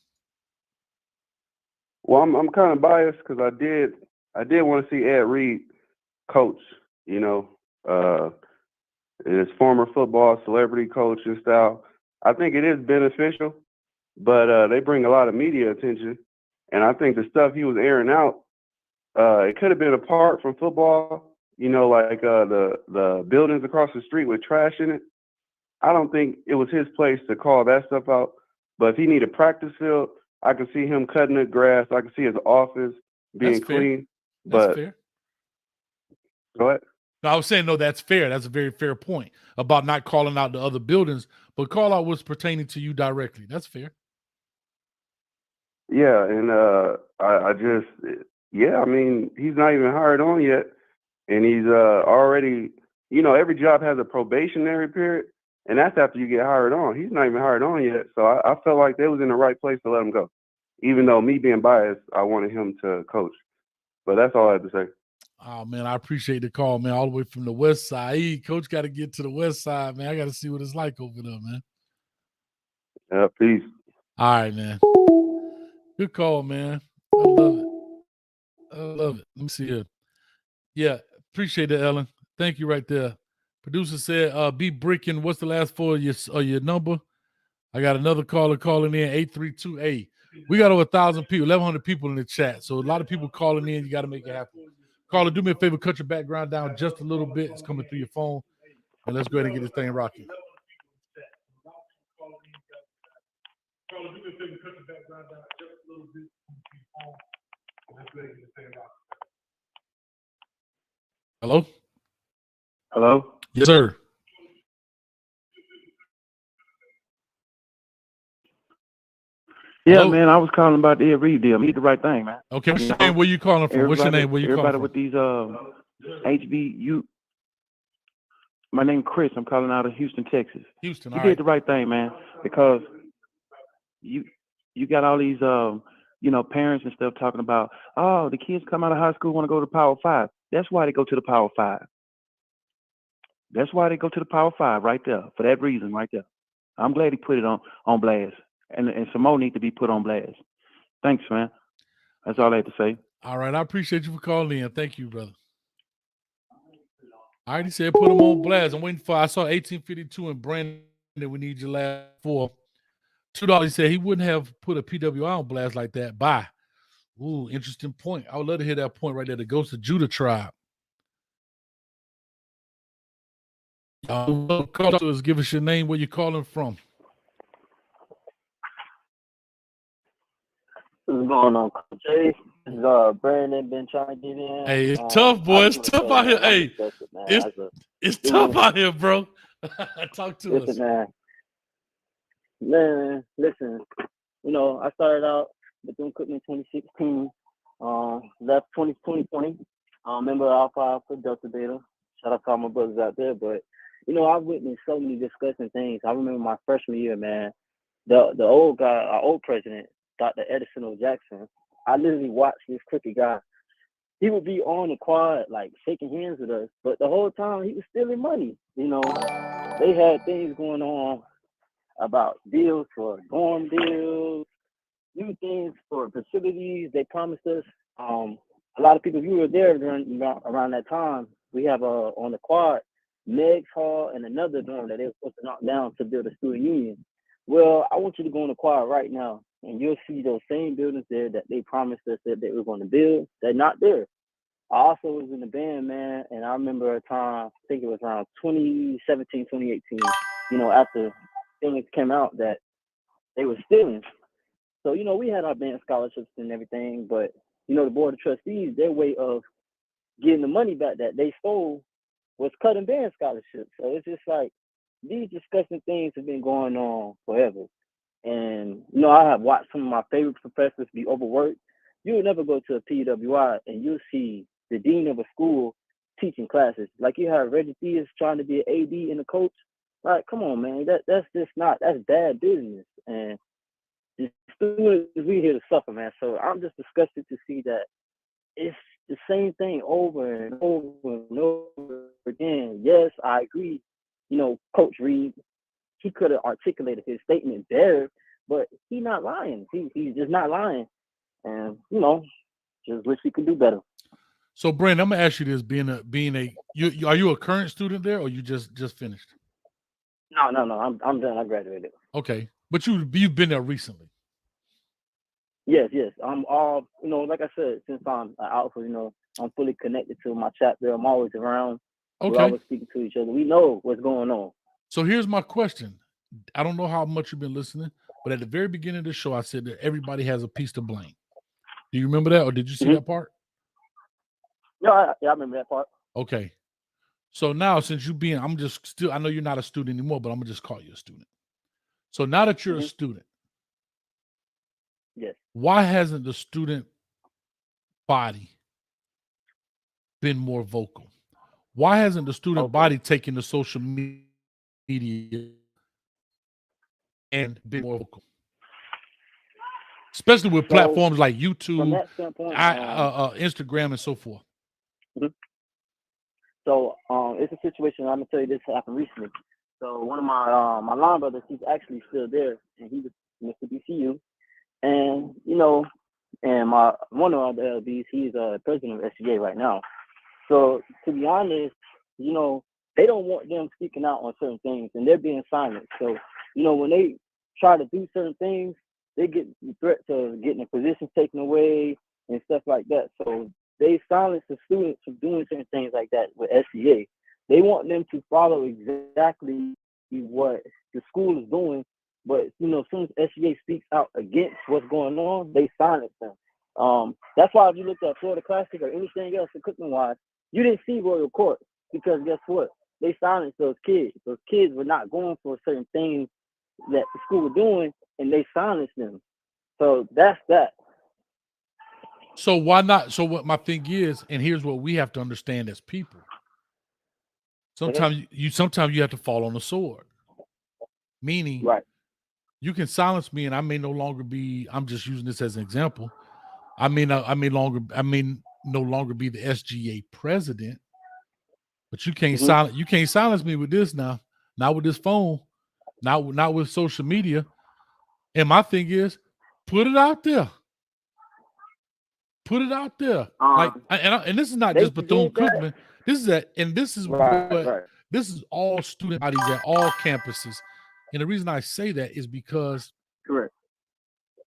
Well, I'm kind of biased because I did want to see Ed Reed coach, you know, his former football celebrity coaching style. I think it is beneficial, but they bring a lot of media attention. And I think the stuff he was airing out, it could have been apart from football, you know, like the buildings across the street with trash in it. I don't think it was his place to call that stuff out. But if he needed a practice field, I could see him cutting the grass. I could see his office being clean. That's fair. Go ahead. No, I was saying, no, that's fair. That's a very fair point about not calling out the other buildings, but call out what's pertaining to you directly. That's fair. Yeah, and I mean, he's not even hired on yet, and he's already, you know, every job has a probationary period, and that's after you get hired on. He's not even hired on yet, so I felt like they was in the right place to let him go, even though me being biased, I wanted him to coach. But that's all I have to say. Oh, man, I appreciate the call, man, all the way from the west side. Hey, Coach got to get to the west side, man. I got to see what it's like over there, man. Yeah, peace. All right, man. Good call, man. I love it. I love it. Let me see here. Yeah, appreciate that, Ellen. Thank you right there. Producer said, be bricking. What's the last four of your number? I got another caller calling in, 832A. We got over 1,000 people, 1,100 people in the chat. So a lot of people calling in. You got to make it happen. Caller, do me a favor, cut your background down just a little bit. It's coming through your phone. And let's go ahead and get this thing rocking. Hello? Hello? Yes, sir. Yeah, Hello? man, I was calling about the Ed Reed deal. He did the right thing, man. Okay, what's your name? Where you calling from? What's your name? Where you calling from? Everybody with these HBU. My name Chris. I'm calling out of Houston, Texas. Houston, You all did right. the right thing, man, because you got all these parents and stuff talking about, oh, the kids come out of high school want to go to Power 5. That's why they go to the Power 5. That's why they go to the Power 5 right there, for that reason right there. I'm glad he put it on blast. And some more need to be put on blast. Thanks, man. That's all I have to say. All right. I appreciate you for calling in. Thank you, brother. I already said put him on blast. I'm waiting for, I saw 1852 and Brandon, we need your last for $2. He said he wouldn't have put a PWI on blast like that. Bye. Ooh, interesting point. I would love to hear that point right there. The Ghost of Judah tribe. Call to us. Give us your name, where you're calling from. What's going on, Coach Hayes? This is Brandon been trying to get in. Hey, it's tough, boy. It's tough out here. Hey, it's tough out here, bro. Talk to us. Man, listen. I started out Bethune Cookman 2016. Left 2020. Member Alpha Delta Beta. Shout out to all my brothers out there. But I've witnessed so many disgusting things. I remember my freshman year, man. The old guy, our old president, Dr. Edison O. Jackson. I literally watched this crooked guy. He would be on the quad, like shaking hands with us, but the whole time he was stealing money. They had things going on about deals for dorm deals, new things for facilities. They promised us. A lot of people, if you were there around that time, we have on the quad, Meg's Hall and another dorm that they were supposed to knock down to build a student union. Well, I want you to go on the quad right now, and you'll see those same buildings there that they promised us that they were going to build. They're not there. I also was in the band, man, and I remember a time, I think it was around 2017, 2018, after things came out that they were stealing. So, we had our band scholarships and everything, but, the Board of Trustees, their way of getting the money back that they stole was cutting band scholarships. So it's just like, these disgusting things have been going on forever. And, I have watched some of my favorite professors be overworked. You would never go to a PWI and you'll see the dean of a school teaching classes. Like you have Reggie Theus trying to be an AD and a coach. Like, come on, man. That's bad business. And the students, we here to suffer, man. So I'm just disgusted to see that it's the same thing over and over and over again. Yes, I agree. Coach Reed, he could have articulated his statement better, but he's not lying. He's just not lying. And, just wish he could do better. So, Brandon, I'm gonna ask you this: are you a current student there, or you just finished? No. I'm done. I graduated. Okay, but you've been there recently. Yes. I'm all like I said, since I'm an alpha, I'm fully connected to my chapter. I'm always around. Okay. We're always speaking to each other. We know what's going on. So here's my question. I don't know how much you've been listening, but at the very beginning of the show, I said that everybody has a piece to blame. Do you remember that, or did you see that part? Yeah, I remember that part. Okay. So now, since I know you're not a student anymore, but I'm gonna just call you a student. So now that you're a student, yes, why hasn't the student body been more vocal? Why hasn't the student body taken the social media and been more vocal? Especially with platforms like YouTube, Instagram, and so forth. So it's a situation. I'm gonna tell you this happened recently. So one of my line brothers, he's actually still there, and he was Mr. BCU, and and one of the LBs, he's president of SCA right now. So to be honest, they don't want them speaking out on certain things, and they're being silent. So when they try to do certain things, they get the threat to getting their positions taken away and stuff like that. So they silence the students from doing certain things like that with SCA. They want them to follow exactly what the school is doing, but as soon as SCA speaks out against what's going on, they silence them. That's why if you looked at Florida Classic or anything else, Cookman-wise, you didn't see Royal Court, because guess what? They silenced those kids. Those kids were not going for certain things that the school were doing, and they silenced them. So that's that. So why not? So what my thing is, and here's what we have to understand as people. Sometimes you have to fall on the sword. Meaning, You can silence me, and I may no longer be. I'm just using this as an example. I may no longer be the SGA president, but you can't silence me with this now. Not with this phone, not with social media. And my thing is, put it out there. Put it out there. And this is not just Bethune Cookman. This is this is all student bodies at all campuses. And the reason I say that is because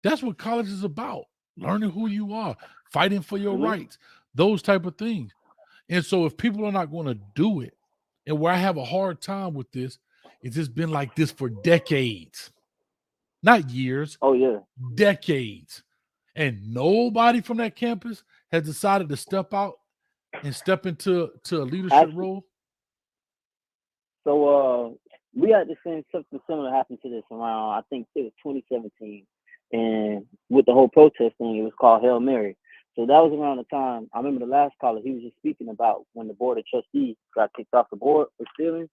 that's what college is about. Learning who you are, fighting for your rights, those type of things. And so if people are not going to do it, and where I have a hard time with this, it's just been like this for decades. Not years. Oh, yeah. Decades. And nobody from that campus has decided to step out and step into a leadership role. So we had the same something similar happen to this around, I think it was 2017. And with the whole protest thing, it was called Hail Mary. So that was around the time, I remember the last caller, he was just speaking about when the board of trustees got kicked off the board for stealing.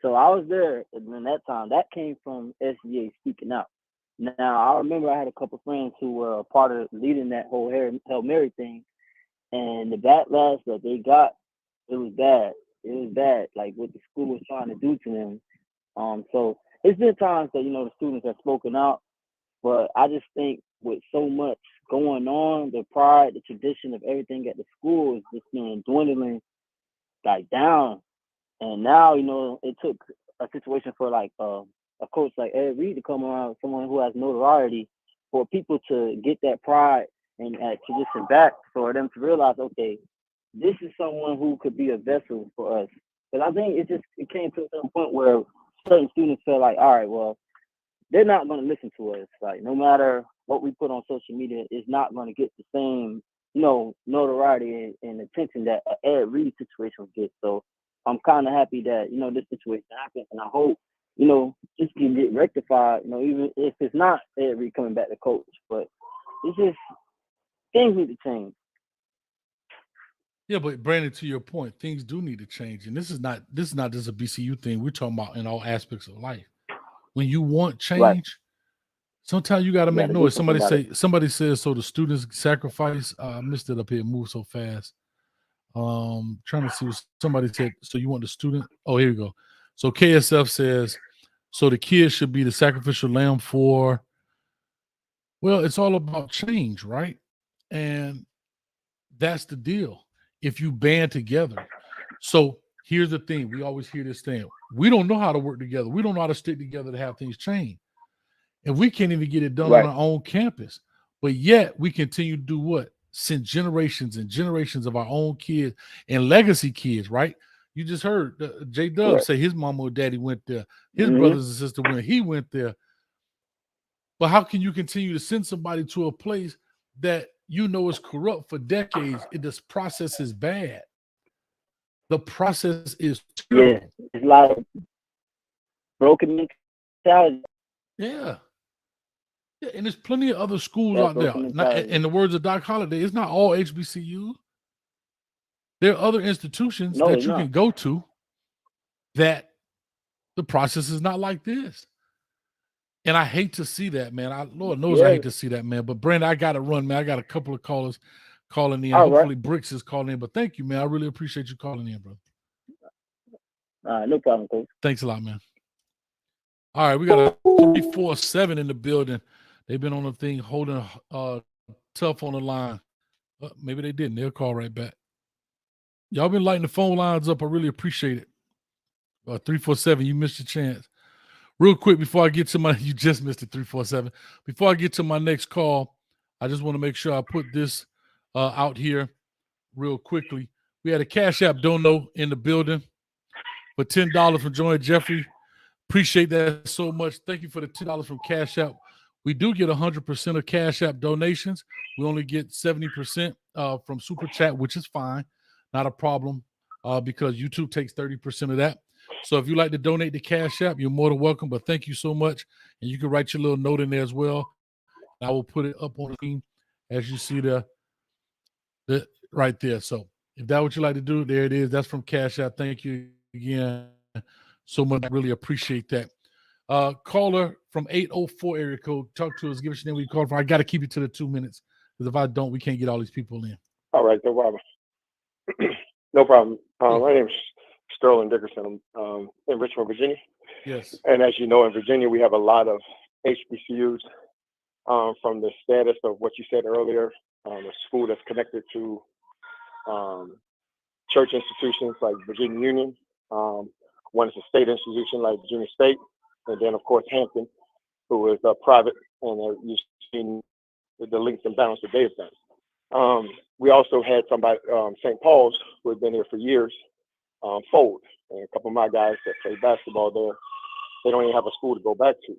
So I was there, and in that time, that came from SGA speaking out. Now, I remember I had a couple friends who were a part of leading that whole Hail Mary thing, and the backlash that they got, it was bad. It was bad, like what the school was trying to do to them. So it's been times that, the students have spoken out, but I just think with so much going on, the pride, the tradition of everything at the school is just been dwindling like down. And now, it took a situation for like a coach like Ed Reed to come around, someone who has notoriety, for people to get that pride and tradition back, for them to realize, okay, this is someone who could be a vessel for us. Because I think it came to a certain point where certain students felt like, all right, well, they're not going to listen to us. Like, no matter what we put on social media, it's not going to get the same, notoriety and attention that an Ed Reed situation gets. So I'm kind of happy that, this situation happened. And I hope, this can get rectified, even if it's not Ed Reed coming back to coach. But it's just, things need to change. Yeah, but Brandon, to your point, things do need to change. And this is not just a BCU thing. We're talking about in all aspects of life. When you want change, sometimes you got to make noise. Somebody says, so the students sacrifice. I missed it up here. It moved so fast. Trying to see what somebody said. So you want the student? Oh, here we go. So KSF says, so the kids should be the sacrificial lamb for. Well, it's all about change, right? And that's the deal. If you band together. So here's the thing. We always hear this thing. We don't know how to work together. We don't know how to stick together to have things change. And we can't even get it done on our own campus. But yet we continue to do what? Send generations and generations of our own kids and legacy kids, right? You just heard J Dub say his mama or daddy went there. His brothers and sisters went. He went there. But how can you continue to send somebody to a place that is corrupt for decades? This process is bad. The process is terrible. Yeah, it's a lot of broken mentality. Yeah. And there's plenty of other schools out there. In the words of Doc Holliday, it's not all HBCU. There are other institutions that you can go to that the process is not like this. And I hate to see that, man. Lord knows I hate to see that, man. But Brandon, I got to run, man. I got a couple of callers calling in. Hopefully Bricks is calling in. But thank you, man. I really appreciate you calling in, brother. No problem, Coach. Thanks a lot, man. All right, we got a 347 in the building. They've been on the thing holding tough on the line. Maybe they didn't. They'll call right back. Y'all been lighting the phone lines up. I really appreciate it. 347, you missed your chance. Real quick, before I get to you just missed it, 347. Before I get to my next call, I just want to make sure I put this out here real quickly. We had a Cash App dono in the building for $10 from Joy Jeffrey. Appreciate that so much. Thank you for the $10 from Cash App. We do get 100% of Cash App donations. We only get 70% from Super Chat, which is fine. Not a problem because YouTube takes 30% of that. So if you like to donate to Cash App, you're more than welcome. But thank you so much. And you can write your little note in there as well. I will put it up on the screen as you see the right there. So if that's what you like to do, there it is. That's from Cash App. Thank you again so much. I really appreciate that. Caller from 804 area code. Talk to us. Give us your name where you call from. I got to keep it to the 2 minutes because if I don't, we can't get all these people in. All right, no problem. No problem. My name is Sterling Dickerson. I'm in Richmond, Virginia. Yes. And as you know, in Virginia, we have a lot of HBCUs from the status of what you said earlier, a school that's connected to church institutions like Virginia Union. One is a state institution like Virginia State. And then, of course, Hampton, who is private. And you've seen the links and bounds that they've done. We also had somebody, St. Paul's, who had been here for years, fold. And a couple of my guys that play basketball there, they don't even have a school to go back to.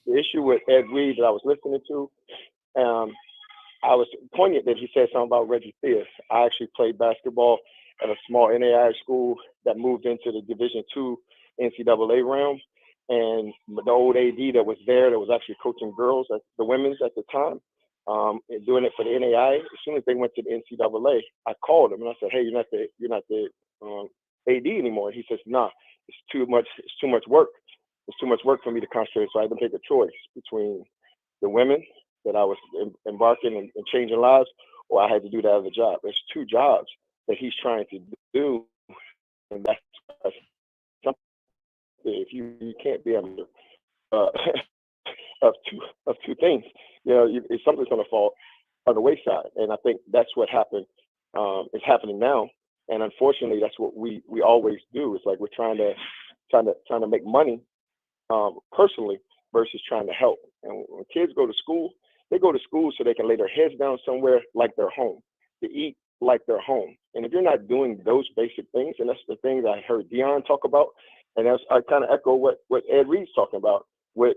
The issue with Ed Reed that I was listening to, I was poignant that he said something about Reggie Theus. I actually played basketball at a small NAIA school that moved into the Division II NCAA realm. And the old AD that was there, that was actually coaching girls, the women's at the time, and doing it for the NAIA. As soon as they went to the NCAA, I called him and I said, "Hey, you're not the AD anymore." And he says, "Nah, it's too much work. It's too much work for me to concentrate." So I had to make a choice between the women that I was embarking and changing lives, or I had to do that other job. There's two jobs that he's trying to do, and that's something. If you can't be able to of two things, something's going to fall on the wayside. And I think that's what happened. It's happening now, and unfortunately, that's what we always do. It's like we're trying to make money personally versus trying to help. And when kids go to school, they go to school so they can lay their heads down somewhere like their home, to eat like their home. And if you're not doing those basic things, and that's the things I heard Dion talk about, and that's, I kind of echo what Ed Reed's talking about with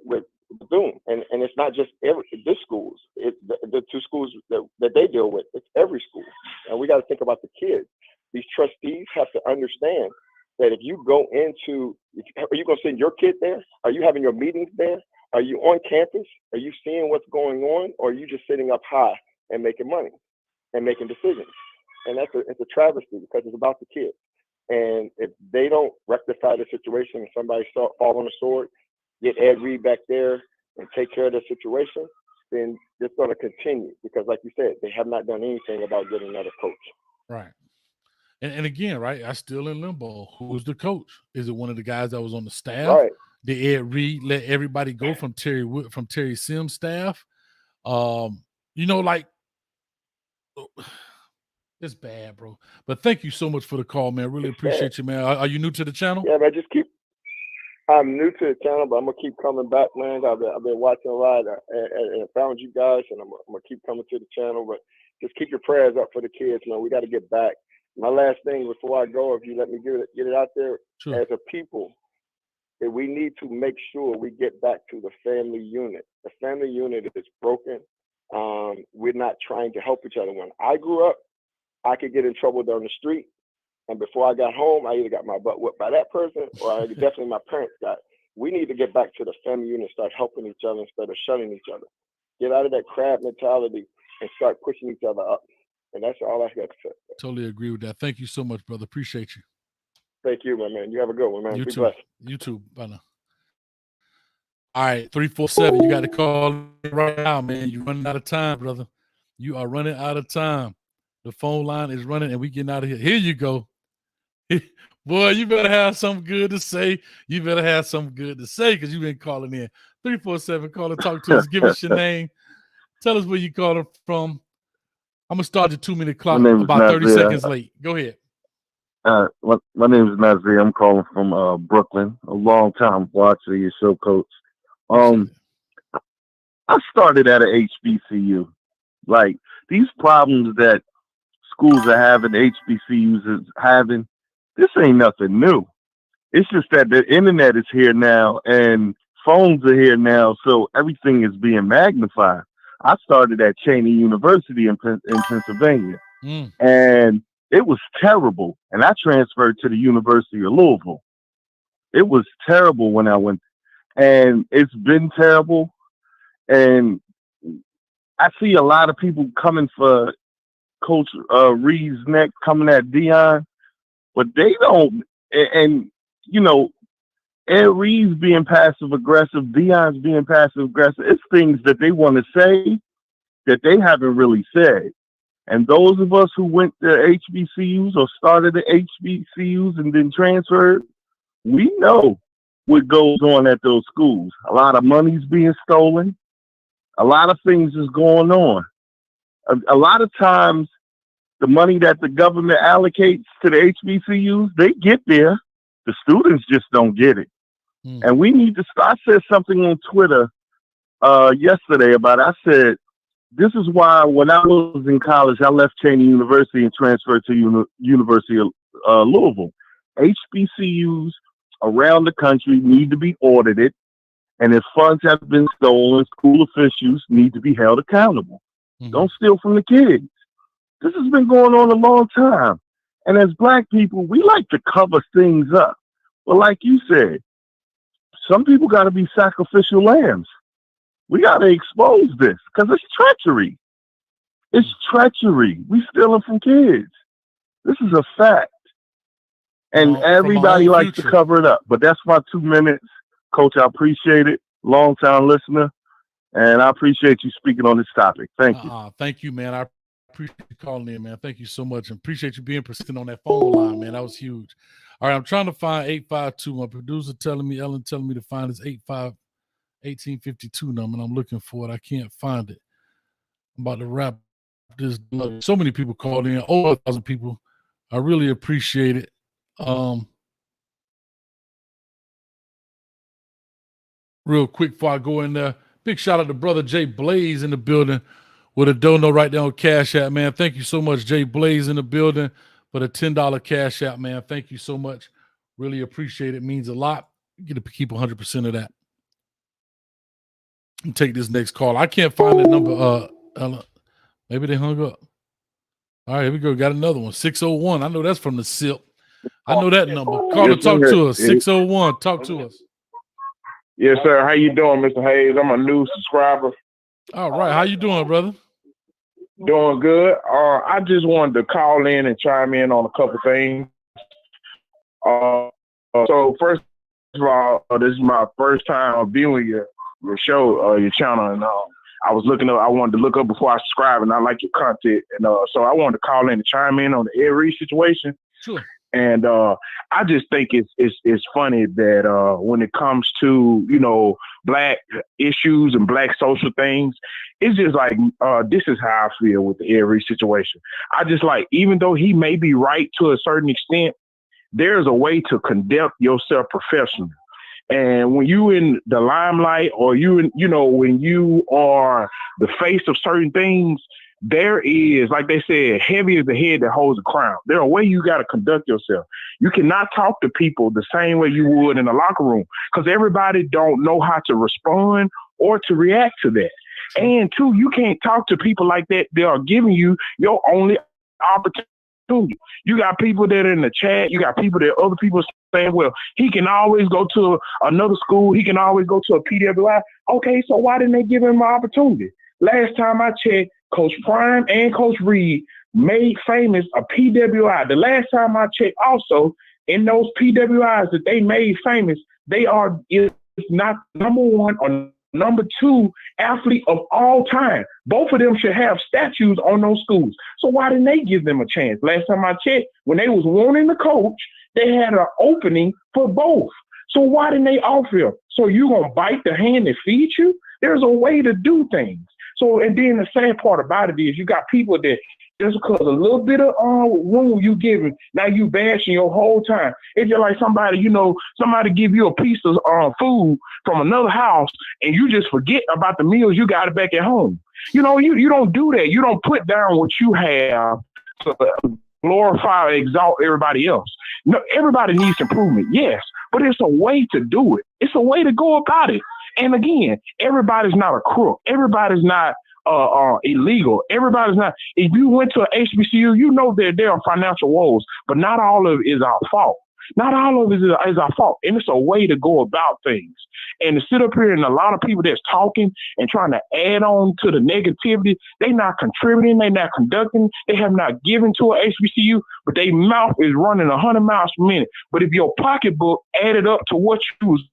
Bethune. And it's not just this schools, the two schools that they deal with, it's every school. And we got to think about the kids. These trustees have to understand that if you go into, are you going to send your kid there? Are you having your meetings there? Are you on campus? Are you seeing what's going on? Or are you just sitting up high and making money and making decisions? And it's a travesty because it's about the kids. And if they don't rectify the situation and somebody fall on the sword, get Ed Reed back there and take care of the situation, then it's going to continue because, like you said, they have not done anything about getting another coach. Right. And again, right, I still in limbo. Who's the coach? Is it one of the guys that was on the staff? Right. Did Ed Reed let everybody go from Terry Sims' staff? Like it's bad, bro. But thank you so much for the call, man. Really appreciate you, man. Are you new to the channel? Yeah, man. I'm new to the channel, but I'm gonna keep coming back, man. I've been watching a lot and I found you guys, and I'm gonna keep coming to the channel. But just keep your prayers up for the kids, man. We got to get back. My last thing before I go, if you let me get it out there, sure. As a people, that we need to make sure we get back to the family unit. The family unit is broken. We're not trying to help each other. When I grew up, I could get in trouble down the street, and before I got home, I either got my butt whipped by that person or definitely my parents got. We need to get back to the family unit, start helping each other instead of shunning each other. Get out of that crab mentality and start pushing each other up. And that's all I got to say. Totally agree with that. Thank you so much, brother. Appreciate you. Thank you, my man. You have a good one, man. You Be too. blessed. You too. Bye now. All right, 347. You got to call right now, man. You're running out of time, brother. You are running out of time. The phone line is running, and we getting out of here. Here you go. Boy, you better have something good to say. You better have something good to say because you've been calling in. 347, call and talk to us. Give us your name. Tell us where you calling from. I'm going to start the 2-minute clock about 30 seconds late. Go ahead. My name is Nazir. I'm calling from Brooklyn. A long time watcher of your show, Coach. I started at an HBCU. Like, these problems that schools are having, HBCUs is having, this ain't nothing new. It's just that the internet is here now and phones are here now, so everything is being magnified. I started at Cheney University in Pennsylvania, and it was terrible. And I transferred to the University of Louisville. It was terrible when I went, and it's been terrible. And I see a lot of people coming for Coach Reed's neck, coming at Dion, but they don't. And Ed Reed's being passive aggressive, Dion's being passive aggressive. It's things that they want to say that they haven't really said. And those of us who went to HBCUs or started at HBCUs and then transferred, we know what goes on at those schools. A lot of money's being stolen. A lot of things is going on. A lot of times, the money that the government allocates to the HBCUs, they get there. The students just don't get it. And we need to start. I said something on Twitter yesterday about it. I said, this is why when I was in college, I left Cheney University and transferred to University of Louisville. HBCUs around the country need to be audited. And if funds have been stolen, school officials need to be held accountable. Don't steal from the kids. This has been going on a long time. And as Black people, we like to cover things up. But like you said, some people got to be sacrificial lambs. We got to expose this because it's treachery. It's treachery. We stealing from kids. This is a fact. And everybody likes to cover it up. But that's my 2 minutes. Coach, I appreciate it. Long-time listener. And I appreciate you speaking on this topic. Thank you. Thank you, man. I appreciate you calling in, man. Thank you so much. And appreciate you being persistent on that phone line, man. That was huge. All right, I'm trying to find 852. My producer Ellen telling me to find this 1852 number, and I'm looking for it. I can't find it. I'm about to wrap this up. So many people called in, over 1,000 people. I really appreciate it. Real quick before I go in there, big shout out to brother Jay Blaze in the building with a dono right there on Cash App, man. Thank you so much, Jay Blaze in the building for the $10 Cash App, man. Thank you so much. Really appreciate it. Means a lot. You get to keep 100% of that. And take this next call. I can't find that number. Maybe they hung up. All right, here we go. Got another one. 601. I know that's from the SIP. I know that number. Call and talk to us. 601. Talk to us. Yes, sir. How you doing, Mr. Hayes? I'm a new subscriber. All right. How you doing, brother? Doing good. I just wanted to call in and chime in on a couple things. So first of all, this is my first time viewing your show, your channel, and I wanted to look up before I subscribe, and I like your content, and so I wanted to call in and chime in on the Ed Reed situation. Sure. And I just think it's funny that when it comes to, Black issues and Black social things, it's just like this is how I feel with the Ed Reed situation. I just like, even though he may be right to a certain extent, there's a way to conduct yourself professionally. And when you in the limelight, or when you are the face of certain things, there is, like they said, heavy is the head that holds the crown. There's a way you got to conduct yourself. You cannot talk to people the same way you would in a locker room, because everybody don't know how to respond or to react to that. And two, you can't talk to people like that. They are giving you your only opportunity. You got people that are in the chat. You got people that other people saying, well, he can always go to another school. He can always go to a PWI. Okay, so why didn't they give him an opportunity? Last time I checked, Coach Prime and Coach Reed made famous a PWI. The last time I checked also, in those PWIs that they made famous, they are, if not number one or number two athlete of all time. Both of them should have statues on those schools. So why didn't they give them a chance? Last time I checked, when they was wanting the coach, they had an opening for both. So why didn't they offer him? So you gonna bite the hand that feeds you? There's a way to do things. So, and then the sad part about it is you got people that just because a little bit of room you giving, now you bashing your whole time. It's just like somebody give you a piece of food from another house and you just forget about the meals you got back at home. You don't do that. You don't put down what you have to glorify or exalt everybody else. No, everybody needs improvement, yes, but it's a way to do it. It's a way to go about it. And again, everybody's not a crook. Everybody's not illegal. Everybody's not. If you went to an HBCU, you know that there are financial woes, but not all of it is our fault. Not all of it is our fault. And it's a way to go about things. And to sit up here and a lot of people that's talking and trying to add on to the negativity, they not contributing, they not conducting, they have not given to a HBCU, but their mouth is running 100 miles per minute. But if your pocketbook added up to what you was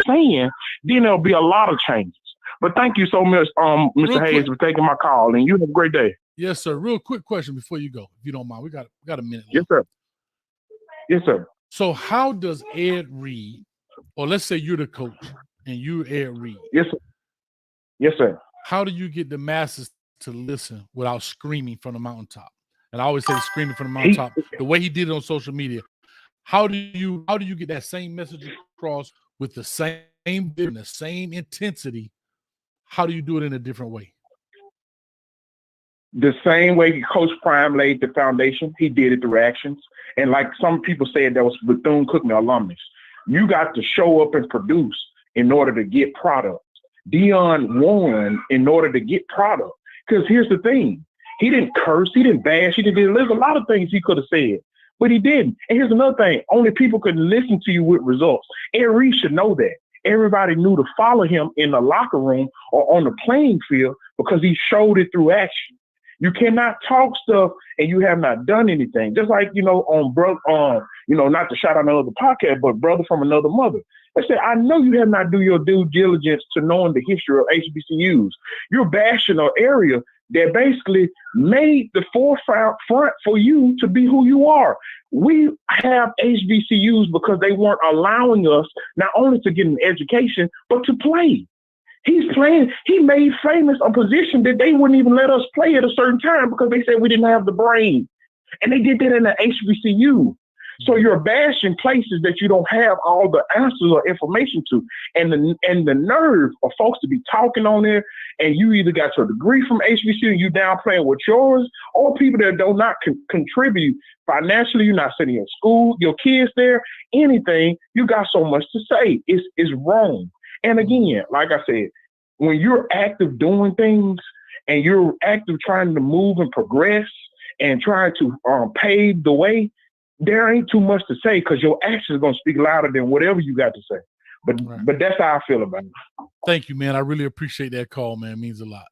saying, then there'll be a lot of changes. But thank you so much, Mr. Hayes, for taking my call, and you have a great day. Yes, sir. Real quick question before you go, if you don't mind. We got a minute left. Yes, sir. Yes, sir. So how does Ed Reed, or let's say you're the coach and you're Ed Reed. Yes, sir. Yes, sir. How do you get the masses to listen without screaming from the mountaintop? And I always say screaming from the mountaintop. The way he did it on social media. How do you get that same message across with the same and the same intensity? How do you do it in a different way? The same way Coach Prime laid the foundation, he did it through actions. And like some people said, that was Bethune Cookman alumnus. You got to show up and produce in order to get product. Dion won in order to get product. Because here's the thing. He didn't curse. He didn't bash. There's a lot of things he could have said, but he didn't. And here's another thing. Only people could listen to you with results. Ed Reed should know that. Everybody knew to follow him in the locker room or on the playing field because he showed it through action. You cannot talk stuff and you have not done anything. Just like, on not to shout out another podcast, but brother from another mother. I said, I know you have not do your due diligence to knowing the history of HBCUs. You're bashing an area that basically made the forefront for you to be who you are. We have HBCUs because they weren't allowing us not only to get an education, but to play. He's playing. He made famous a position that they wouldn't even let us play at a certain time because they said we didn't have the brain. And they did that in the HBCU. So you're bashing places that you don't have all the answers or information to. And the nerve of folks to be talking on there, and you either got your degree from HBCU and you downplaying with yours, or people that do not contribute financially, you're not sending your school, your kids there, anything, you got so much to say. It's wrong. And again, like I said, when you're active doing things and you're active trying to move and progress and trying to pave the way, there ain't too much to say because your actions are going to speak louder than whatever you got to say. But that's how I feel about it. Thank you, man. I really appreciate that call, man. It means a lot.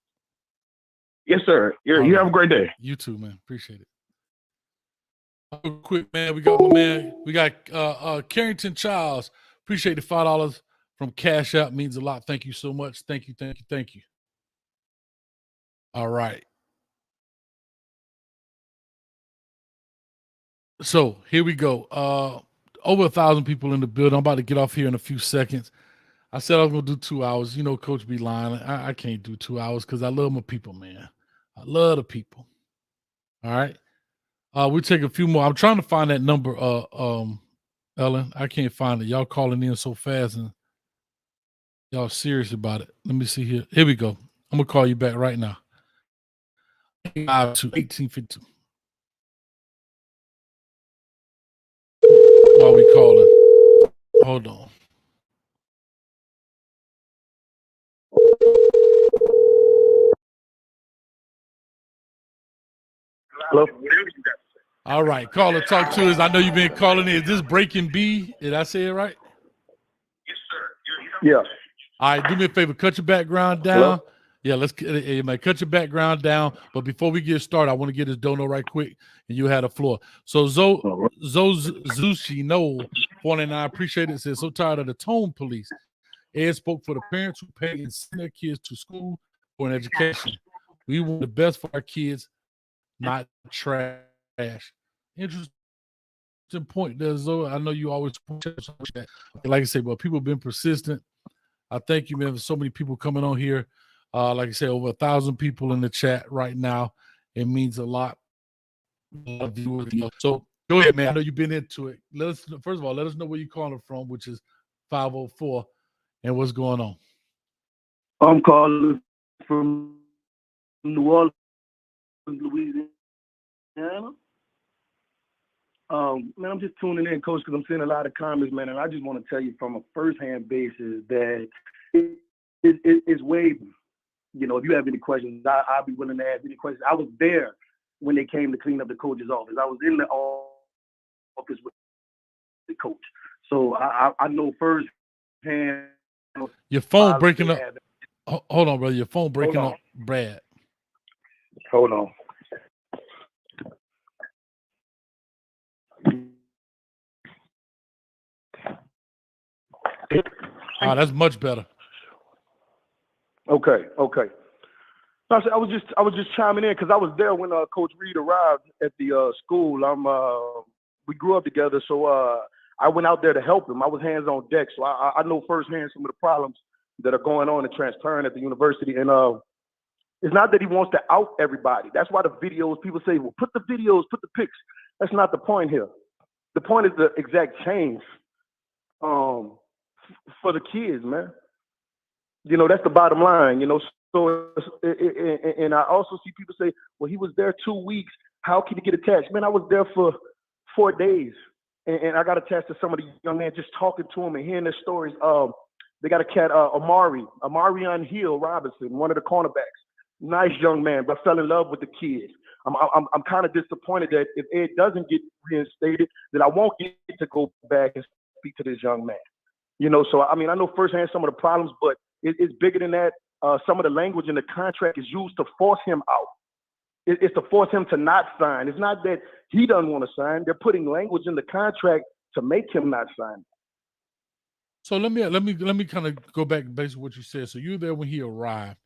Yes, sir. You have a great day. You too, man. Appreciate it. Real quick, man. We got my man. We got Carrington Childs. Appreciate the $5 from Cash App. Means a lot. Thank you so much. Thank you. All right. So here we go. Over 1,000 people in the building. I'm about to get off here in a few seconds. I said I was going to do 2 hours. Coach be lying. I can't do 2 hours because I love my people, man. I love the people. All right. We'll take a few more. I'm trying to find that number, Ellen. I can't find it. Y'all calling in so fast and y'all serious about it. Let me see here. Here we go. I'm going to call you back right now. 5-1852. While we calling. Hold on. Hello? All right. Caller, talk to us. I know you've been calling in. Is this Breaking B? Did I say it right? Yes, sir. Yeah. All right. Do me a favor. Cut your background down. Hello? Yeah, let's cut your background down. But before we get started, I want to get this dono right quick, and you had the floor. So Zushi Noel 49, appreciate it. Says so tired of the tone police. Ed spoke for the parents who pay and send their kids to school for an education. We want the best for our kids, not trash. Interesting point there, Zoe. I know you always point that. Like I say, but people have been persistent. I thank you, man, for so many people coming on here. Like I said, over 1,000 people in the chat right now. It means a lot. So go ahead, man. I know you've been into it. First of all, let us know where you're calling from, which is 504, and what's going on. I'm calling from New Orleans, Louisiana. Man, I'm just tuning in, Coach, because I'm seeing a lot of comments, man, and I just want to tell you from a first-hand basis that it's way. If you have any questions, I'll be willing to ask any questions. I was there when they came to clean up the coach's office. I was in the office with coach. So I know firsthand. Your phone breaking up. Hold on, brother. Your phone breaking up, Brad. Hold on. Oh, that's much better. Okay. So I was just chiming in because I was there when Coach Reed arrived at the school. We grew up together, so I went out there to help him. I was hands on deck, so I know firsthand some of the problems that are going on and transparent at the university. And it's not that he wants to out everybody. That's why the videos, people say, well, put the videos, put the pics. That's not the point here. The point is the exact change for the kids, man. You know, that's the bottom line, you know. So, and I also see people say, well, he was there 2 weeks. How can he get attached? Man, I was there for 4 days. And I got attached to some of the young men, just talking to them and hearing their stories. They got a cat, Amarion Hill Robinson, one of the cornerbacks. Nice young man, but fell in love with the kids. I'm kind of disappointed that if Ed doesn't get reinstated, that I won't get to go back and speak to this young man. You know, so I mean, I know firsthand some of the problems, but it's bigger than that. Some of the language in the contract is used to force him out. It's to force him to not sign. It's not that he doesn't want to sign. They're putting language in the contract to make him not sign. So let me kind of go back based on what you said. So you were there when he arrived.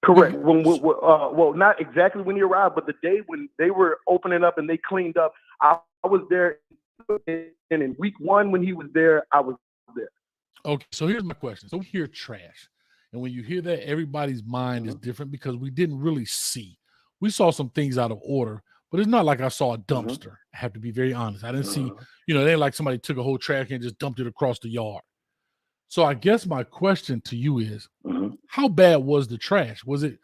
Correct. Well, not exactly when he arrived, but the day when they were opening up and they cleaned up, I was there. And in week 1 when he was there, I was there. Okay, so here's my question. So we hear trash. And when you hear that, everybody's mind is different because we didn't really see. We saw some things out of order, but it's not like I saw a dumpster. I have to be very honest. I didn't see, you know, it ain't like somebody took a whole trash can and just dumped it across the yard. So I guess my question to you is, how bad was the trash? Was it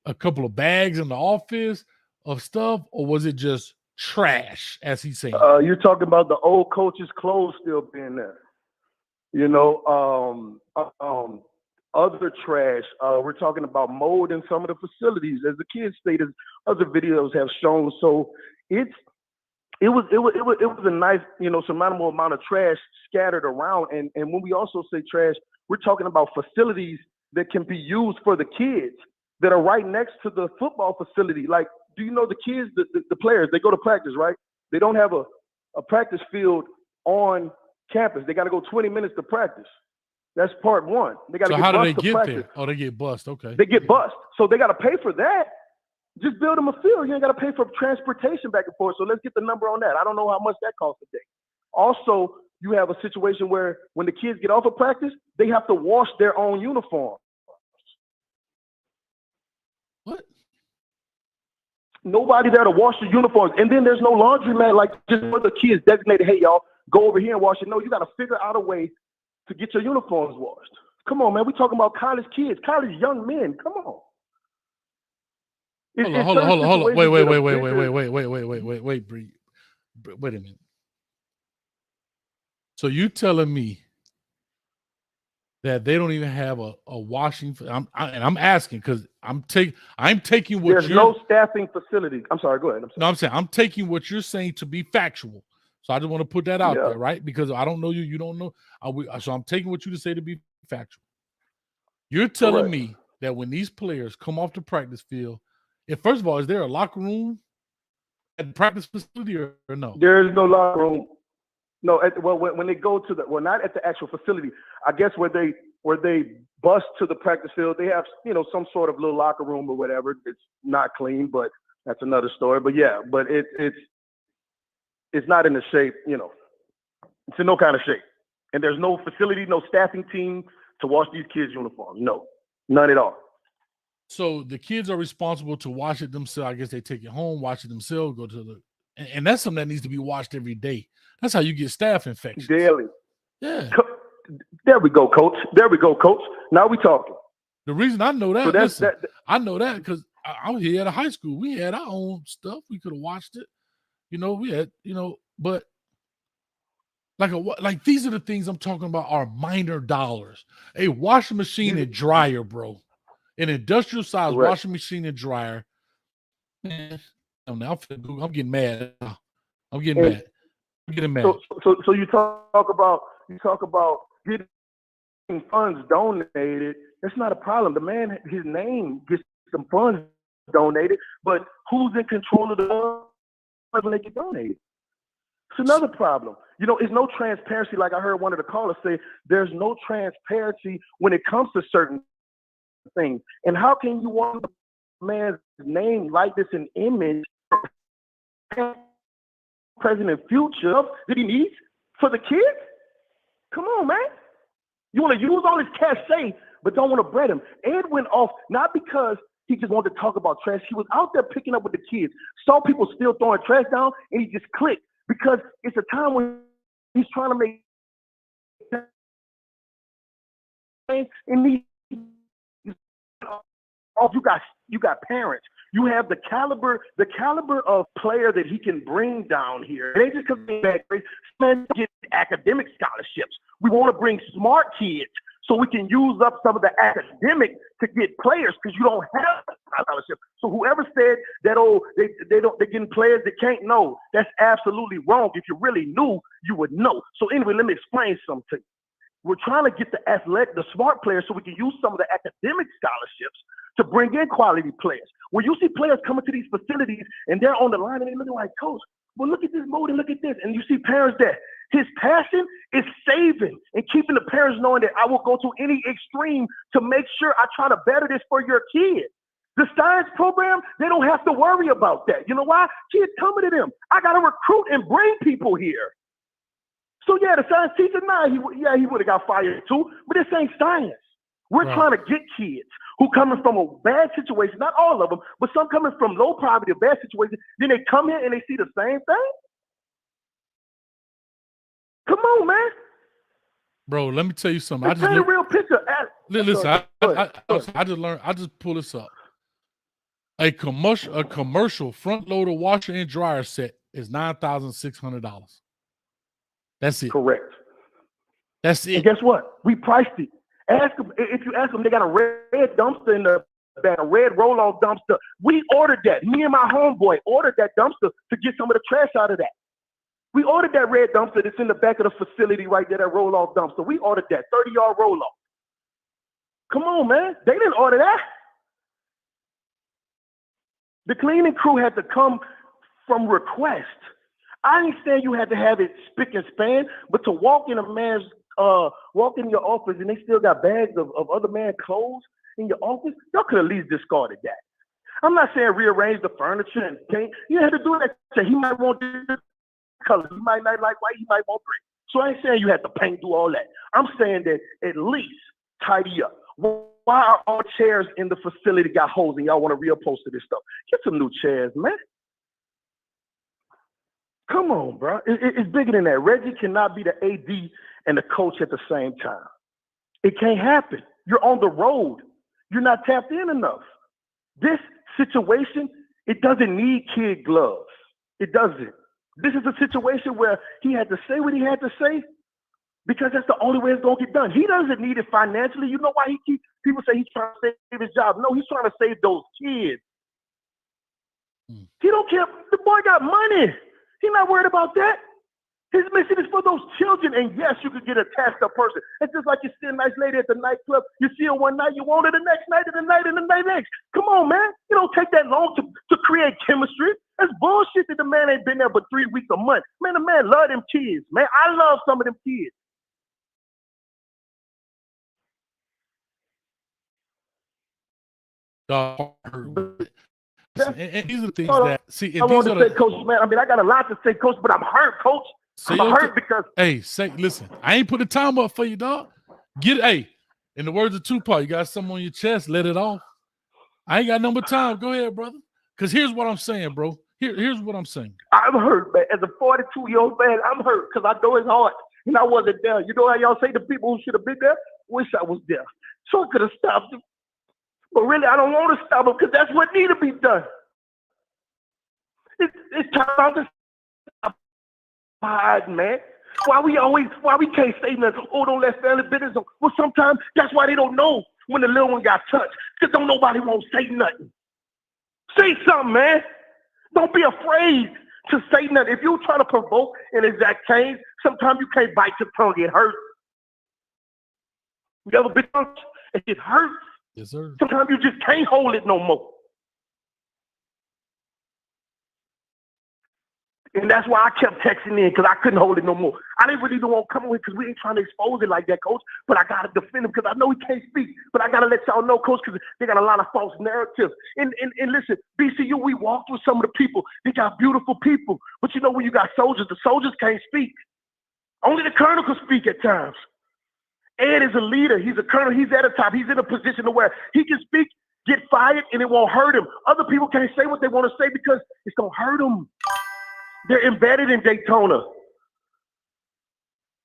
a couple of bags in the office of stuff, or was it just trash, as he's saying? You're talking about the old coach's clothes still being there. You know, other trash. We're talking about mold in some of the facilities, as the kids stated, other videos have shown. So it was a nice, you know, surmountable amount of trash scattered around. And when we also say trash, we're talking about facilities that can be used for the kids that are right next to the football facility. Like, do you know the kids, the players, they go to practice, right? They don't have a practice field on campus. They got to go 20 minutes to practice. That's part one. They got to So get how do bused they to get practice. there? Oh, they get bused. Okay. They get bused. So they got to pay for that. Just build them a field. You ain't got to pay for transportation back and forth. So let's get the number on that. I don't know how much that costs a day. Also, you have a situation where when the kids get off of practice, they have to wash their own uniform. What? Nobody there to wash the uniforms. And then there's no laundromat, like just for the kids designated, hey, y'all, go over here and wash it. No, you got to figure out a way to get your uniforms washed. Come on, man. We're talking about college kids, college young men. Come on. Hold on. Wait, Bree. Wait a minute. So you telling me that they don't even have a washing? I'm asking because I'm taking what there's no staffing facility. I'm sorry. Go ahead. I'm saying I'm taking what you're saying to be factual. So I just want to put that out there, right? Because I don't know you. You don't know. So I'm taking what you to say to be factual. You're telling me that when these players come off the practice field, first of all, is there a locker room at the practice facility or no? There is no locker room. No, when they go to not at the actual facility. I guess where they bus to the practice field, they have, you know, some sort of little locker room or whatever. It's not clean, but that's another story. But yeah, but it's not in the shape, you know. It's in no kind of shape, and there's no facility, no staffing team to wash these kids' uniforms. No, none at all. So the kids are responsible to wash it themselves. I guess they take it home, wash it themselves, go to and that's something that needs to be washed every day. That's how you get staph infections. Daily. Yeah. There we go, coach. Now we talking. The reason I know that, So I know that because I was here at a high school. We had our own stuff. We could have watched it. You know, we had, you know, but like these are the things I'm talking about are minor dollars. A washing machine and dryer, bro. An industrial size washing machine and dryer. Man, I'm getting mad. I'm getting mad. Get him mad. So you talk about getting funds donated. That's not a problem. The man, his name gets some funds donated, but who's in control of the funds when they get donated? It's another problem. It's no transparency. Like I heard one of the callers say, there's no transparency when it comes to certain things. And how can you want a man's name, likeness, and image, present and future, that he needs for the kids? Come on, man. You want to use all his cachet, but don't want to bread him. Ed went off not because he just wanted to talk about trash. He was out there picking up with the kids, saw people still throwing trash down, and he just clicked. Because it's a time when he's trying to make and you got parents. You have the caliber of player that he can bring down here. It ain't just because they bad grades. Man, get academic scholarships. We want to bring smart kids so we can use up some of the academic to get players because you don't have scholarship. So whoever said that they're getting players that can't know, that's absolutely wrong. If you really knew, you would know. So anyway, let me explain something to you. We're trying to get the smart players so we can use some of the academic scholarships to bring in quality players. When you see players coming to these facilities and they're on the line and they're looking like, coach, well, look at this mode and look at this. And you see parents there. His passion is saving and keeping the parents knowing that I will go to any extreme to make sure I try to better this for your kids. The science program, they don't have to worry about that. You know why? Kids coming to them. I got to recruit and bring people here. So, yeah, the science teacher, he would have got fired too, but this ain't science. We're trying to get kids who coming from a bad situation, not all of them, but some coming from low poverty, a bad situation, then they come here and they see the same thing? Come on, man. Bro, let me tell you something. Let's paint a real picture. Listen, I just learned. I just pull this up. A commercial front loader washer and dryer set is $9,600. That's it. Correct. That's it. And guess what? We priced it. Ask them. If you ask them, they got a red dumpster in the back, a red roll-off dumpster. We ordered that. Me and my homeboy ordered that dumpster to get some of the trash out of that. We ordered that red dumpster that's in the back of the facility right there, that roll-off dumpster. We ordered that 30-yard roll-off. Come on, man. They didn't order that. The cleaning crew had to come from request. I ain't saying you had to have it spick and span, but to walk in walk in your office and they still got bags of other man's clothes in your office, y'all could at least discarded that. I'm not saying rearrange the furniture and paint. You had to do that. He might want this color. He might not like white. He might want gray. So I ain't saying you had to paint, do all that. I'm saying that at least tidy up. Why are all chairs in the facility got holes and y'all want to reupholster this stuff? Get some new chairs, man. Come on, bro. It's bigger than that. Reggie cannot be the AD and the coach at the same time. It can't happen. You're on the road. You're not tapped in enough. This situation, it doesn't need kid gloves. It doesn't. This is a situation where he had to say what he had to say because that's the only way it's going to get done. He doesn't need it financially. You know why people say he's trying to save his job? No, he's trying to save those kids. He don't care. The boy got money. He's not worried about that. His mission is for those children. And yes, you could get attached to a person. It's just like you see a nice lady at the nightclub. You see her one night, you want her the next night, and the night, and the night next. Come on, man. You don't take that long to create chemistry. That's bullshit that the man ain't been there but 3 weeks a month. Man, the man love them kids, man. I love some of them kids. And these are things that I want to say, Coach, man. I mean, I got a lot to say, Coach, but I'm hurt, Coach. I'm hurt because listen, I ain't put the time up for you, dog. In the words of Tupac, you got something on your chest, let it off. I ain't got no more time. Go ahead, brother. Because here's what I'm saying, bro. Here's what I'm saying. I'm hurt, man. As a 42-year-old man, I'm hurt because I know it's hard. And I wasn't there. You know how y'all say the people who should have been there? Wish I was there. So I could have stopped him. But really, I don't want to stop him because that's what needs to be done. It's time to stop hiding, man. Why we can't say nothing? Oh, don't let family business. Well, sometimes that's why they don't know when the little one got touched. Because nobody won't say nothing. Say something, man. Don't be afraid to say nothing. If you're trying to provoke and exact change, sometimes you can't bite your tongue. It hurts. You ever been it hurts? Yes, sir. Sometimes you just can't hold it no more. And that's why I kept texting in, because I couldn't hold it no more. I didn't really want to come away because we ain't trying to expose it like that, Coach. But I got to defend him because I know he can't speak. But I got to let y'all know, Coach, because they got a lot of false narratives. And listen, BCU, we walked with some of the people. They got beautiful people. But you know, when you got soldiers, the soldiers can't speak. Only the colonel can speak at times. Ed is a leader. He's a colonel. He's at the top. He's in a position to where he can speak, get fired, and it won't hurt him. Other people can't say what they want to say because it's going to hurt them. They're embedded in Daytona.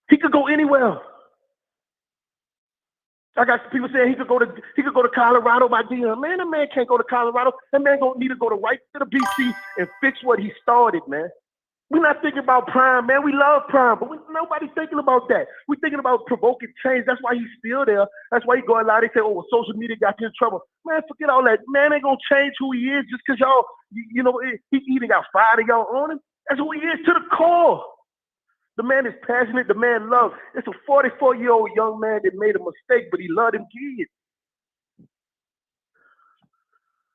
He could go anywhere. I got people saying he could go to Colorado by DM. Man, that man can't go to Colorado. That man gonna need to go right to the BC and fix what he started, man. We're not thinking about Prime, man. We love Prime, but nobody's thinking about that. We're thinking about provoking change. That's why he's still there. That's why he going out. They say, oh, well, social media got you in trouble. Man, forget all that. Man ain't gonna change who he is just because y'all, you know, he even got fired and y'all on him. That's who he is to the core. The man is passionate. The man loves. It's a 44-year-old young man that made a mistake, but he loved them kids.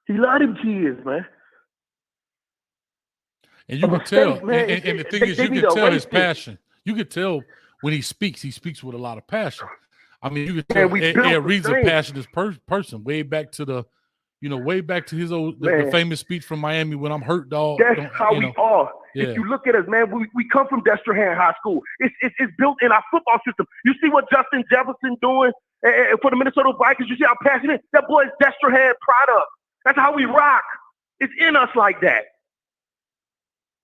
He loved them kids, man. And you can tell, man, and the thing is, you can tell his passion. You can tell when he speaks with a lot of passion. I mean, you can tell Ed Reed's a passionate person. Way back to the, way back to his old the famous speech from Miami, when I'm hurt, dog. That's how we are. Yeah. If you look at us, man, we come from Destrehan High School. It's built in our football system. You see what Justin Jefferson doing for the Minnesota Vikings. You see how passionate that boy is. Destrehan product. That's how we rock. It's in us like that.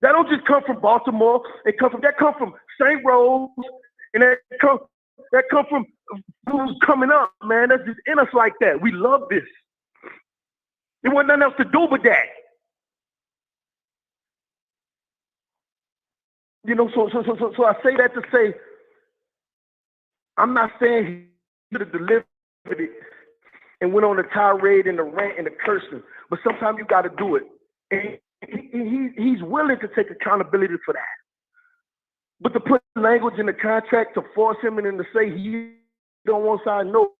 That don't just come from Baltimore. That come from St. Rose, and that come from who's coming up, man. That's just in us like that. We love this. There wasn't nothing else to do but that. So I say that to say, I'm not saying he should have delivered it and went on the tirade and the rant and the cursing, but sometimes you got to do it. And he's willing to take accountability for that. But to put language in the contract to force him and then to say he don't want side, no.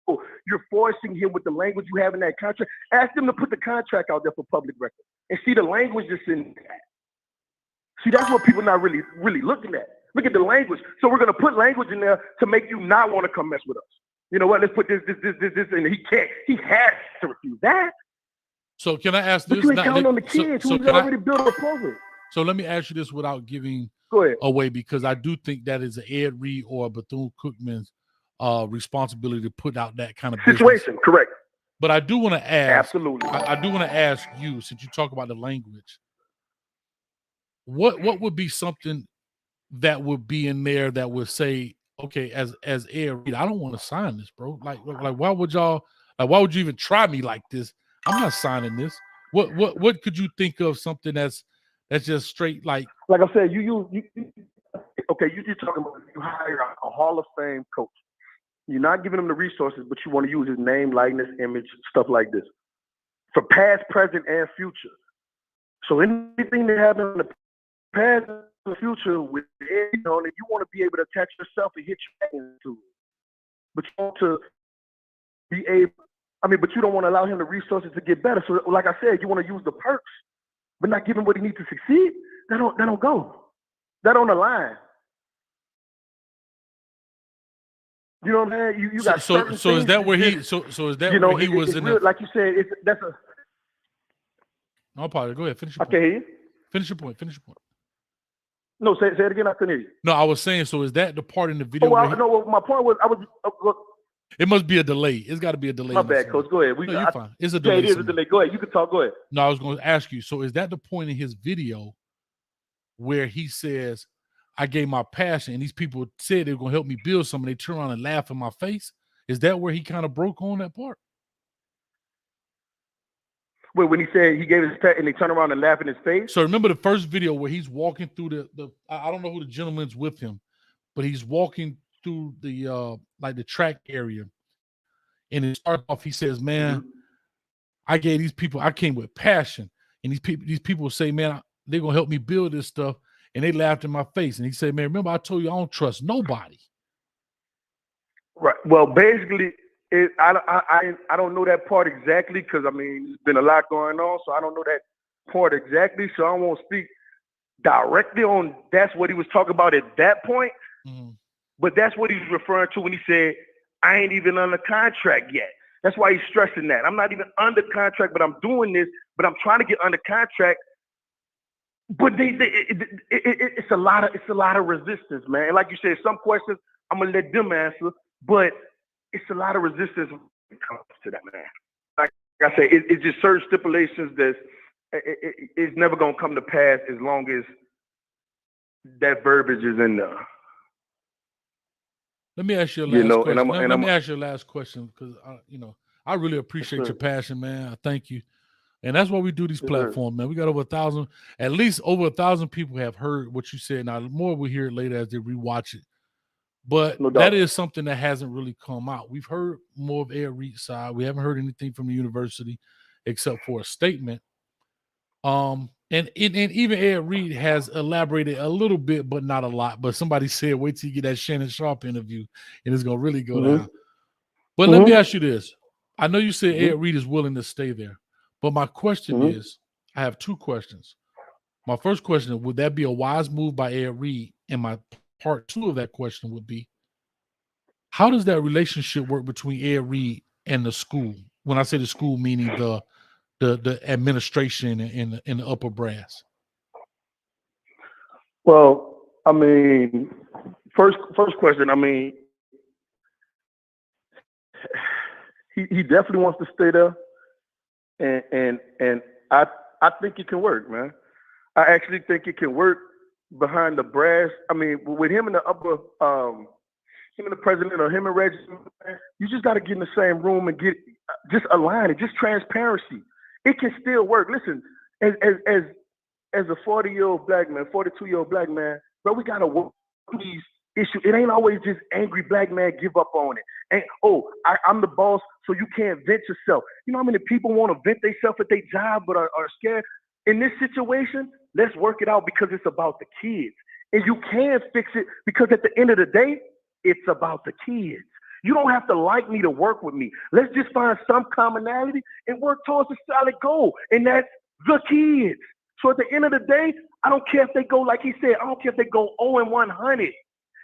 You're forcing him with the language you have in that contract. Ask him to put the contract out there for public record and see the language that's in that. See, that's what people not really looking at. Look at the language. So we're going to put language in there to make you not want to come mess with us. You know what? Let's put this, and he can't. He has to refuse that. So can I ask this? But you ain't counting on the kids who's already built a program. So let me ask you this without giving away, because I do think that is an Ed Reed or a Bethune-Cookman's responsibility to put out that kind of situation. Business. Correct. But I do want to ask. Absolutely. I do want to ask you, since you talk about the language, what would be something that would be in there that would say, okay, as Ed Reed, I don't want to sign this, bro. Like why would y'all? Like, why would you even try me like this? I'm not signing this. What could you think of something that's just straight like I said, you just talking about you hire a Hall of Fame coach. You're not giving him the resources, but you want to use his name, likeness, image, stuff like this for past, present, and future. So anything that happened in the past and the future with Ed, you want to be able to attach yourself and hit your hand into it. But you want to be able. But you don't want to allow him the resources to get better. So, like I said, you want to use the perks, but not give him what he needs to succeed. That don't go. That don't align. You know what I'm saying? You got certain so is that where he? So is that where he was in? Like you said, that's a. No, Potter, go ahead. Finish your point. I can't hear you. Finish your point. No, say it again. I couldn't hear you. No, I was saying. So is that the part in the video? My point was it must be a delay. It's got to be a delay. My bad, Coach. Go ahead. You're fine. It's a delay. Yeah, it is a delay. Go ahead. You can talk. Go ahead. No, I was going to ask you. So is that the point in his video where he says, I gave my passion and these people said they were going to help me build something. They turn around and laugh in my face. Is that where he kind of broke on that part? Wait, when he said he gave his pet and they turn around and laugh in his face? So remember the first video where he's walking through the I don't know who the gentleman's with him, but he's walking through the like the track area. And it starts off, he says, man, I gave these people, I came with passion. And these people say, man, they're gonna help me build this stuff. And they laughed in my face. And he said, man, remember I told you I don't trust nobody. Right. Well, basically, I don't know that part exactly because, I mean, there's been a lot going on, so I don't know that part exactly. So I won't speak directly on that's what he was talking about at that point. Mm-hmm. But that's what he's referring to when he said, I ain't even under contract yet. That's why he's stressing that. I'm not even under contract, but I'm doing this, but I'm trying to get under contract. But it's a lot of resistance, man. And like you said, some questions I'm gonna let them answer, but it's a lot of resistance when it comes to that, man. Like I said, it's just certain stipulations that it's never gonna come to pass as long as that verbiage is in there. Let me ask you a last question. Let me ask you a last question because I really appreciate your passion, man. I thank you. And that's why we do these platforms, man. We got over 1,000, at least over 1,000 people have heard what you said. Now, the more we hear it later as they rewatch it. But that is something that hasn't really come out. We've heard more of Ed Reed's side. We haven't heard anything from the university except for a statement. And even Ed Reed has elaborated a little bit, but not a lot. But somebody said, wait till you get that Shannon Sharp interview, and it's going to really go down. But let me ask you this. I know you said Ed Reed is willing to stay there. But my question is, I have two questions. My first question, would that be a wise move by Ed Reed? And my part two of that question would be, how does that relationship work between Ed Reed and the school? When I say the school, meaning the administration and the upper brass. Well, I mean, first question, I mean, he definitely wants to stay there. And I think it can work, man. I actually think it can work behind the brass. I mean, with him and the upper, him and the president or him and Reggie, you just got to get in the same room and get just align it, just transparency. It can still work. Listen, as a 40-year-old black man, 42-year-old black man, bro, we got to work on these issues. It ain't always just angry black man give up on it. And I'm the boss, so you can't vent yourself. You know how many people want to vent themselves at their job but are scared? In this situation, let's work it out because it's about the kids. And you can fix it because at the end of the day, it's about the kids. You don't have to like me to work with me. Let's just find some commonality and work towards a solid goal, and that's the kids. So at the end of the day, I don't care if they go, like he said, I don't care if they go 0-100.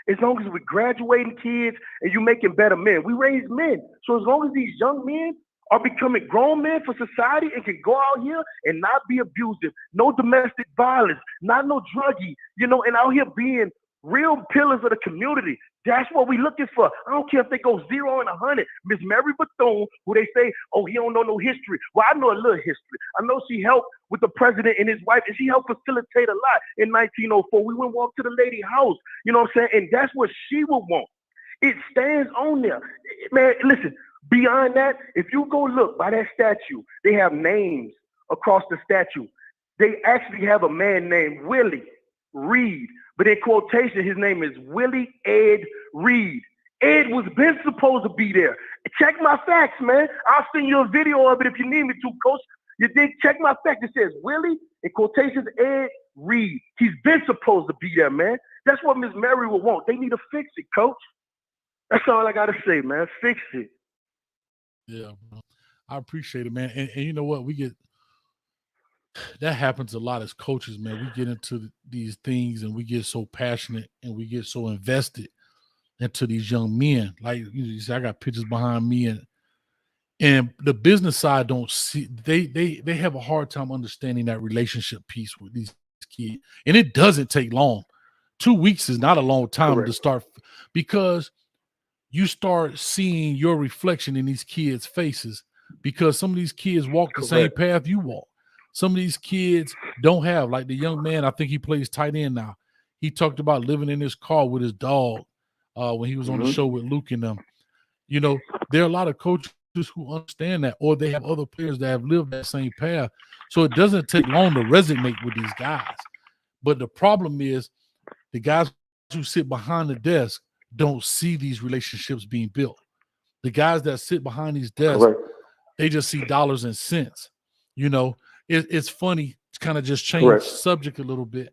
As long as we're graduating kids and you're making better men. We raise men. So as long as these young men are becoming grown men for society and can go out here and not be abusive, no domestic violence, not no druggie, and out here being real pillars of the community. That's what we're looking for. I don't care if they go 0-100. Miss Mary Bethune, who they say, oh, he don't know no history. Well, I know a little history. I know she helped with the president and his wife, and she helped facilitate a lot in 1904. We went walk to the lady house, you know what I'm saying? And that's what she would want. It stands on there. Man, listen, beyond that, if you go look by that statue, they have names across the statue. They actually have a man named Willie Reed. But in quotation, his name is Willie Ed Reed. Ed was been supposed to be there. Check my facts, man. I'll send you a video of it if you need me to, Coach. You dig? Check my facts. It says Willie, in quotations, Ed Reed. He's been supposed to be there, man. That's what Miss Mary would want. They need to fix it, Coach. That's all I got to say, man. Fix it. Yeah, I appreciate it, man. And you know what? That happens a lot as coaches, man. We get into these things and we get so passionate and we get so invested into these young men. Like you see, I got pictures behind me, and the business side don't see. They have a hard time understanding that relationship piece with these kids, and it doesn't take long. 2 weeks is not a long time to start, because you start seeing your reflection in these kids' faces, because some of these kids walk the same path you walk. Some of these kids don't have, like the young man, I think he plays tight end now. He talked about living in his car with his dog when he was on the show with Luke and them. There are a lot of coaches who understand that, or they have other players that have lived that same path. So it doesn't take long to resonate with these guys. But the problem is the guys who sit behind the desk don't see these relationships being built. The guys that sit behind these desks, they just see dollars and cents. It's funny kind of just change Correct. subject a little bit,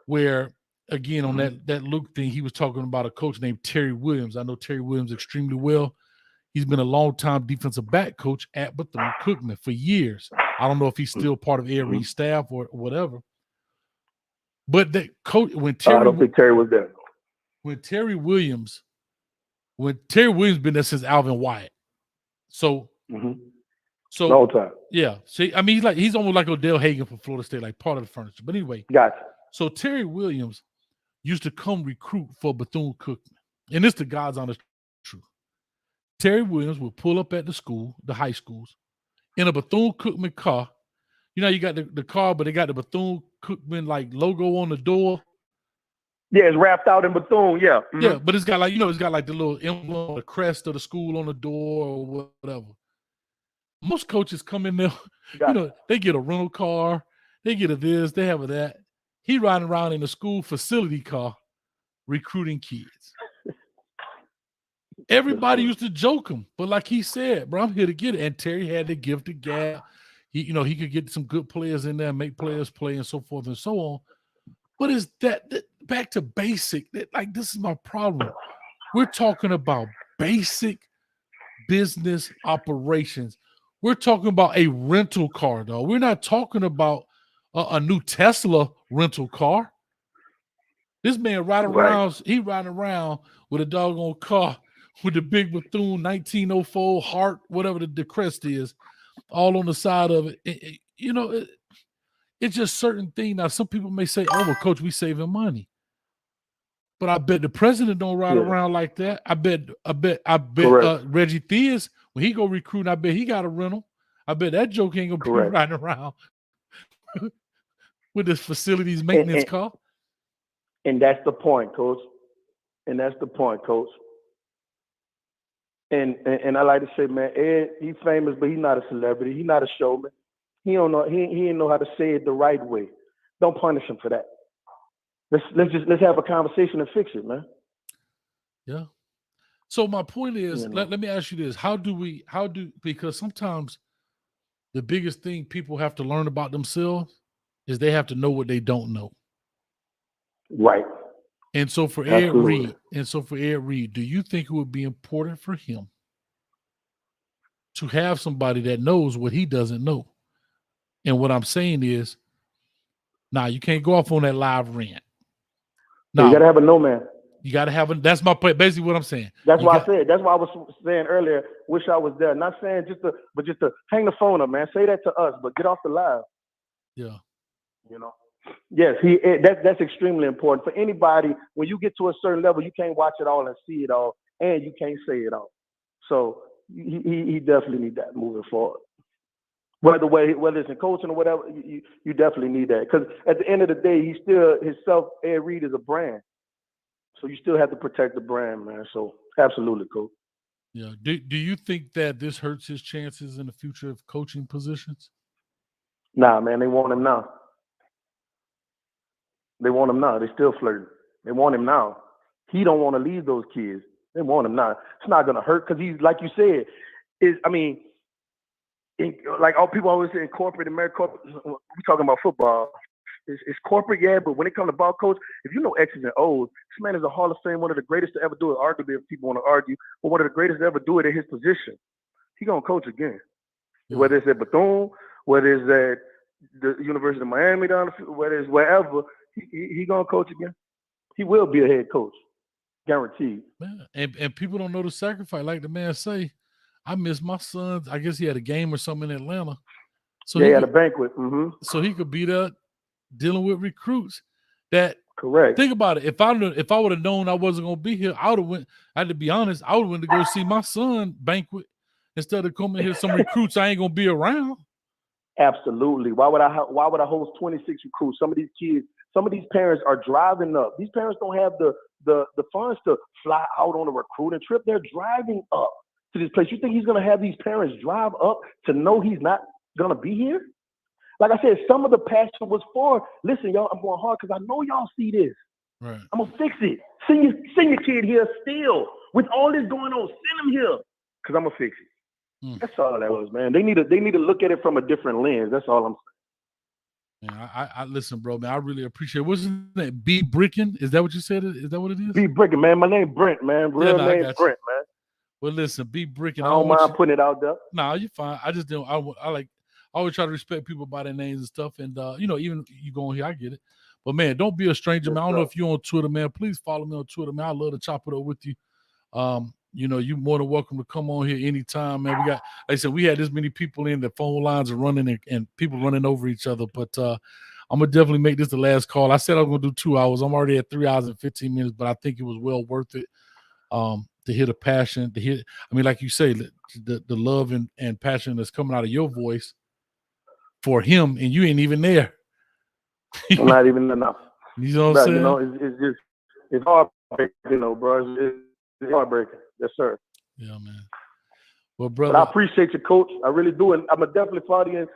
where again on that Luke thing, he was talking about a coach named Terry Williams. I know Terry Williams extremely well. He's been a long-time defensive back coach at Bethune Cookman for years. I don't know if he's still part of Ed Reed's staff or whatever. But that coach, I don't think Terry was there. When Terry Williams been there since Alvin Wyatt. So long time. Yeah. See, I mean, he's almost like Odell Hagen from Florida State, like part of the furniture. But anyway, gotcha. So Terry Williams used to come recruit for Bethune Cookman. And it's the God's honest truth. Terry Williams would pull up at the high schools, in a Bethune Cookman car. You know, you got the car, but they got the Bethune Cookman like logo on the door. Yeah, it's wrapped out in Bethune. Yeah. Yeah, but it's got it's got like the little emblem, the crest of the school on the door or whatever. Most coaches come in there, they get a rental car, they get a this, they have a that. He riding around in a school facility car recruiting kids. Everybody used to joke him, but like he said, bro, I'm here to get it. And Terry had the gift of gab. He could get some good players in there, make players play, and so forth and so on. But is that back to basic? This is my problem. We're talking about basic business operations. We're talking about a rental car, though. We're not talking about a new Tesla rental car. This man riding around with a doggone car with the big Bethune 1904 heart, whatever the crest is, all on the side of it. It's just certain things. Now, some people may say, "Oh, well, coach, we saving money," but I bet the president don't ride around like that. I bet Reggie Theus, when he go recruiting, I bet he got a rental. I bet that joke ain't gonna be riding around with this facilities maintenance car. And that's the point, coach. And I like to say, man, Ed, he's famous, but he's not a celebrity. He's not a showman. He don't know. He didn't know how to say it the right way. Don't punish him for that. Let's have a conversation and fix it, man. Yeah. So my point is, let me ask you this: because sometimes the biggest thing people have to learn about themselves is they have to know what they don't know. Right. And so for Ed Reed, do you think it would be important for him to have somebody that knows what he doesn't know? And what I'm saying is, you can't go off on that live rant. You got to have a no man. You got to have that's my point. Basically what I'm saying. That's why I was saying earlier, wish I was there. Not saying just to hang the phone up, man. Say that to us, but get off the live. Yeah. Yes, that's extremely important for anybody. When you get to a certain level, you can't watch it all and see it all, and you can't say it all. So he definitely need that moving forward. Whether it's in coaching or whatever, you definitely need that, because at the end of the day, he's still himself. Ed Reed is a brand, so you still have to protect the brand, man. So absolutely, coach. Yeah. Do you think that this hurts his chances in the future of coaching positions? Nah, man, they want him now. They want him now. They still flirting. They want him now. He don't want to leave those kids. They want him now. It's not gonna hurt, because he's, like you said, like all people always say in corporate America, we talking about football. It's corporate, yeah, but when it comes to ball coach, if you know X's and O's, this man is a Hall of Fame, one of the greatest to ever do it, arguably, if people want to argue, but one of the greatest to ever do it at his position. He gonna coach again. Yeah. Whether it's at Bethune, whether it's at the University of Miami, whether it's wherever, he gonna coach again. He will be a head coach, guaranteed. Man, and people don't know the sacrifice. Like the man say, I miss my son. I guess he had a game or something in Atlanta. So he had a banquet. So he could be there dealing with recruits. Correct. Think about it. If I would have known I wasn't gonna be here, I would have went. I had to be honest. I would have went to go see my son banquet instead of coming here some recruits I ain't gonna be around. Absolutely. Why would I host 26 recruits? Some of these kids, some of these parents are driving up. These parents don't have the funds to fly out on a recruiting trip. They're driving up to this place. You think he's going to have these parents drive up to know he's not going to be here? Like I said, some of the passion was for, listen, y'all, I'm going hard because I know y'all see this. Right. I'm going to fix it. Send your kid here still. With all this going on, send him here because I'm going to fix it. That's all that was, man. They need to look at it from a different lens. That's all I'm saying. Man, I listen, bro, man. I really appreciate it. What's his name? B. Bricken? Is that what you said? Is that what it is? B Bricken, man. My name Brent, man. Real name Brent, man. Well, listen, B. Bricken. I don't mind putting it out there. Nah, you're fine. I just don't. I always try to respect people by their names and stuff. And even you go on here, I get it. But man, don't be a stranger, man. I don't know if you're on Twitter, man. Please follow me on Twitter, man. I love to chop it up with you. You're more than welcome to come on here anytime, man. Like I said, we had this many people in, the phone lines are running and people running over each other. But I'm gonna definitely make this the last call. I said I was gonna do 2 hours. I'm already at 3 hours and 15 minutes, but I think it was well worth it. To hear the passion, like you say, the love and passion that's coming out of your voice for him, and you ain't even there. Not even enough. You know what I'm saying? It's heartbreaking, bro. It's heartbreaking. Yes, sir. Yeah, man. Well, brother, but I appreciate you, Coach. I really do, and I'm gonna definitely follow you,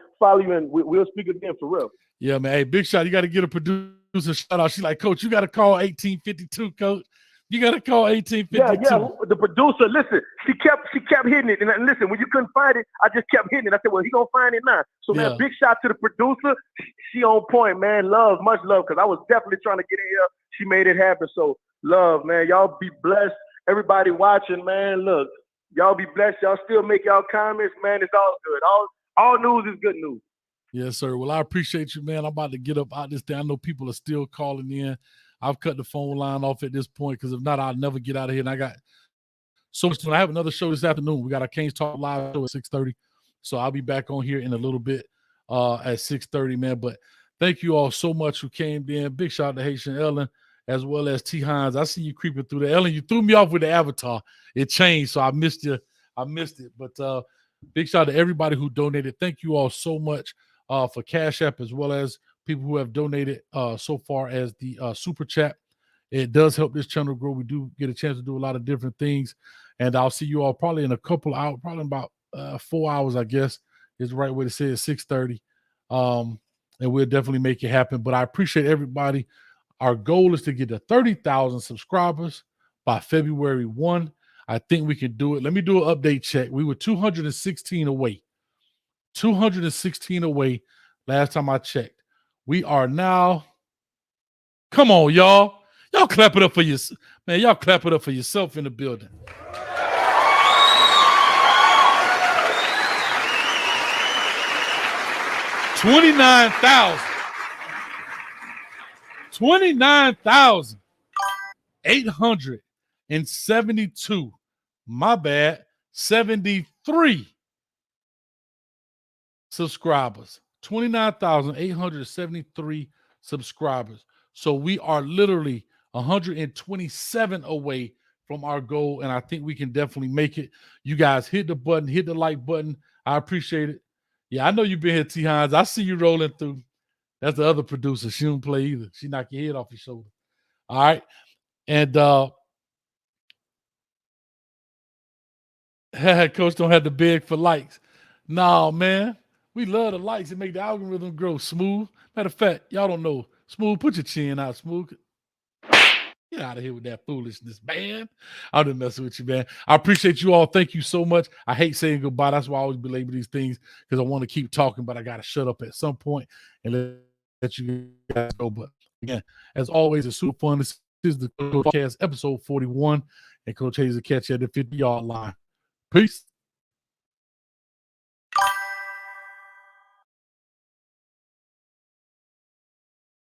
and we'll speak again for real. Yeah, man. Hey, big shot. You got to get a producer shout out. She's like, Coach, you got to call 1852, Coach. You got to call 1852. Yeah. The producer, listen, she kept hitting it. And listen, when you couldn't find it, I just kept hitting it. I said, well, he going to find it now. So, man, big shout to the producer. She on point, man. Much love, because I was definitely trying to get in here. She made it happen. So, love, man. Y'all be blessed. Everybody watching, man, look. Y'all be blessed. Y'all still make y'all comments, man. It's all good. All news is good news. Yes, sir. Well, I appreciate you, man. I'm about to get up out this day. I know people are still calling in. I've cut the phone line off at this point because if not, I'll never get out of here. And I got so much. I have another show this afternoon. We got our Canes Talk Live show at 6:30. So I'll be back on here in a little bit at 6:30, man. But thank you all so much who came in. Big shout out to Haitian Ellen as well as T. Hines. I see you creeping through there. Ellen, you threw me off with the avatar. It changed, so I missed you. I missed it. But big shout out to everybody who donated. Thank you all so much for Cash App as well as people who have donated so far as the super chat. It does help this channel grow. We do get a chance to do a lot of different things. And I'll see you all probably in a couple hours, probably in about 4 hours, I guess, is the right way to say it, 6:30. And we'll definitely make it happen. But I appreciate everybody. Our goal is to get to 30,000 subscribers by February 1. I think we can do it. Let me do an update check. We were 216 away. 216 away last time I checked. We are now, come on, y'all. Y'all clap it up for yourself. Man, y'all clap it up for yourself in the building. $29,872. My bad. 73 subscribers. 29,873 subscribers. So we are literally 127 away from our goal, and I think we can definitely make it. You guys hit the button, hit the like button. I appreciate it. Yeah, I know you've been here, T. Hines. I see you rolling through. That's the other producer. She don't play either. She knock your head off your shoulder. All right. And Coach don't have to beg for likes. No, man. We love the likes and make the algorithm grow. Smooth. Matter of fact, y'all don't know. Smooth, put your chin out, Smooth. Get out of here with that foolishness, man. I'm just messing with you, man. I appreciate you all. Thank you so much. I hate saying goodbye. That's why I always belabor these things, because I want to keep talking, but I got to shut up at some point and let you guys go. But again, as always, it's super fun. This is the podcast, episode 41, and Coach Hayes will catch you at the 50-yard line. Peace.